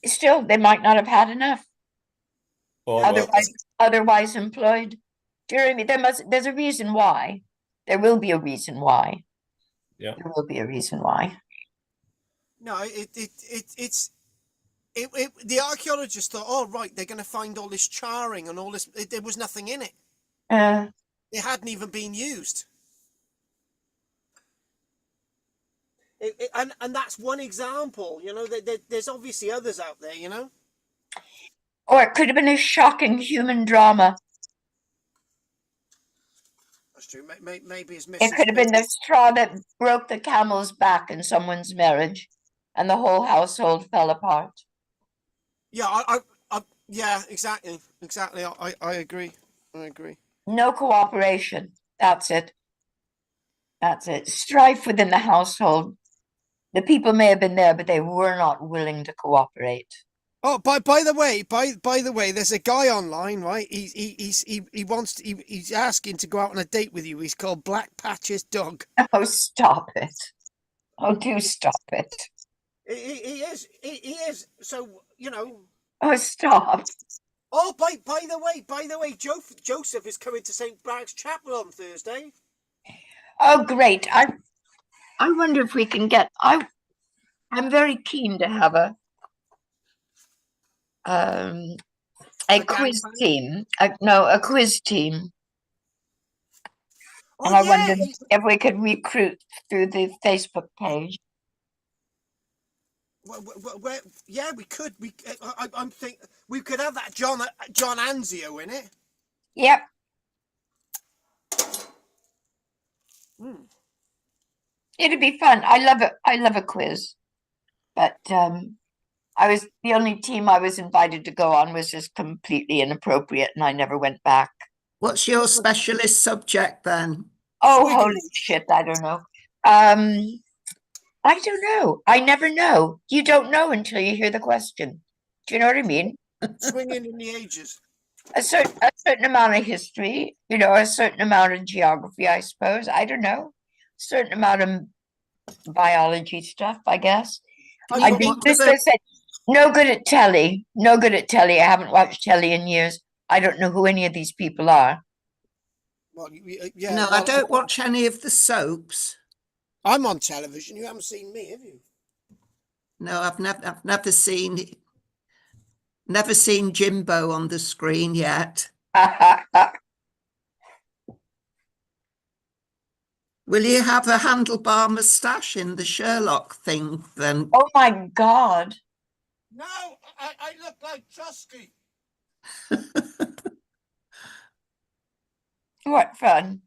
Still, they might not have had enough. Oh, well, Otherwise employed. Do you know what I mean? There's a reason why. There will be a reason why. yeah. There will be a reason why. No, the archaeologists thought, oh right, they're going to find all this charring and all this. There was nothing in it. It hadn't even been used. And that's one example. There's obviously others out there. Or it could have been a shocking human drama. That's true. Maybe his It could have been the straw that broke the camel's back in someone's marriage, and the whole household fell apart. Yeah, yeah, exactly. I agree. No cooperation. That's it. Strife within the household. The people may have been there, but they were not willing to cooperate. Oh, by the way, there's a guy online, right? He's asking to go out on a date with you. He's called Black Patch's Dog. Oh, stop it! Oh, do stop it! He is. So Oh, stop! Oh, by the way, Joseph is coming to St. Brag's Chapel on Thursday. Oh, great! I wonder if we can get. I'm very keen to have a quiz team. A quiz team. Oh, and I wondered if we could recruit through the Facebook page. Well, yeah, we could. I'm thinking we could have that John Anzio in it. Yep. It'd be fun. I love it. I love a quiz. But the only team I was invited to go on was just completely inappropriate, and I never went back. What's your specialist subject then? Oh, holy shit! I don't know. I don't know. I never know. You don't know until you hear the question. Do you know what I mean? Swinging in the ages. A certain amount of history, a certain amount of geography, I suppose. I don't know. A certain amount of biology stuff, I guess. I think this is no good at telly. No good at telly. I haven't watched telly in years. I don't know who any of these people are. Well, yeah. No, I don't watch any of the soaps. I'm on television. You haven't seen me, have you? No, I've never seen Jimbo on the screen yet. Will you have a handlebar moustache in the Sherlock thing then? Oh my God. No, I look like Tusky. What fun.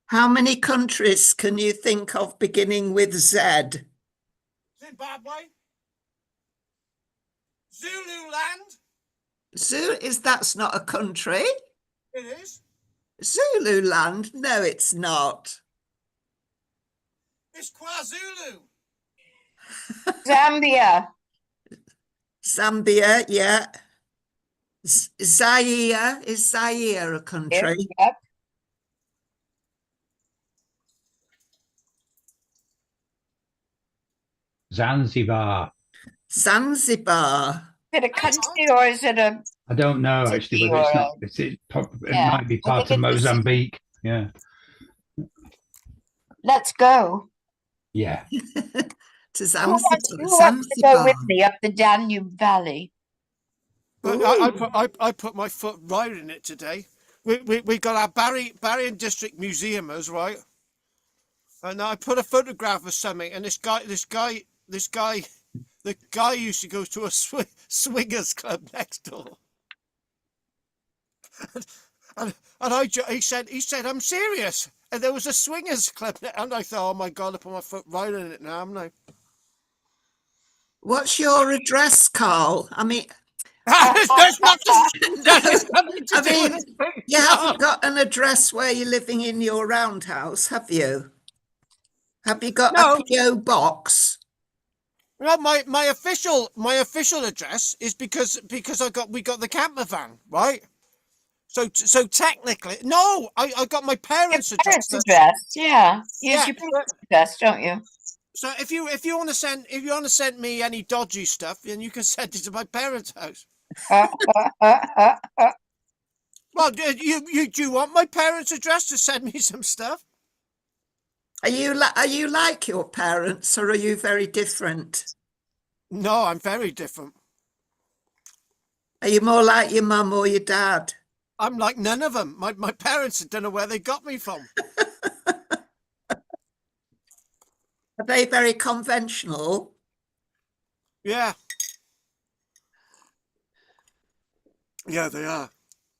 How many countries can you think of beginning with Z? Zimbabwe. Zululand. That's not a country. It is. Zululand? No, it's not. It's KwaZulu. Zambia. Zambia, yeah. Zaire, is Zaire a country? Yep. Zanzibar. Zanzibar. Is it a country or is it a I don't know actually city whether it's or not. a- It Yeah, might be I part think of it's a city. Mozambique. Yeah, Let's go. yeah. To Who Zanzibar. wants to go with Zanzibar. me up the Danube Valley? I put my foot right in it today. We got our Barry and District Museumers, right? And I put a photograph of something, and the guy used to go to a swingers club next door. He said, I'm serious. And there was a swingers club, and I thought, oh my God, I put my foot right in it now, haven't I? What's your address, Carl? I mean, There's nothing to I do with mean, it. you haven't got an address where you're living in your roundhouse, have you? Have you got No. a PO box? Well, my official address is because we got the camper van, right? So technically, no, I got my parents' Your address. parents' address, yeah. Use Yeah, your parents' address, don't you? So if you want to send me any dodgy stuff, then you can send it to my parents' house. Well, do you want my parents' address to send me some stuff? Are you like your parents, or are you very different? No, I'm very different. Are you more like your mum or your dad? I'm like none of them. My parents don't know where they got me from. Are they very conventional? Yeah. Yeah, they are.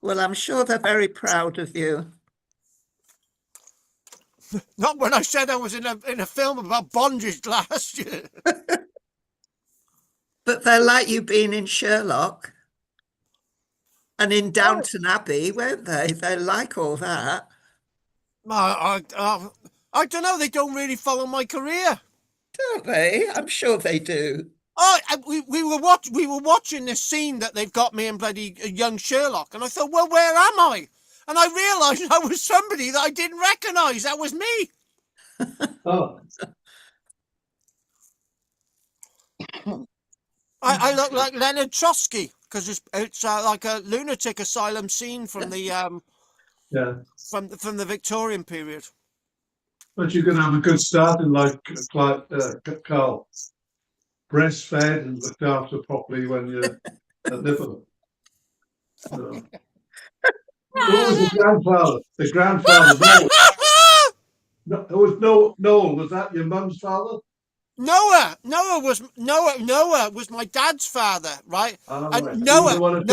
Well, I'm sure they're very proud of you. Not when I said I was in a film about bondage last year. But they're like you being in Sherlock and in Downton Abbey, won't they? They like all that. I don't know. They don't really follow my career. Don't they? I'm sure they do. Oh, we were watching this scene that they've got me in bloody young Sherlock, and I thought, well, where am I? And I realised I was somebody that I didn't recognise. That was me. Oh, I look like Leonard Trotsky because it's like a lunatic asylum scene from the yeah. from the Victorian period. But you can have a good start in life, Carl. Breastfed and looked after properly when you're at Liverpool. So. Who was the grandfather? The grandfather. No, it was Noel. Was that your mum's father? Noah was my dad's father, right? And Right. Noah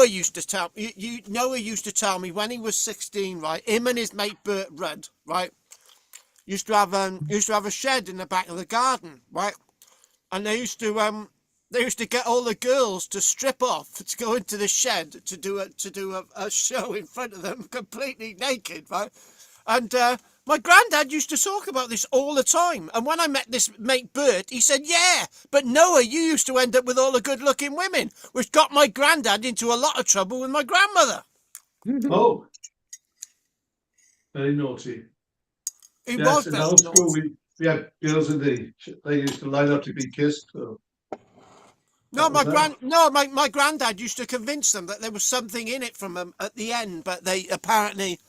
used to tell Noah used to tell me when he was 16, right? Him and his mate Bert Rudd, right? Used to have a shed in the back of the garden, right? And they used to get all the girls to strip off to go into the shed to do a show in front of them completely naked, right? And my granddad used to talk about this all the time. And when I met this mate Bert, he said, yeah, but Noah, you used to end up with all the good looking women, which got my granddad into a lot of trouble with my grandmother. Oh, very naughty. He Yes, was in our school we had girls they used to line up to be kissed. So. No, my granddad used to convince them that there was something in it from them at the end, but they apparently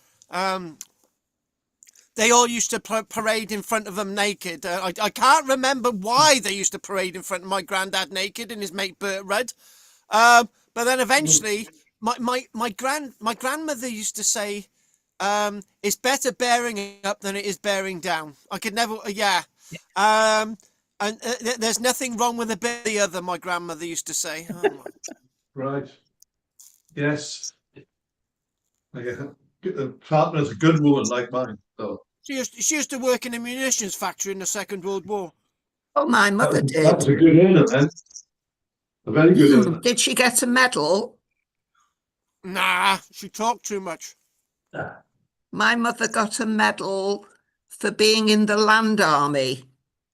they all used to parade in front of them naked. I can't remember why they used to parade in front of my granddad naked and his mate Bert Rudd. But then eventually, my grandmother used to say, "It's better bearing up than it is bearing down." I could never, and there's nothing wrong with a bit of the other. My grandmother used to say. Oh, Right. Yes. The partner's a good woman like mine. So. She used to work in a munitions factory in the Second World War. Oh, my mother did. That was a good earner then. A very good earner. Did she get a medal? Nah, she talked too much. My mother got a medal for being in the land army.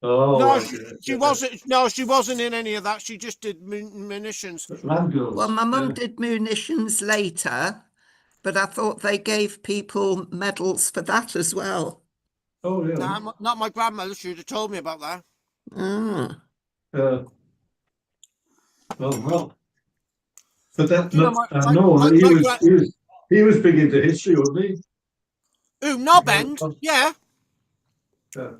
Oh, no, right, she wasn't. No, she wasn't in any of that. She just did munitions. Land girls. Well, my mum did munitions later, but I thought they gave people medals for that as well. Oh yeah. Nah, not my grandmother. She'd have told me about that. Mm. Well. But that You know, no, my he was big into history, wasn't he? Ooh, Knob End. Yeah. Yeah.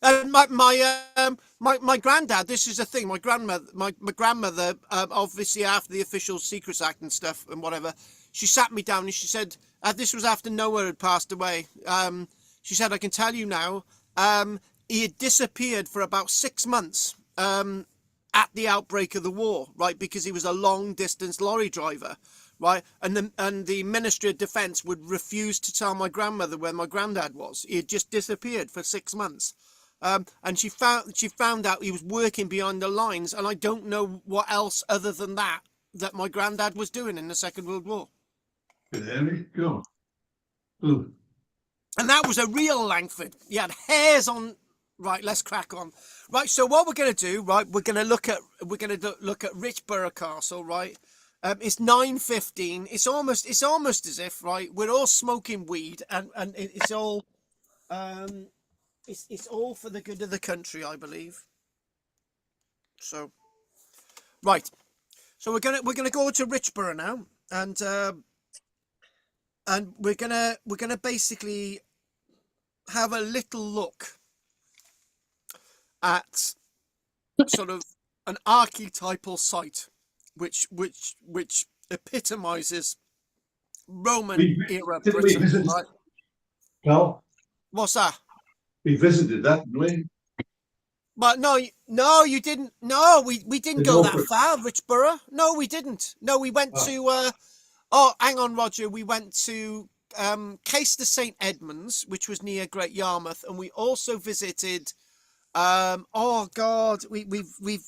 My granddad. This is the thing. My grandmother. Obviously, after the Official Secrets Act and stuff and whatever, she sat me down and she said, "This was after Noah had passed away." She said, "I can tell you now. He had disappeared for about 6 months. At the outbreak of the war, right? Because he was a long distance lorry driver, right? And the Ministry of Defence would refuse to tell my grandmother where my granddad was. He had just disappeared for 6 months." And she found out he was working behind the lines, and I don't know what else other than that my granddad was doing in the Second World War. There we go. Ooh. And that was a real Langford. He had hairs on. Right, let's crack on. Right, so what we're going to do, right, we're going to look at Richborough Castle, right? It's 9:15. It's almost as if, right, we're all smoking weed, and it's all it's all for the good of the country, I believe. So, right, so we're gonna go to Richborough now, and we're gonna basically have a little look at sort of an archetypal site, which epitomizes Roman era Didn't we Britain. visit? Right? Well, What's that? we visited that, didn't we? But no, you didn't. No, we didn't In go that Norfolk. far, Richborough. No, we didn't. No, we went to. Oh, hang on, Roger. We went to Caister St Edmunds, which was near Great Yarmouth, and we also visited. Oh God, we've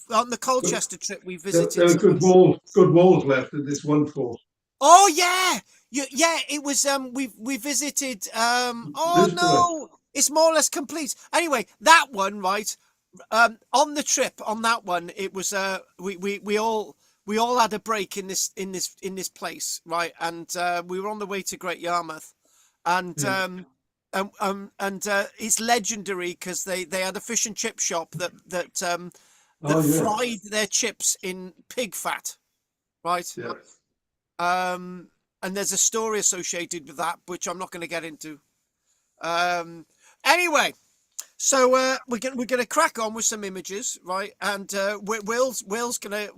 on the Colchester trip we visited. There are good walls left in this one fort. Oh yeah, yeah. It was we visited. Oh Lisbon. no, it's more or less complete. Anyway, that one, right? On the trip on that one, it was we all had a break in this place, right? And we were on the way to Great Yarmouth, and it's legendary because they had a fish and chip shop that fried their chips in pig fat, right? Yeah. And there's a story associated with that, which I'm not going to get into. Anyway, so we're gonna crack on with some images, right? And Will's gonna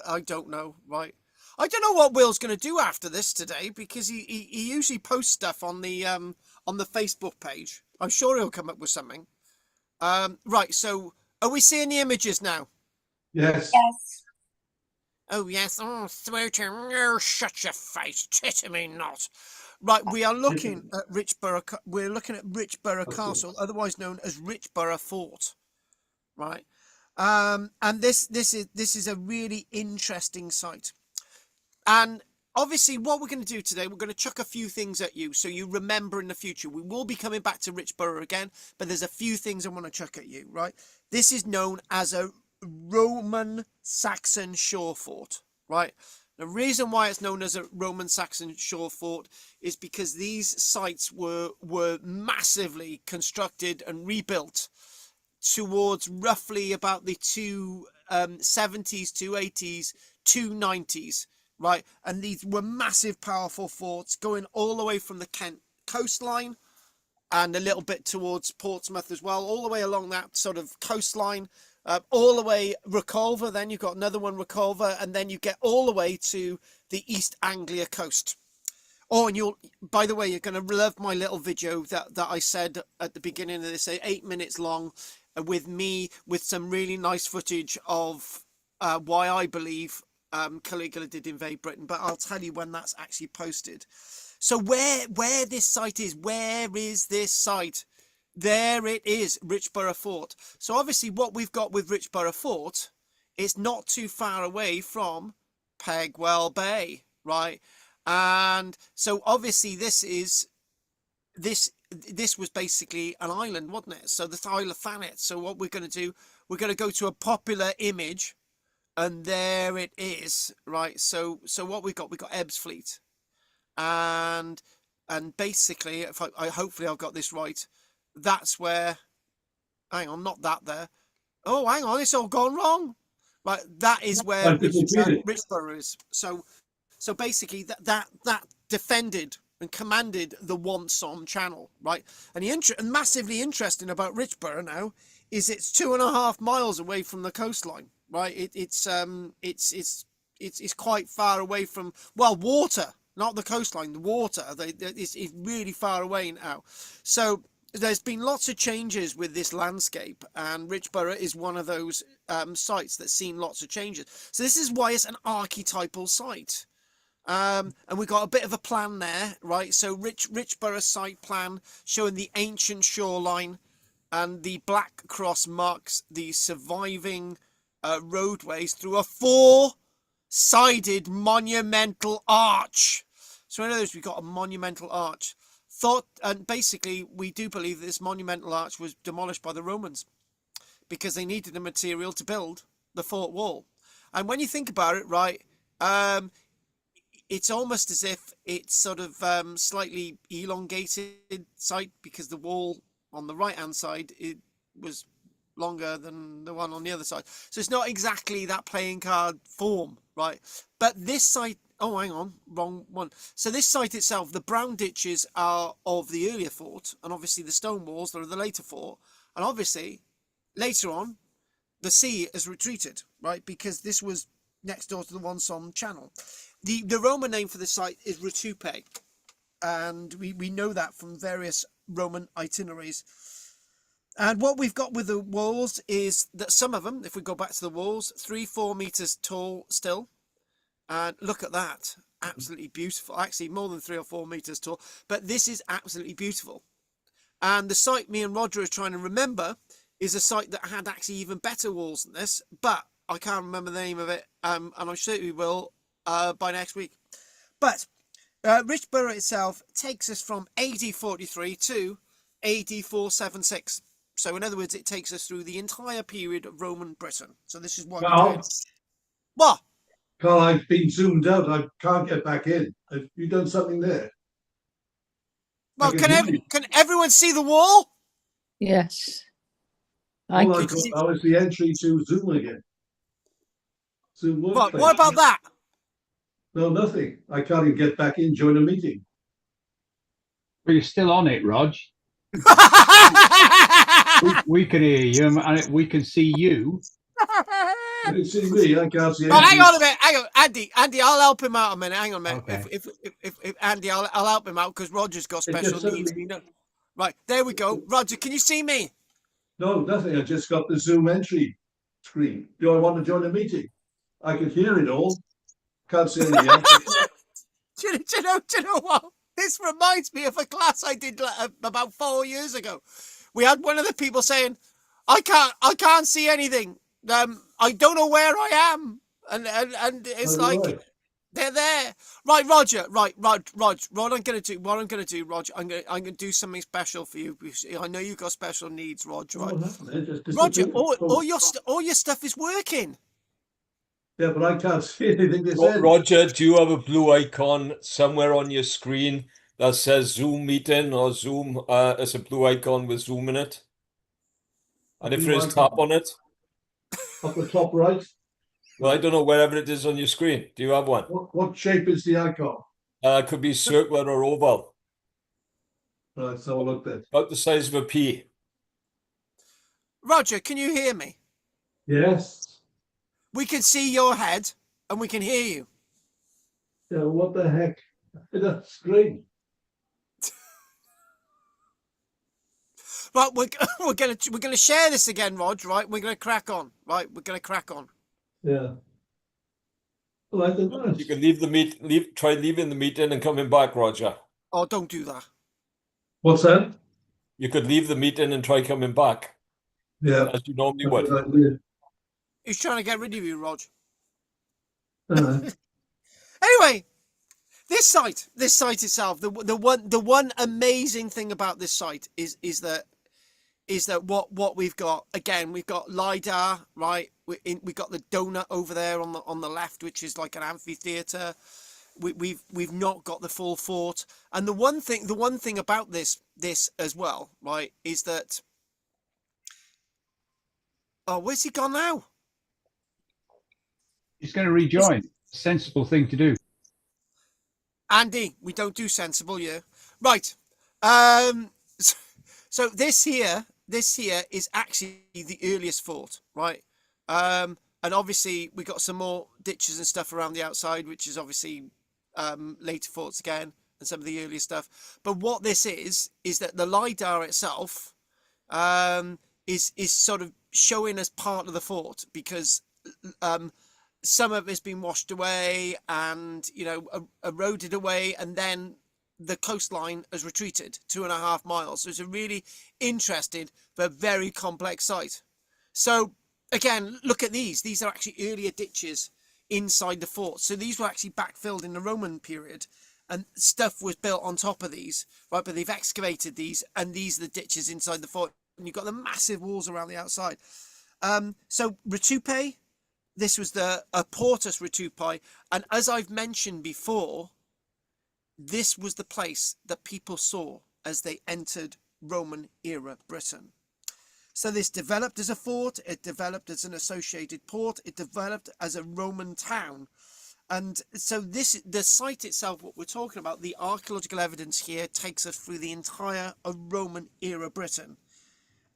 I don't know, right? I don't know what Will's gonna do after this today, because he usually posts stuff on the Facebook page. I'm sure he'll come up with something. Right. So are we seeing the images now? Yes. Yes. Oh yes. Oh, sweetie, oh, shut your face, titter me not. Right, we are looking at Richborough. We're looking at Richborough Castle, otherwise known as Richborough Fort. Right, and this is a really interesting site. And obviously, what we're going to do today, we're going to chuck a few things at you so you remember in the future. We will be coming back to Richborough again, but there's a few things I want to chuck at you. Right, this is known as a Roman Saxon shore fort. Right. The reason why it's known as a Roman Saxon shore fort is because these sites were massively constructed and rebuilt towards roughly about the 270s, 280s, 290s, right? And these were massive, powerful forts going all the way from the Kent coastline and a little bit towards Portsmouth as well, all the way along that sort of coastline. All the way Reculver, then you've got another one Reculver, and then you get all the way to the East Anglia coast. Oh, and by the way, you're going to love my little video that I said at the beginning of this, 8 minutes long, with some really nice footage of why I believe Caligula did invade Britain, but I'll tell you when that's actually posted. So where this site is, where is this site? There it is, Richborough Fort. So obviously what we've got with Richborough Fort is not too far away from Pegwell Bay, right? And so obviously this was basically an island, wasn't it? So the Isle of Thanet. So what we're going to do, we're going to go to a popular image, and there it is, right? So what we've got Ebbsfleet, and basically, if I hopefully I've got this right. that's where, hang on, not that there. Oh, hang on, it's all gone wrong. Right, that is where I've disappeared. Richborough is. So basically, that defended and commanded the Wonsom Channel, right? And and massively interesting about Richborough now is it's 2.5 miles away from the coastline, right? It's quite far away from, well, water, not the coastline, the water. It's really far away now. So there's been lots of changes with this landscape, and Richborough is one of those sites that's seen lots of changes. So this is why it's an archetypal site. And we've got a bit of a plan there, right? So Richborough site plan showing the ancient shoreline, and the black cross marks the surviving roadways through a 4-sided monumental arch. So in other words, we've got a monumental arch. And basically, we do believe that this monumental arch was demolished by the Romans because they needed the material to build the fort wall. And when you think about it, right, it's almost as if it's sort of slightly elongated site, because the wall on the right hand side, it was longer than the one on the other side. So it's not exactly that playing card form, right? But this site, oh, hang on, wrong one. So this site itself, the brown ditches are of the earlier fort, and obviously the stone walls are the later fort. And obviously, later on, the sea has retreated, right? Because this was next door to the Wonsom Channel. The Roman name for the site is Rutupe, and we know that from various Roman itineraries. And what we've got with the walls is that some of them, if we go back to the walls, 3-4 meters tall still. And look at that, absolutely beautiful. Actually, more than 3 or 4 meters tall, but this is absolutely beautiful. And the site me and Roger are trying to remember is a site that had actually even better walls than this, but I can't remember the name of it, and I'm sure we will by next week. But Richborough itself takes us from AD 43 to AD 476. So in other words, it takes us through the entire period of Roman Britain. So this is what we're doing. What? Carl, I've been zoomed out. I can't get back in. Have you done something there? Well, can everyone see the wall? Yes. I was the entry to Zoom again. Zoom workplace. What about that? No, nothing. I can't even get back in, join a meeting. But you're still on it, Rog. we can hear you, and we can see you. You can see me. I can't see. Hang on a minute. Hang on, Andy. I'll help him out a minute. Hang on a minute. Okay. If Andy, I'll help him out because Roger's got special needs. Right, there we go. Roger, can you see me? No, nothing. I just got the Zoom entry screen. Do I want to join a meeting? I can hear it all. Can't see any answers. Do you know what? This reminds me of a class I did about 4 years ago. We had one of the people saying, I can't see anything. I don't know where I am. And it's they're there. Right, Roger. Right, Rog. What I'm gonna do, Roger, I'm gonna do something special for you. I know you've got special needs, Roger. Right? Roger, all your stuff is working. Yeah, but I can't see anything. Roger, do you have a blue icon somewhere on your screen that says Zoom meeting or Zoom as a blue icon with Zoom in it? And if there is, tap on it. Up the top right? Well, I don't know, wherever it is on your screen. Do you have one? What shape is the icon? It could be circular or oval. Right, so I'll look then. About the size of a pea. Roger, can you hear me? Yes. We can see your head and we can hear you. Yeah, what the heck? That's screen. Right, we're gonna share this again, Rog. Right, we're gonna crack on. Right, we're gonna crack on. Yeah. Well, I don't know. You can try leaving the meeting and coming back, Roger. Oh, don't do that. What's that? You could leave the meeting and try coming back. Yeah. As you normally would. He's trying to get rid of you, Rog. Uh-huh. Anyway, this site itself, the one amazing thing about this site is that what we've got, again, we've got LiDAR, right? We've got the donut over there on the left, which is like an amphitheater. we've not got the full fort. And the one thing about this as well, right, is that, oh, where's he gone now? He's going to rejoin. Sensible thing to do. Andy, we don't do sensible, yeah. Right. So this here is actually the earliest fort, right? And obviously we got some more ditches and stuff around the outside, which is obviously later forts again and some of the earlier stuff. But what this is that the LiDAR itself is sort of showing as part of the fort, because some of it's been washed away and, you know, eroded away, and then the coastline has retreated 2.5 miles. So it's a really interesting but very complex site. So again, look at these. These are actually earlier ditches inside the fort. So these were actually backfilled in the Roman period, and stuff was built on top of these, right? But they've excavated these, and these are the ditches inside the fort. And you've got the massive walls around the outside. So Retupe, this was the Portus Retupi, and as I've mentioned before, this was the place that people saw as they entered Roman era Britain. So this developed as a fort, it developed as an associated port, it developed as a Roman town. And so the site itself, what we're talking about, the archaeological evidence here takes us through the entire Roman era Britain.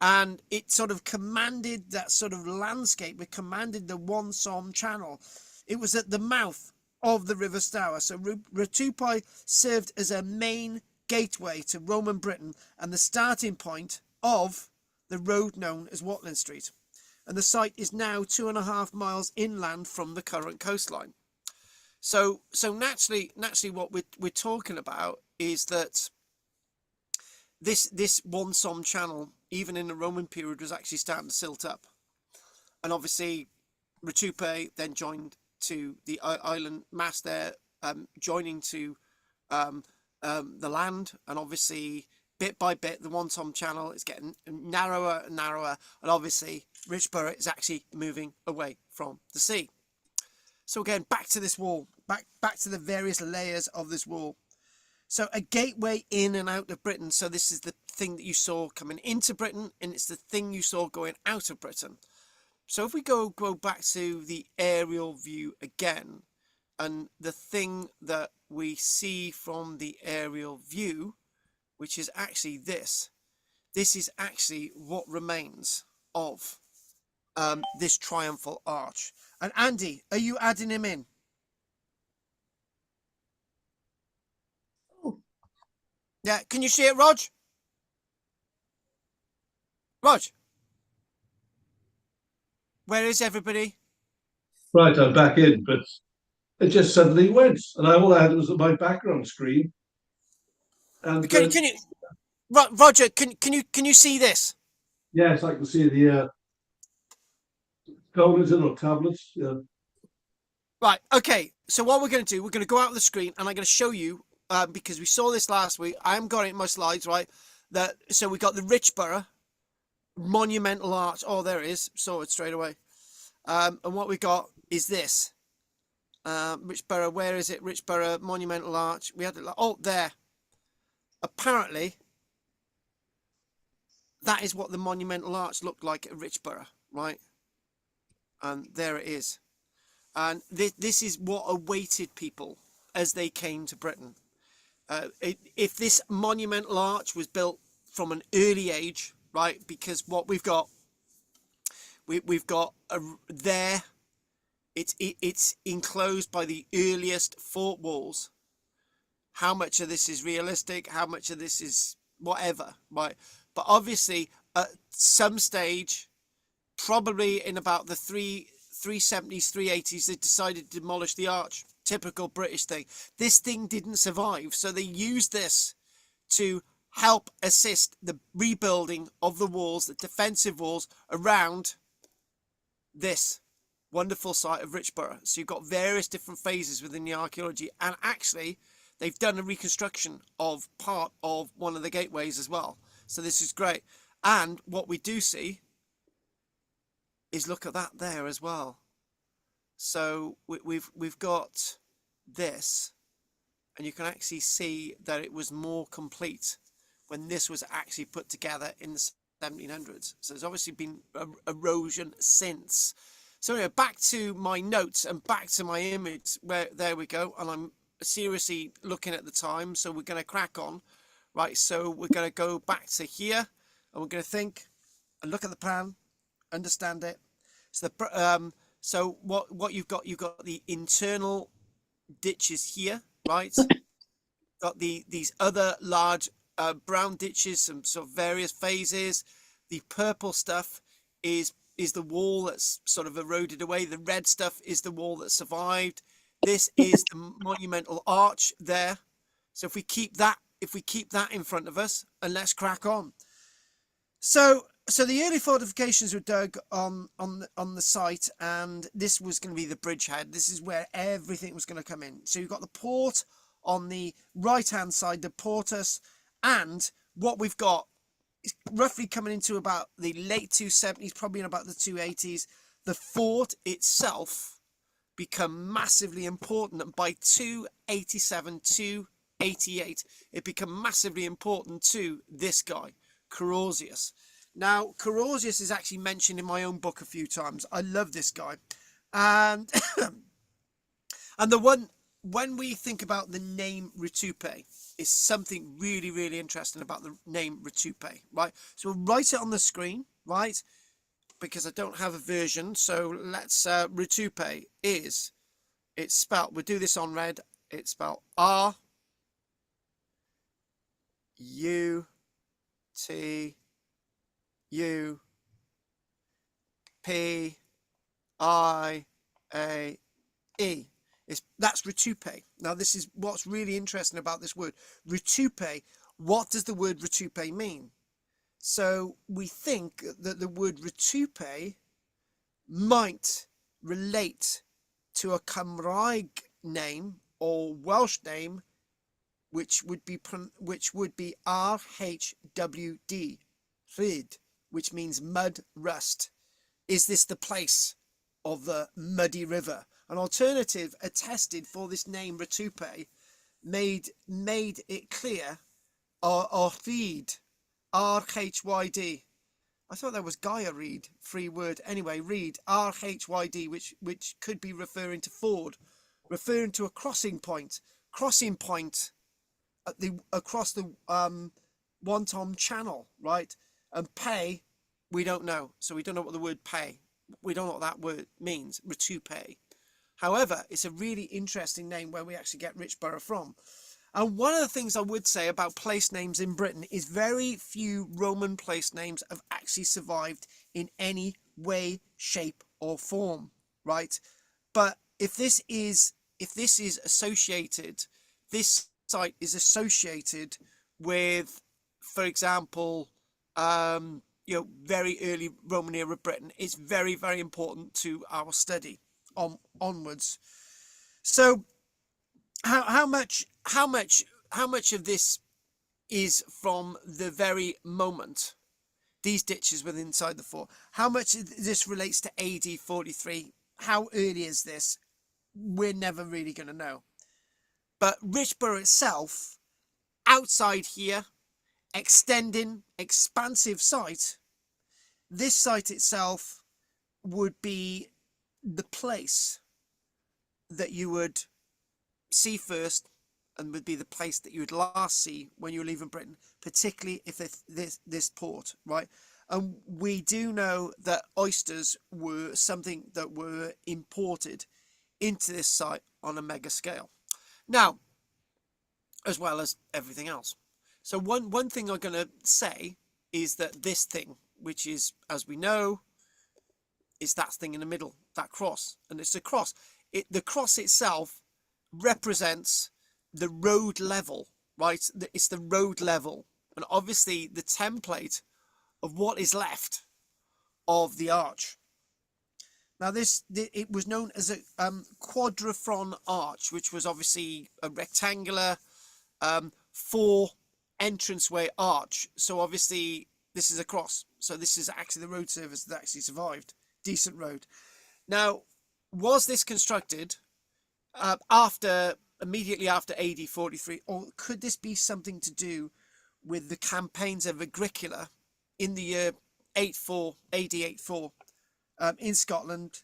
And it sort of commanded that sort of landscape. It commanded the One Somme Channel. It was at the mouth of the River Stour. So Retupi served as a main gateway to Roman Britain and the starting point of the road known as Watling Street. And the site is now 2.5 miles inland from the current coastline. So naturally what we're talking about is that this One Somme Channel, even in the Roman period, was actually starting to silt up. And obviously Retupe then joined to the island mass there, joining to the land, and obviously bit by bit the One Somme Channel is getting narrower and narrower, and obviously Richborough is actually moving away from the sea. So again, back to this wall, back to the various layers of this wall. So a gateway in and out of Britain. So this is the thing that you saw coming into Britain, and it's the thing you saw going out of Britain. So if we go back to the aerial view again, and the thing that we see from the aerial view, which is actually this is actually what remains of this triumphal arch. And Andy, are you adding him in? Yeah, can you see it, Rog? Rog? Where is everybody? Right, I'm back in, but it just suddenly went, and all I had was my background screen. And Can you, Roger? Can you see this? yes, I can see the tablets or tablets. Yeah. Right. Okay. So what we're going to do, we're going to go out of the screen, and I'm going to show you because we saw this last week. I haven't got it in my slides, right? So we got the Richborough monumental arch. Oh, there it is. Saw it straight away. And what we got is this. Richborough, where is it? Richborough monumental arch. We had it. Oh, there. Apparently, that is what the monumental arch looked like at Richborough, right? And there it is. And this is what awaited people as they came to Britain. If this monumental arch was built from an early age, right? Because what we've got there, it's enclosed by the earliest fort walls. How much of this is realistic? How much of this is whatever, right? But obviously, at some stage, probably in about the 370s, 380s, they decided to demolish the arch. Typical British thing. This thing didn't survive, so they used this to help assist the rebuilding of the walls, the defensive walls around this wonderful site of Richborough. So you've got various different phases within the archaeology, and actually they've done a reconstruction of part of one of the gateways as well. So this is great. And what we do see is, look at that there as well. So we've got this. and you can actually see that it was more complete when this was actually put together in the 1700s. So there's obviously been erosion since. So anyway, back to my notes and back to my image, where there we go. And I'm seriously looking at the time, so we're going to crack on, right? So we're going to go back to here, and we're going to think and look at the plan, understand it. So so what you've got the internal ditches here, right? Got these other large brown ditches, some sort of various phases. The purple stuff is the wall that's sort of eroded away. The red stuff is the wall that survived. This is the monumental arch there. So if we keep that in front of us, and let's crack on. So the early fortifications were dug on the site, and this was going to be the bridgehead. This is where everything was going to come in. So you've got the port on the right hand side, the portus, and what we've got is roughly coming into about the late 270s, probably in about the 280s. The fort itself become massively important, and by 287, 288, it become massively important to this guy, Carausius. Now, Carausius is actually mentioned in my own book a few times. I love this guy. And and when we think about the name Rutupe, is something really, really interesting about the name Rutupe, right? So we'll write it on the screen, right? Because I don't have a version. So let's, Rutupe it's spelled, we'll do this on red. It's spelled R-U-T-U-P-I-A-E. That's Rutupe. Now, this is what's really interesting about this word. Rutupe, what does the word Rutupe mean? So we think that the word Rutupe might relate to a Cymraeg name or Welsh name, which would be RHWD, Rhyd, which means mud rust. Is this the place of the muddy river? An alternative attested for this name Rutupe made it clear, or Rhyd, RHYD. I thought that was Gaia Reed, free word. Anyway, Reed, RHYD, which could be referring to ford, referring to a crossing point at across the Wanton Channel, right? And pay, we don't know. So we don't know what the word pay. We don't know what that word means, Rutupe. However, it's a really interesting name where we actually get Richborough from. And one of the things I would say about place names in Britain is very few Roman place names have actually survived in any way, shape, or form, right? But if this is associated, this site is associated with, for example, very early Roman era Britain, it's very, very important to our study onwards. So how much of this is from the very moment these ditches were inside the fort? How much of this relates to AD 43? How early is this? We're never really going to know. But Richborough itself, outside here, expansive site, this site itself would be the place that you would see first, and would be the place that you would last see when you're leaving Britain, particularly if this port, right? And we do know that oysters were something that were imported into this site on a mega scale. Now, as well as everything else. So one thing I'm going to say is that this thing, which is, as we know, is that thing in the middle, that cross, and it's a cross. The cross itself represents the road level, right? It's the road level, and obviously the template of what is left of the arch. Now it was known as a quadriphron arch, which was obviously a rectangular four entranceway arch. So obviously this is a cross, so this is actually the road surface that actually survived. Decent road. Now, was this constructed after immediately after AD 43, or could this be something to do with the campaigns of Agricola in the year 84, AD 84 in Scotland?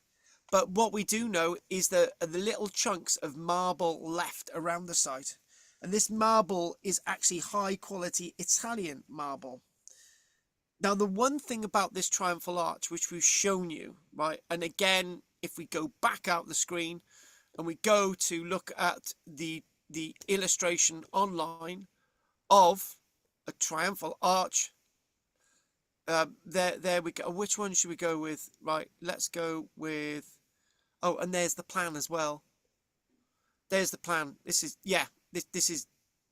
But what we do know is that the little chunks of marble left around the site, and this marble is actually high quality Italian marble. Now, the one thing about this triumphal arch, which we've shown you, right, and again, if we go back out the screen and we go to look at the illustration online of a triumphal arch, there we go. Which one should we go with? Right, let's go with, oh, and there's the plan as well. There's the plan. This is, yeah, this is,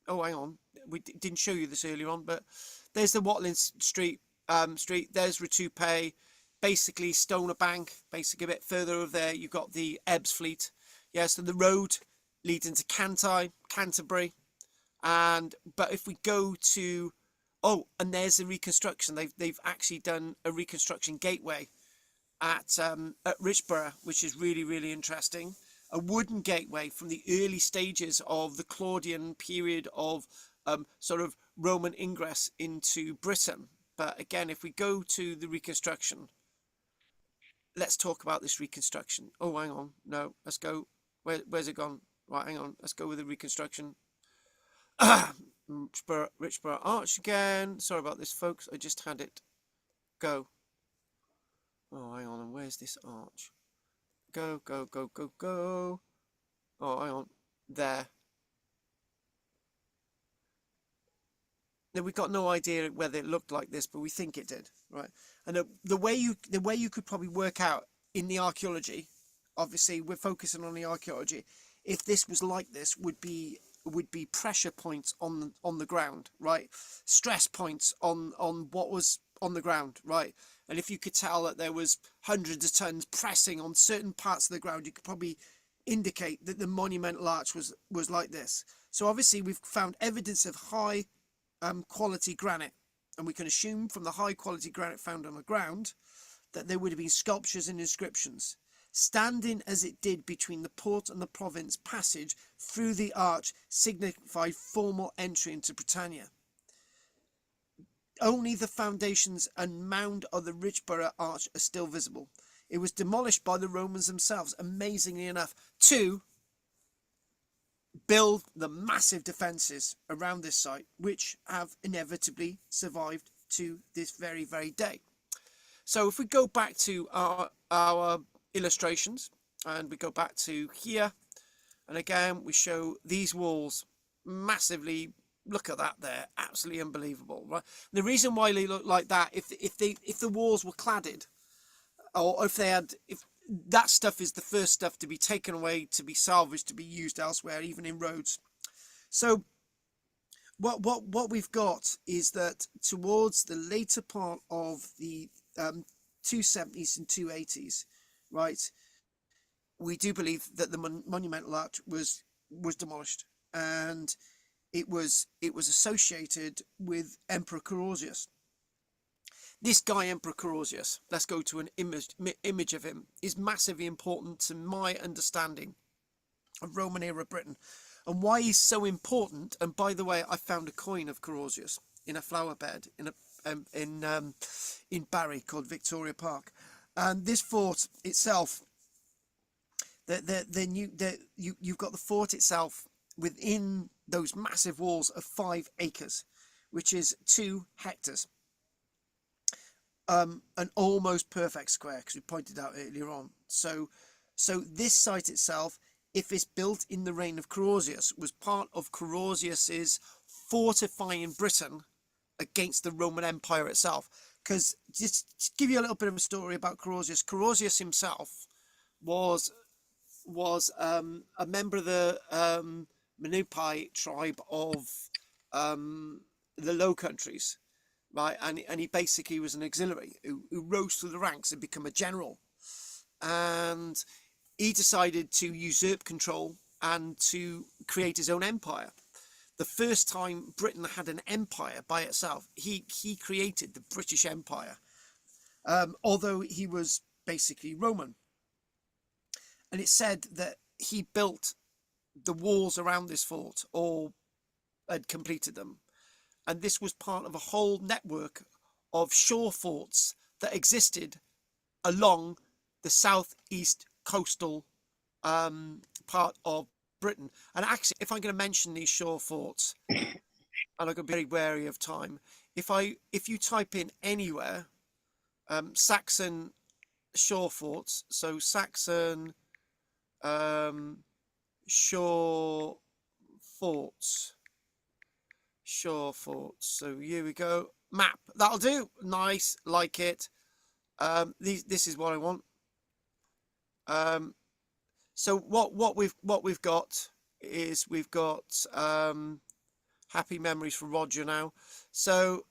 oh, hang on, we didn't show you this earlier on, but there's the Watling Street, there's Ratupe, basically Stoner Bank, basically a bit further over there, you've got the Ebbsfleet. Yeah, so the road leads into Canterbury, but if we go to, oh, and there's the reconstruction. They've actually done a reconstruction gateway at Richborough, which is really, really interesting. A wooden gateway from the early stages of the Claudian period of sort of Roman ingress into Britain. But again, if we go to the reconstruction, let's talk about this reconstruction. Oh, hang on, no, let's go. Where's it gone? Right, hang on, let's go with the reconstruction. Richborough Arch again. Sorry about this, folks. I just had it go. Oh, hang on, and where's this arch? Go, go, go, go, go. Oh, hang on, there. Now, we've got no idea whether it looked like this, but we think it did, right? And the way you could probably work out in the archaeology, obviously we're focusing on the archaeology, if this was like this, would be pressure points on the ground, right? Stress points on what was on the ground, right? And if you could tell that there was hundreds of tons pressing on certain parts of the ground, you could probably indicate that the monumental arch was like this. So obviously we've found evidence of high quality granite, and we can assume from the high quality granite found on the ground that there would have been sculptures and inscriptions. Standing as it did between the port and the province, passage through the arch signified formal entry into Britannia. Only the foundations and mound of the Richborough Arch are still visible. It was demolished by the Romans themselves, amazingly enough, to build the massive defences around this site, which have inevitably survived to this very, very day. So if we go back to our illustrations, and we go back to here, and again we show these walls massively. Look at that there, absolutely unbelievable, right? The reason why they look like that, if the walls were cladded, or if that stuff is the first stuff to be taken away, to be salvaged, to be used elsewhere, even in roads. So what we've got is that towards the later part of the 270s and 280s, right, we do believe that the monumental arch was demolished, and it was associated with Emperor Carausius. This guy, Emperor Carausius, let's go to an image of him, is massively important to my understanding of Roman era Britain, and why he's so important. And by the way, I found a coin of Carausius in a flower bed in Barry called Victoria Park, and this fort itself, you've got the fort itself within those massive walls of 5 acres, which is 2 hectares. An almost perfect square, because we pointed out earlier on. So this site itself, if it's built in the reign of Carausius, was part of Carausius's fortifying Britain against the Roman Empire itself. Because just to give you a little bit of a story about Carausius, Carausius himself was a member of the Menupai tribe of the Low Countries, right? And he basically was an auxiliary who rose through the ranks and become a general. And he decided to usurp control and to create his own empire. The first time Britain had an empire by itself, he created the British Empire, although he was basically Roman. And it's said that he built the walls around this fort, or had completed them. And this was part of a whole network of shore forts that existed along the southeast coastal part of Britain. And actually, if I'm going to mention these shore forts, and I'm going to be very wary of time, if you type in anywhere Saxon shore forts, so Saxon shore forts, so here we go, map, that'll do, nice, like it. This is what I want. So what we've got is we've got happy memories from Roger now. So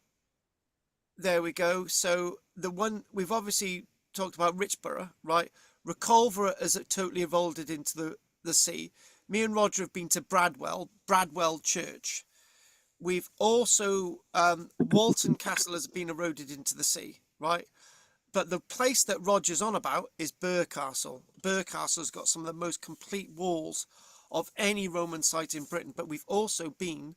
there we go. So the one we've obviously talked about, Richborough, right? Reculver has totally evolved it into the sea. Me and Roger have been to Bradwell Church. We've also Walton Castle has been eroded into the sea, right? But the place that Roger's on about is Burr Castle. Burr Castle's got some of the most complete walls of any Roman site in Britain. But we've also been,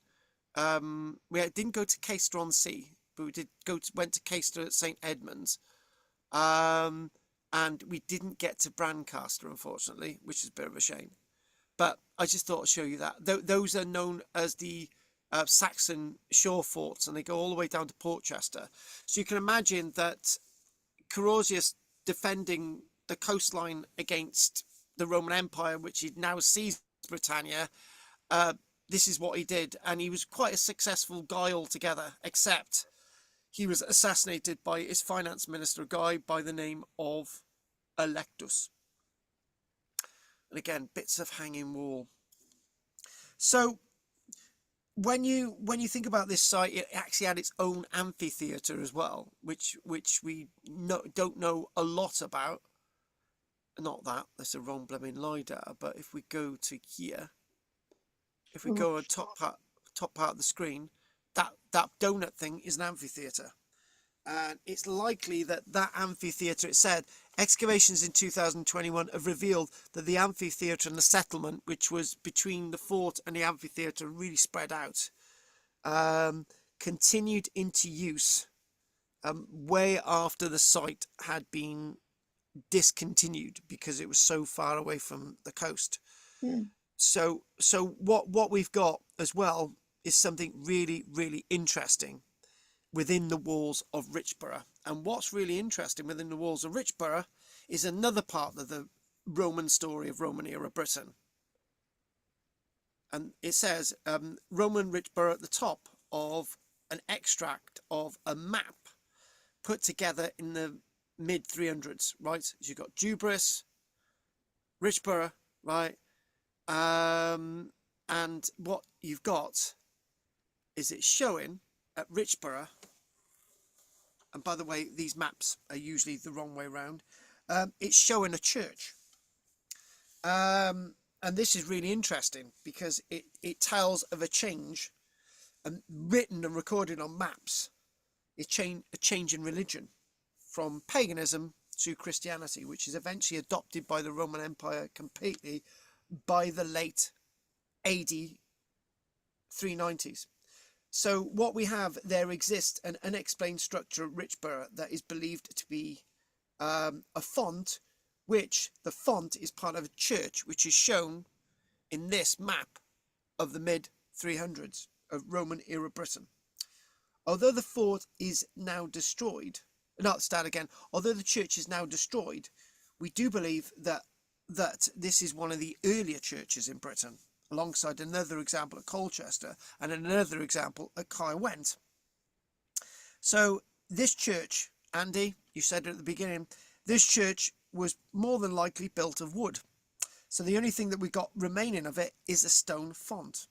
we didn't go to Caister on Sea, but we went to Caister at St Edmunds, and we didn't get to Brancaster, unfortunately, which is a bit of a shame. But I just thought I'd show you that. Those are known as the Saxon shore forts, and they go all the way down to Portchester. So you can imagine that Carausius defending the coastline against the Roman Empire, which he'd now seized Britannia. This is what he did, and he was quite a successful guy altogether, except he was assassinated by his finance minister, a guy by the name of Electus. And again, bits of hanging wall. So when you think about this site, it actually had its own amphitheatre as well, which we don't know a lot about. Not that, that's a wrong blooming LiDAR, but if we go to here, if we go on top part of the screen, that donut thing is an amphitheatre. And it's likely that amphitheatre, it said, excavations in 2021 have revealed that the amphitheatre and the settlement, which was between the fort and the amphitheatre, really spread out, continued into use way after the site had been discontinued because it was so far away from the coast. So what we've got as well is something really, really interesting within the walls of Richborough. And what's really interesting within the walls of Richborough is another part of the Roman story of Roman era Britain. And it says Roman Richborough at the top of an extract of a map put together in the mid 300s, right? So you've got Dubris, Richborough, right? And what you've got is it's showing at Richborough, and by the way, these maps are usually the wrong way around. It's showing a church. And this is really interesting because it tells of a change, and written and recorded on maps, a change in religion from paganism to Christianity, which is eventually adopted by the Roman Empire completely by the late AD 390s. So what we have, there exists an unexplained structure at Richborough that is believed to be a font, which the font is part of a church, which is shown in this map of the mid 300s of Roman era Britain. Although the fort is now destroyed, although the church is now destroyed, we do believe that this is one of the earlier churches in Britain, alongside another example at Colchester and another example at Caerwent. So this church, Andy, you said at the beginning, this church was more than likely built of wood. So the only thing that we got remaining of it is a stone font.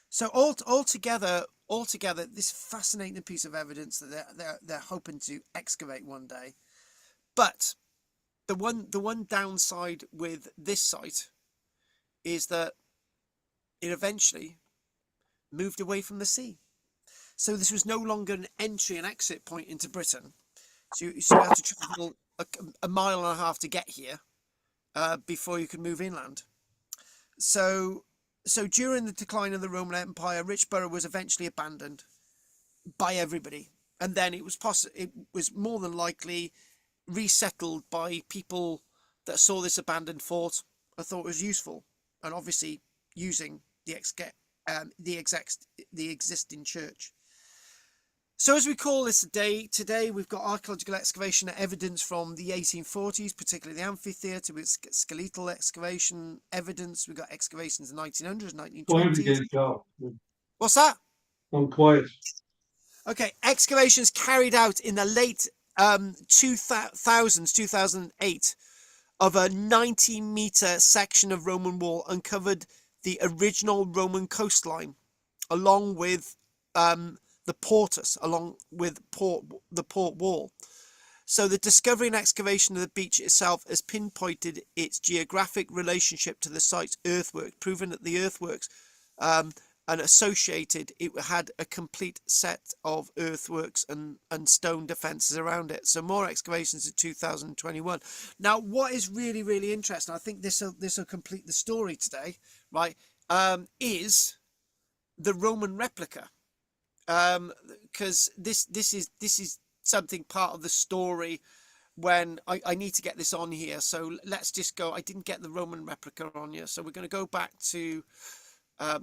So altogether, this fascinating piece of evidence that they're hoping to excavate one day. But the one downside with this site is that it eventually moved away from the sea. So this was no longer an entry and exit point into Britain. So you have to travel a mile and a half to get here before you could move inland. So during the decline of the Roman Empire, Richborough was eventually abandoned by everybody, and then it was more than likely resettled by people that saw this abandoned fort and thought it was useful, and obviously using the existing church. So as we call this today we've got archaeological excavation evidence from the 1840s, particularly the amphitheatre, with skeletal excavation evidence. We've got excavations in the 1900s, 1920s. What's that? I'm quiet. Okay, excavations carried out in the late 2008 of a 90-metre section of Roman wall uncovered the original Roman coastline, along with the portus, along with the port wall. So the discovery and excavation of the beach itself has pinpointed its geographic relationship to the site's earthworks, proving that the earthworks and associated, it had a complete set of earthworks and stone defences around it. So more excavations in 2021. Now, what is really, really interesting, I think this will complete the story today, right, is the Roman replica. Because this is something part of the story when I need to get this on here. So let's just go. I didn't get the Roman replica on here, so we're going to go back to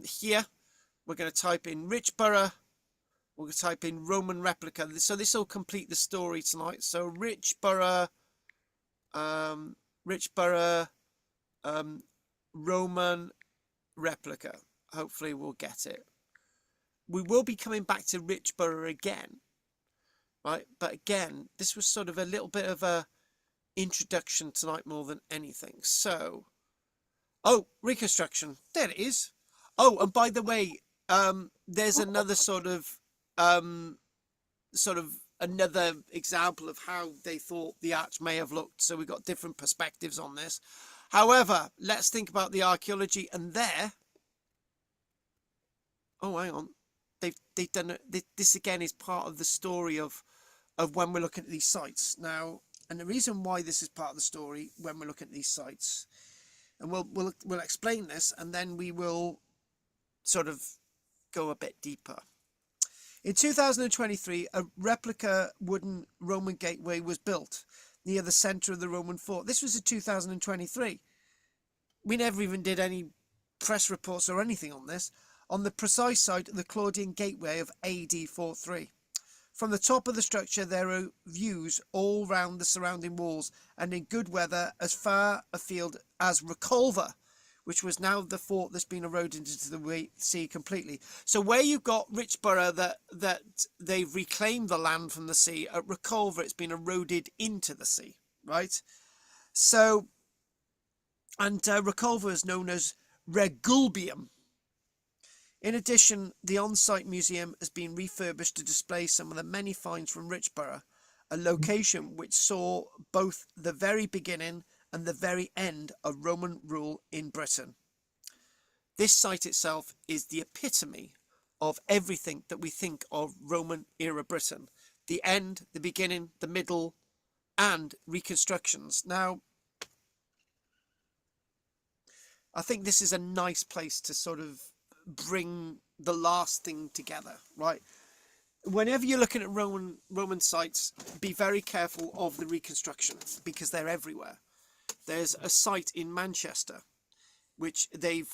here. We're going to type in Richborough. We're going to type in Roman replica. So this will complete the story tonight. So Richborough, Roman replica. Hopefully we'll get it. We will be coming back to Richborough again, right? But again, this was sort of a little bit of a introduction tonight more than anything. So, oh, reconstruction. There it is. Oh, and by the way, there's another sort of another example of how they thought the arch may have looked. So we've got different perspectives on this. However, let's think about the archaeology, and there. Oh, hang on. They've done it. This again is part of the story of when we're looking at these sites now, and the reason why this is part of the story when we're looking at these sites, and we'll explain this, and then we will sort of go a bit deeper. In 2023, a replica wooden Roman gateway was built near the centre of the Roman fort. This was in 2023. We never even did any press reports or anything on this. On the precise site of the Claudian gateway of AD 43. From the top of the structure, there are views all round the surrounding walls, and in good weather as far afield as Reculver, which was now the fort that's been eroded into the sea completely. So where you've got Richborough that they've reclaimed the land from the sea, at Reculver it's been eroded into the sea, right? So, and Reculver is known as Regulbium. In addition, the on-site museum has been refurbished to display some of the many finds from Richborough, a location which saw both the very beginning and the very end of Roman rule in Britain. This site itself is the epitome of everything that we think of Roman era Britain. The end, the beginning, the middle, and reconstructions. Now, I think this is a nice place to sort of bring the last thing together, right? Whenever you're looking at Roman sites, be very careful of the reconstruction because they're everywhere. There's a site in Manchester which they've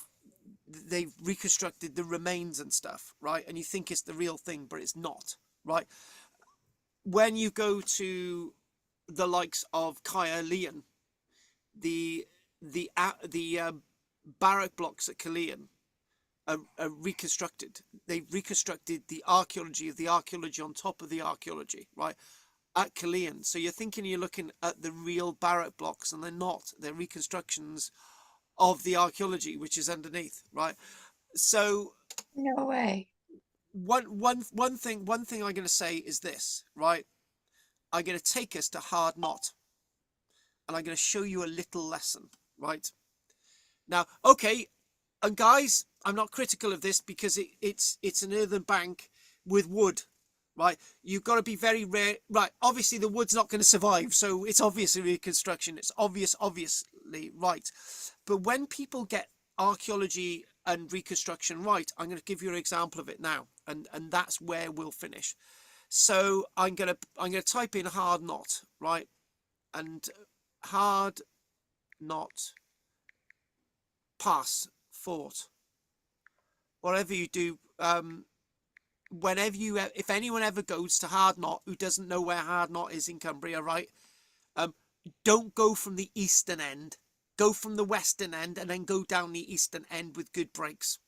reconstructed the remains and stuff, right? And you think it's the real thing, but it's not, right? When you go to the likes of Caerleon, the barrack blocks at Caerleon are reconstructed. They've reconstructed the archaeology of the archaeology on top of the archaeology, right? At Caerleon. So you're thinking you're looking at the real barrack blocks, and they're not. They're reconstructions of the archaeology which is underneath, right? So No way. one thing I'm going to say is this, right? I'm going to take us to Hard Knot, and I'm going to show you a little lesson, right? Now, okay, and guys, I'm not critical of this because it's an earthen bank with wood, right? You've got to be very rare, right? Obviously, the wood's not going to survive, so it's obviously reconstruction. It's obviously right. But when people get archaeology and reconstruction right, I'm going to give you an example of it now, and that's where we'll finish. So I'm gonna type in hard knot, right, and hard knot pass fort. Whatever you do, whenever you, if anyone ever goes to Hard Knot who doesn't know where Hard Knot is in Cumbria, right, don't go from the eastern end. Go from the western end and then go down the eastern end with good breaks.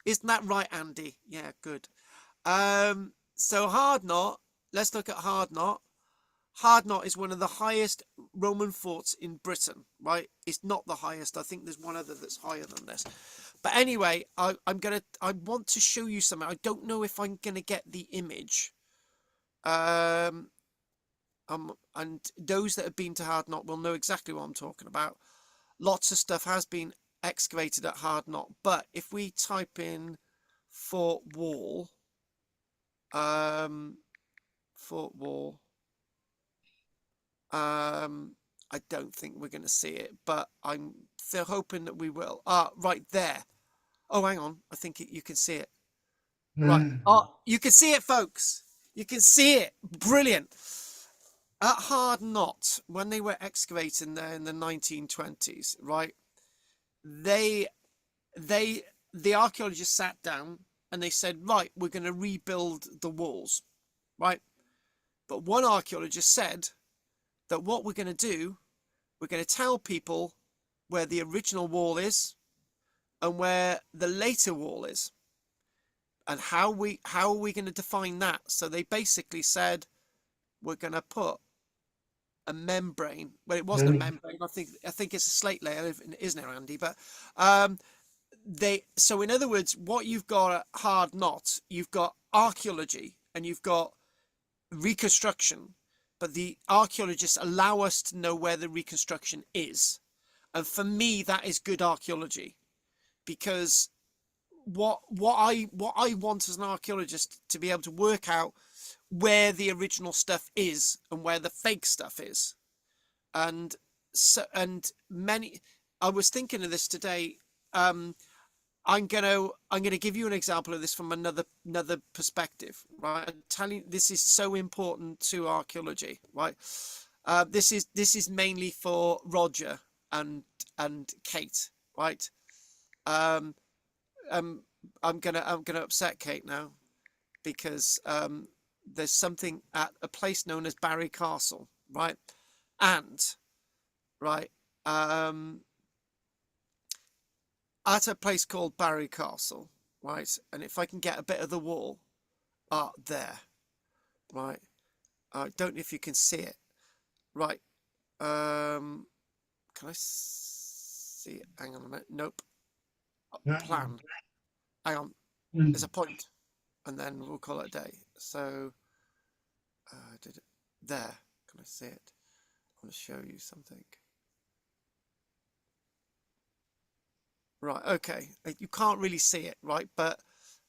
Isn't that right, Andy? Yeah, good. So Hard Knot, let's look at Hard Knot. Hard Knot is one of the highest Roman forts in Britain, right? It's not the highest. I think there's one other that's higher than this. But anyway, I want to show you something. I don't know if I'm gonna get the image. And those that have been to Hard Knot will know exactly what I'm talking about. Lots of stuff has been excavated at Hard Knot, but if we type in Fort Wall, Fort Wall, I don't think we're going to see it, but I'm still hoping that we will. Right there. Oh, hang on. I think you can see it. Right. Oh, you can see it, folks. You can see it. Brilliant. At Hard Knot, when they were excavating there in the 1920s, right, the archaeologists sat down and they said, right, we're going to rebuild the walls, right? But one archaeologist said that what we're going to do, we're going to tell people where the original wall is and where the later wall is, and how are we going to define that? So they basically said, we're going to put a membrane. Well, it wasn't a membrane. I think it's a slate layer, isn't it, Andy? But so in other words, what you've got at Hard Knot, you've got archaeology and you've got reconstruction, but the archaeologists allow us to know where the reconstruction is. And for me, that is good archaeology, because what I want as an archaeologist to be able to work out where the original stuff is and where the fake stuff is. And so, I was thinking of this today. I'm gonna give you an example of this from another perspective, right? I'm telling you, this is so important to archaeology, right? This is mainly for Roger and Kate, right? I'm gonna upset Kate now, because there's something at a place known as Barry Castle, right? And right, at a place called Barry Castle, right? And if I can get a bit of the wall, there, right? I don't know if you can see it, right? Can I see it? Hang on a minute. Nope. Plan. Hang on. There's a point, and then we'll call it a day. So, did it there? Can I see it? I want to show you something. Right. Okay. You can't really see it, right? But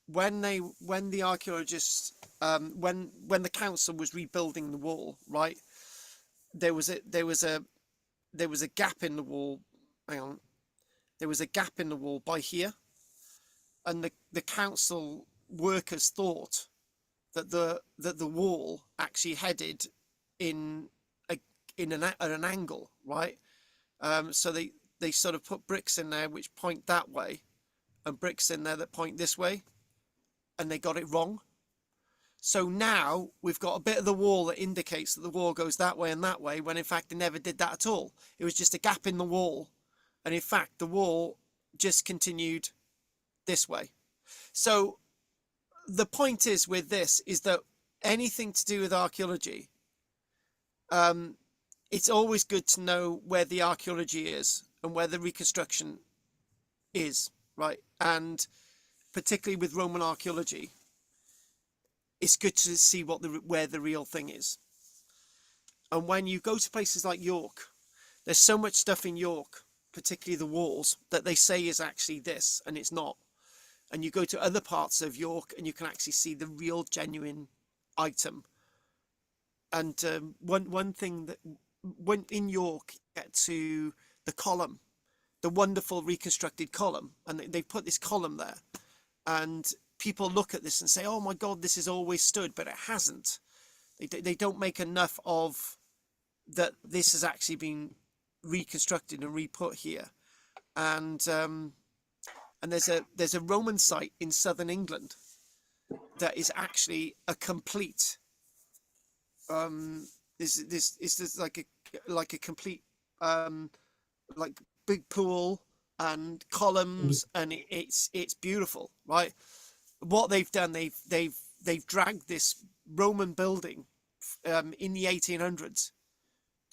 when the archaeologists, when the council was rebuilding the wall, right, there was a gap in the wall. Hang on. There was a gap in the wall by here, and the council workers thought that the wall actually headed in an angle, right? So they sort of put bricks in there which point that way, and bricks in there that point this way, and they got it wrong. So now we've got a bit of the wall that indicates that the wall goes that way and that way, when in fact they never did that at all. It was just a gap in the wall, and in fact the wall just continued this way. So the point is with this is that anything to do with archaeology, it's always good to know where the archaeology is and where the reconstruction is, right? And particularly with Roman archaeology, it's good to see where the real thing is. And when you go to places like York, there's so much stuff in York, particularly the walls, that they say is actually this, and it's not. And you go to other parts of York and you can actually see the real genuine item. And one thing that when in York, you get to the the wonderful reconstructed column, and they've put this column there, and people look at this and say, oh my God, this has always stood, but it hasn't. They don't make enough of that. This has actually been reconstructed and re-put here. And there's a Roman site in southern England that is actually a complete this is like a complete like big pool and columns, and it's beautiful, right? What they've done, they've dragged this Roman building in the 1800s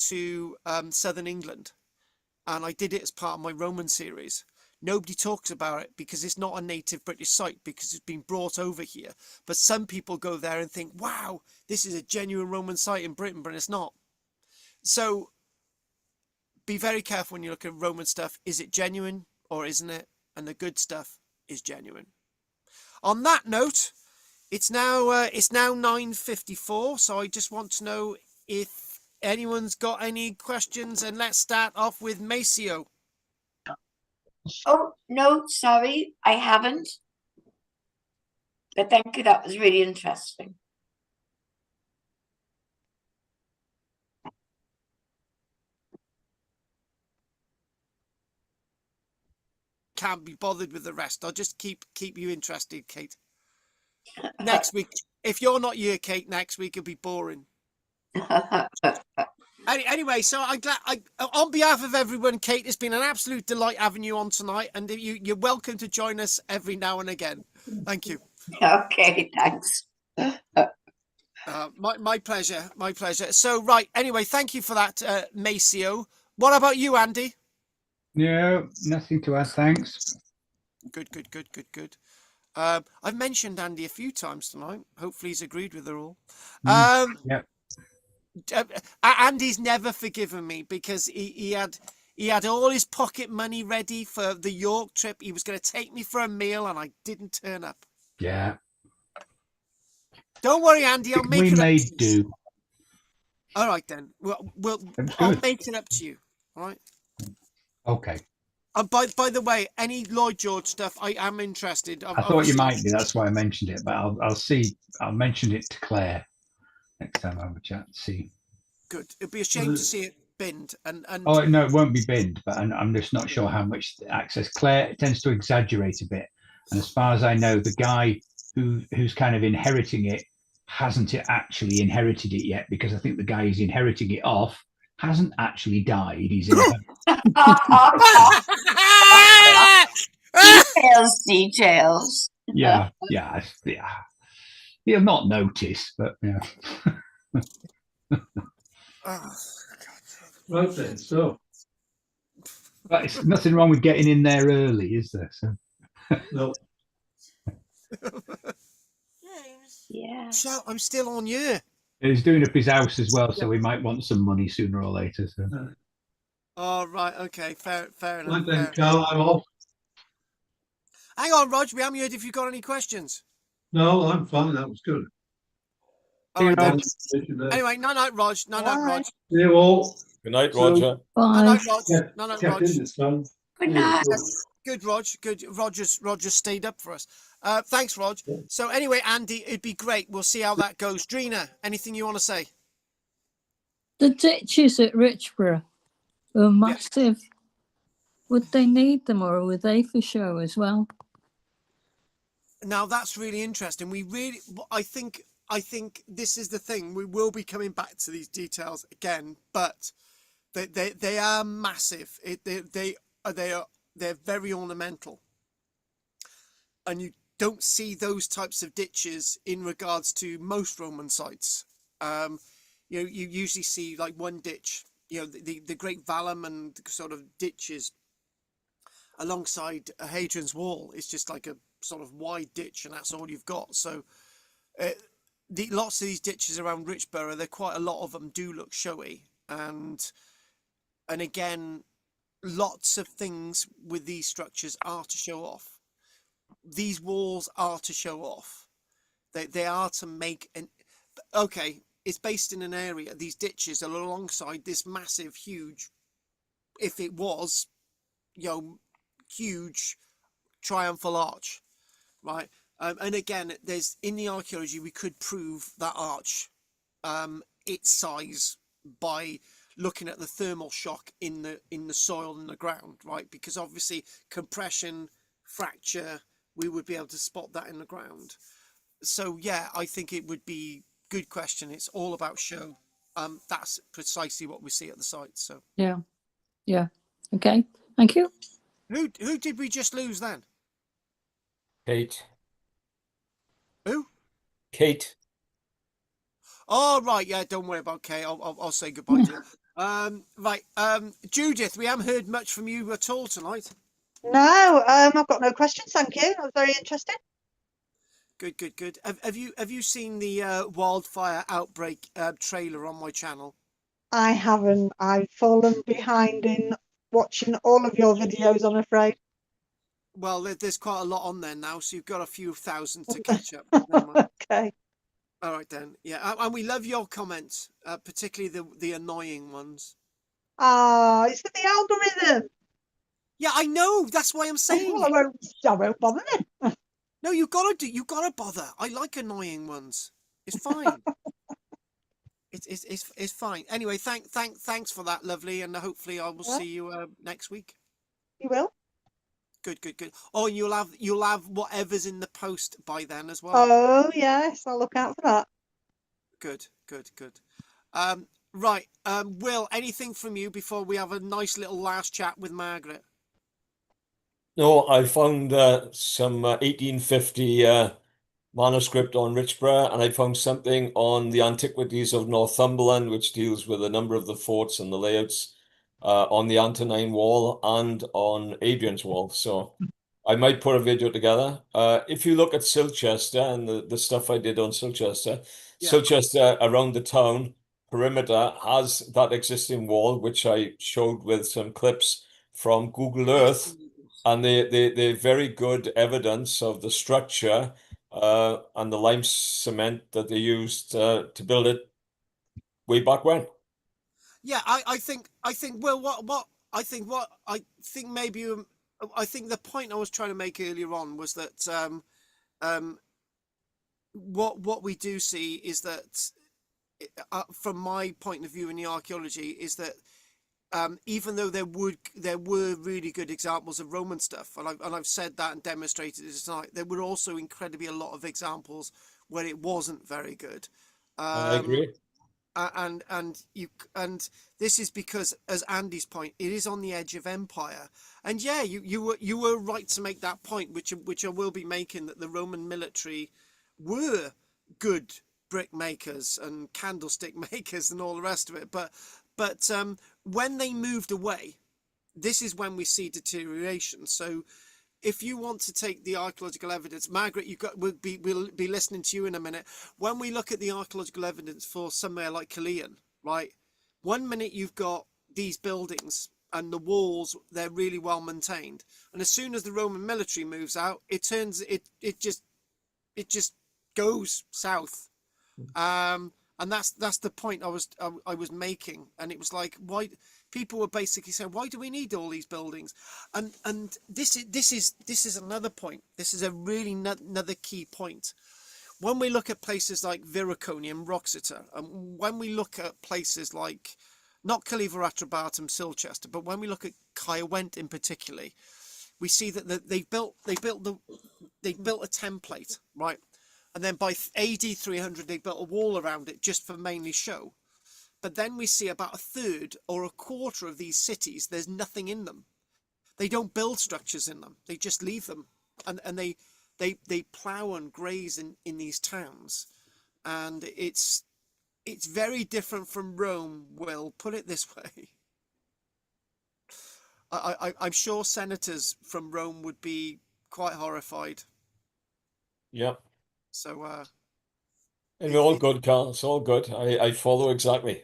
to southern England, and I did it as part of my Roman series. Nobody talks about it because it's not a native British site, because it's been brought over here. But some people go there and think, wow, this is a genuine Roman site in Britain, but it's not. So be very careful when you look at Roman stuff. Is it genuine or isn't it? And the good stuff is genuine. On that note, it's now 9:54. So I just want to know if anyone's got any questions, and let's start off with Maceo. Oh, no, sorry, I haven't. But thank you, that was really interesting. Can't be bothered with the rest. I'll just keep you interested, Kate. Next week, if you're not here, Kate, next week it'll be boring. Anyway, so I'm glad. On behalf of everyone, Kate, it's been an absolute delight having you on tonight, and you're welcome to join us every now and again. Thank you. Okay, thanks. My pleasure. My pleasure. So, right. Anyway, thank you for that, Maceo. What about you, Andy? No, nothing to add. Thanks. Good. I've mentioned Andy a few times tonight. Hopefully, he's agreed with it all. Yeah. Andy's never forgiven me because he had all his pocket money ready for the York trip. He was going to take me for a meal, and I didn't turn up. Yeah. Don't worry, Andy. I'll make it may up to do. you. All right then. I'll make it up to you. All right. Okay. By the way, any Lloyd George stuff, I am interested. I thought you might be. That's why I mentioned it. But I'll see. I'll mention it to Claire next time I have a chat. See. Good. It'd be a shame to see it binned. And Oh no, it won't be binned. But I'm just not sure how much access. Claire tends to exaggerate a bit. And as far as I know, the guy who's kind of inheriting it hasn't actually inherited it yet, because I think the guy who's inheriting it off hasn't actually died. He's in Details. yeah. He'll not notice, but yeah. Right then, so But it's nothing wrong with getting in there early, is there? So. no, Yeah. So I'm still on you. He's doing up his house as well, so we might want some money sooner or later. So. Oh, right. Okay. Fair enough. right then, Carl, I'm off. Hang on, Rog. We haven't heard if you've got any questions. No, I'm fine. That was good. All right, then. Anyway, Anyway, night, Rog. Night, Rog. see you all. Good night, Roger. Bye. Night, Rog. Yeah, Night, kept Rog. in this time. Good night. Good, Rog. Good. Roger stayed up for us. Thanks, Rog. So anyway, Andy, it'd be great. We'll see how that goes. Drina, anything you want to say? The ditches at Richborough were massive. Would they need them, or were they for show as well? Now that's really interesting. I think this is the thing. We will be coming back to these details again, but they are massive. They're very ornamental, and you don't see those types of ditches in regards to most Roman sites. You usually see like one ditch. The Great Vallum and sort of ditches alongside Hadrian's Wall. It's just like a sort of wide ditch, and that's all you've got. So lots of these ditches around Richborough, quite a lot of them do look showy, and again, lots of things with these structures are to show off. These walls are to show off. They are to make it's based in an area. These ditches are alongside this massive, huge, if it was huge triumphal arch, right? And again, there's in the archaeology we could prove that arch, its size by looking at the thermal shock in the soil and the ground, right? Because obviously compression, fracture, we would be able to spot that in the ground. So yeah, I think it would be good question. It's all about show. That's precisely what we see at the site. So Yeah. Okay. Thank you. who did we just lose then? Kate. Who? Kate. Oh right, yeah. Don't worry about Kay. I'll say goodbye to you. Right. Judith, we haven't heard much from you at all tonight. No, I've got no questions, thank you. I was very interested. Good. Have you seen the wildfire outbreak trailer on my channel? I haven't. I've fallen behind in watching all of your videos, I'm afraid. Well, there's quite a lot on there now, so you've got a few thousand to catch up. Never mind. Okay. All right then. Yeah, and we love your comments, particularly the annoying ones. Ah, it's with the algorithm. Yeah, I know. That's why I'm saying I it. won't bother then. No, you gotta bother. I like annoying ones. It's fine. It's fine. Anyway, thanks for that, lovely, and hopefully I will see you next week. You will? Good. Oh, and you'll have whatever's in the post by then as well. Oh yes, I'll look out for that. Good. Right. Will, anything from you before we have a nice little last chat with Margaret? No, I found some 1850 manuscript on Richborough, and I found something on the antiquities of Northumberland, which deals with a number of the forts and the layouts on the Antonine Wall and on Adrian's Wall. So I might put a video together. If you look at Silchester and the stuff I did on Silchester, Silchester around the town perimeter has that existing wall, which I showed with some clips from Google Earth. And they're very good evidence of the structure and the lime cement that they used to build it way back when. Yeah, I think well I think maybe I think the point I was trying to make earlier on was that what we do see is that from my point of view in the archaeology is that even though there were really good examples of Roman stuff, and I've said that and demonstrated it tonight, there were also incredibly a lot of examples where it wasn't very good. I agree. And this is because, as Andy's point, it is on the edge of empire. And yeah, you were right to make that point, which I will be making, that the Roman military were good brick makers and candlestick makers and all the rest of it, but when they moved away, this is when we see deterioration. So if you want to take the archaeological evidence, Margaret, we'll be listening to you in a minute. When we look at the archaeological evidence for somewhere like Caerleon, right? 1 minute you've got these buildings and the walls, they're really well maintained. And as soon as the Roman military moves out, it just goes south. And that's the point I was making. And it was like, why people were basically saying, why do we need all these buildings? And this is another point. This is a really another key point. When we look at places like Viraconium, Roxeter, and when we look at places like not Caliver Atrabatum, Silchester, but when we look at Caerwent in particular, we see that they built a template, right? And then by AD 300, they built a wall around it just for mainly show. But then we see about a third or a quarter of these cities, there's nothing in them. They don't build structures in them. They just leave them. And they plow and graze in these towns. And it's very different from Rome, Will, put it this way. I'm sure senators from Rome would be quite horrified. Yep. So and we're all good, Carl. It's all good. I follow exactly.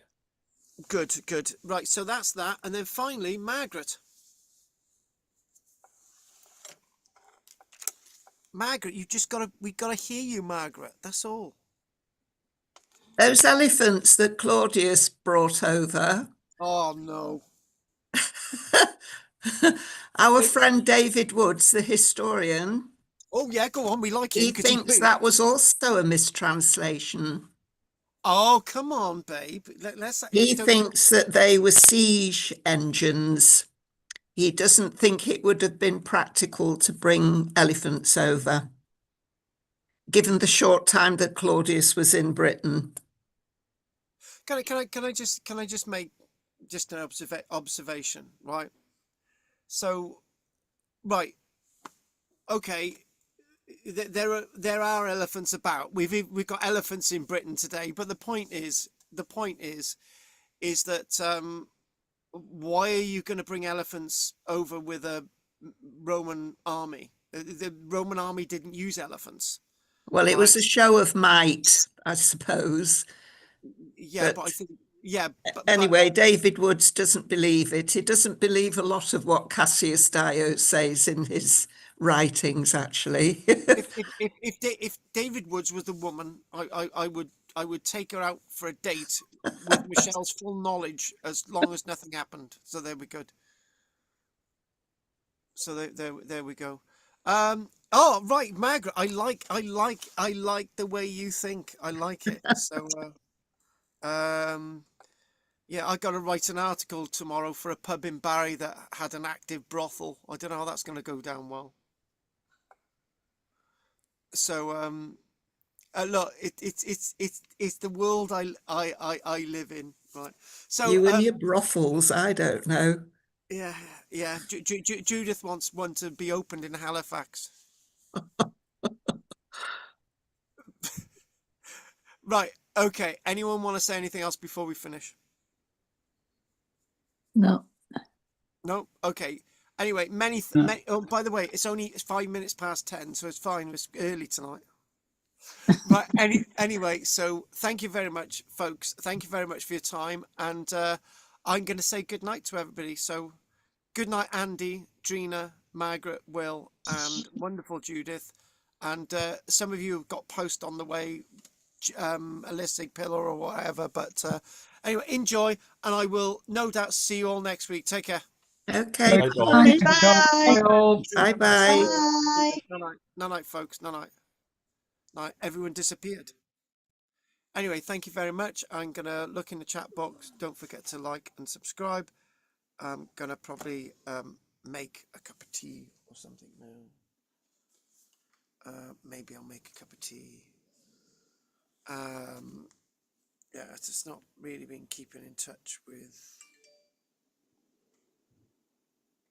Good. Right, so that's that. And then finally, Margaret. Margaret, we gotta hear you, Margaret. That's all. Those elephants that Claudius brought over. Oh no. Our friend David Woods, the historian, Oh yeah, go on. We like him he because thinks that was also a mistranslation. Oh, come on, babe. Let's. He Don't. thinks that they were siege engines. He doesn't think it would have been practical to bring elephants over, given the short time that Claudius was in Britain. Can I just make just an observation, right? So, right, okay. There are elephants about. We've got elephants in Britain today, but the point is that why are you going to bring elephants over with a Roman army? The Roman army didn't use elephants. Well, it Right. was a show of might, I suppose. Yeah, but I think but anyway, David Woods doesn't believe it. He doesn't believe a lot of what Cassius Dio says in his writings, actually. if David Woods was the woman, I would take her out for a date with Michelle's full knowledge as long as nothing happened. So there we go. So there we go. Oh right, Margaret, I like the way you think. I like it. So yeah, I got to write an article tomorrow for a pub in Barry that had an active brothel. I don't know how that's going to go down well. So look, it's the world I live in, right? So You and your brothels, I don't know. yeah. Judith wants one to be opened in Halifax. Right. Okay. Anyone want to say anything else before we finish? No. No. Okay. Anyway, oh, by the way, it's 5 minutes past 10, so it's fine. It's early tonight. Right. Anyway, so thank you very much, folks. Thank you very much for your time, and I'm going to say good night to everybody. So, good night, Andy, Drina, Margaret, Will, and wonderful Judith. And some of you have got post on the way, a listing pillar or whatever. But anyway, enjoy, and I will no doubt see you all next week. Take care. Okay. Right on. Bye. Bye all. Bye-bye. Bye. No night, folks. No night. Night. Everyone disappeared. Anyway, thank you very much. I'm gonna look in the chat box. Don't forget to like and subscribe. I'm gonna probably make a cup of tea or something now. Maybe I'll make a cup of tea. Yeah, it's just not really been keeping in touch with.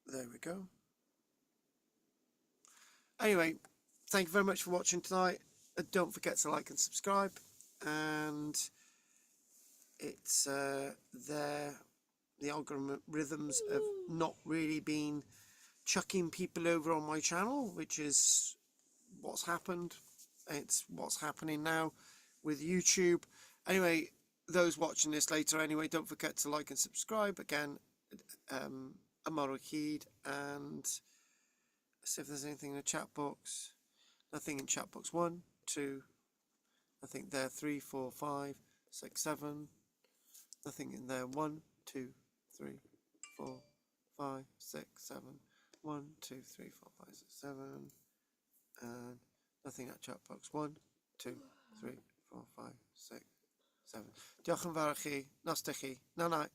There we go. Anyway, thank you very much for watching tonight. Don't forget to like and subscribe. And it's there. The algorithms have not really been chucking people over on my channel, which is what's happened. It's what's happening now with YouTube. Anyway, those watching this later, anyway, don't forget to like and subscribe. Again, Amaro Heed, and see if there's anything in the chat box. Nothing in chat box. 1, 2, I think there 3, 4, 5, 6, 7. Nothing in there. 1, 2, 3, 4, 5, 6, 7. 1, 2, 3, 4, 5, 6, 7. And nothing at chat box. 1, 2, 3, 4, 5, 6, 7. Diolch yn fawr i chi. Nos da chi. Na.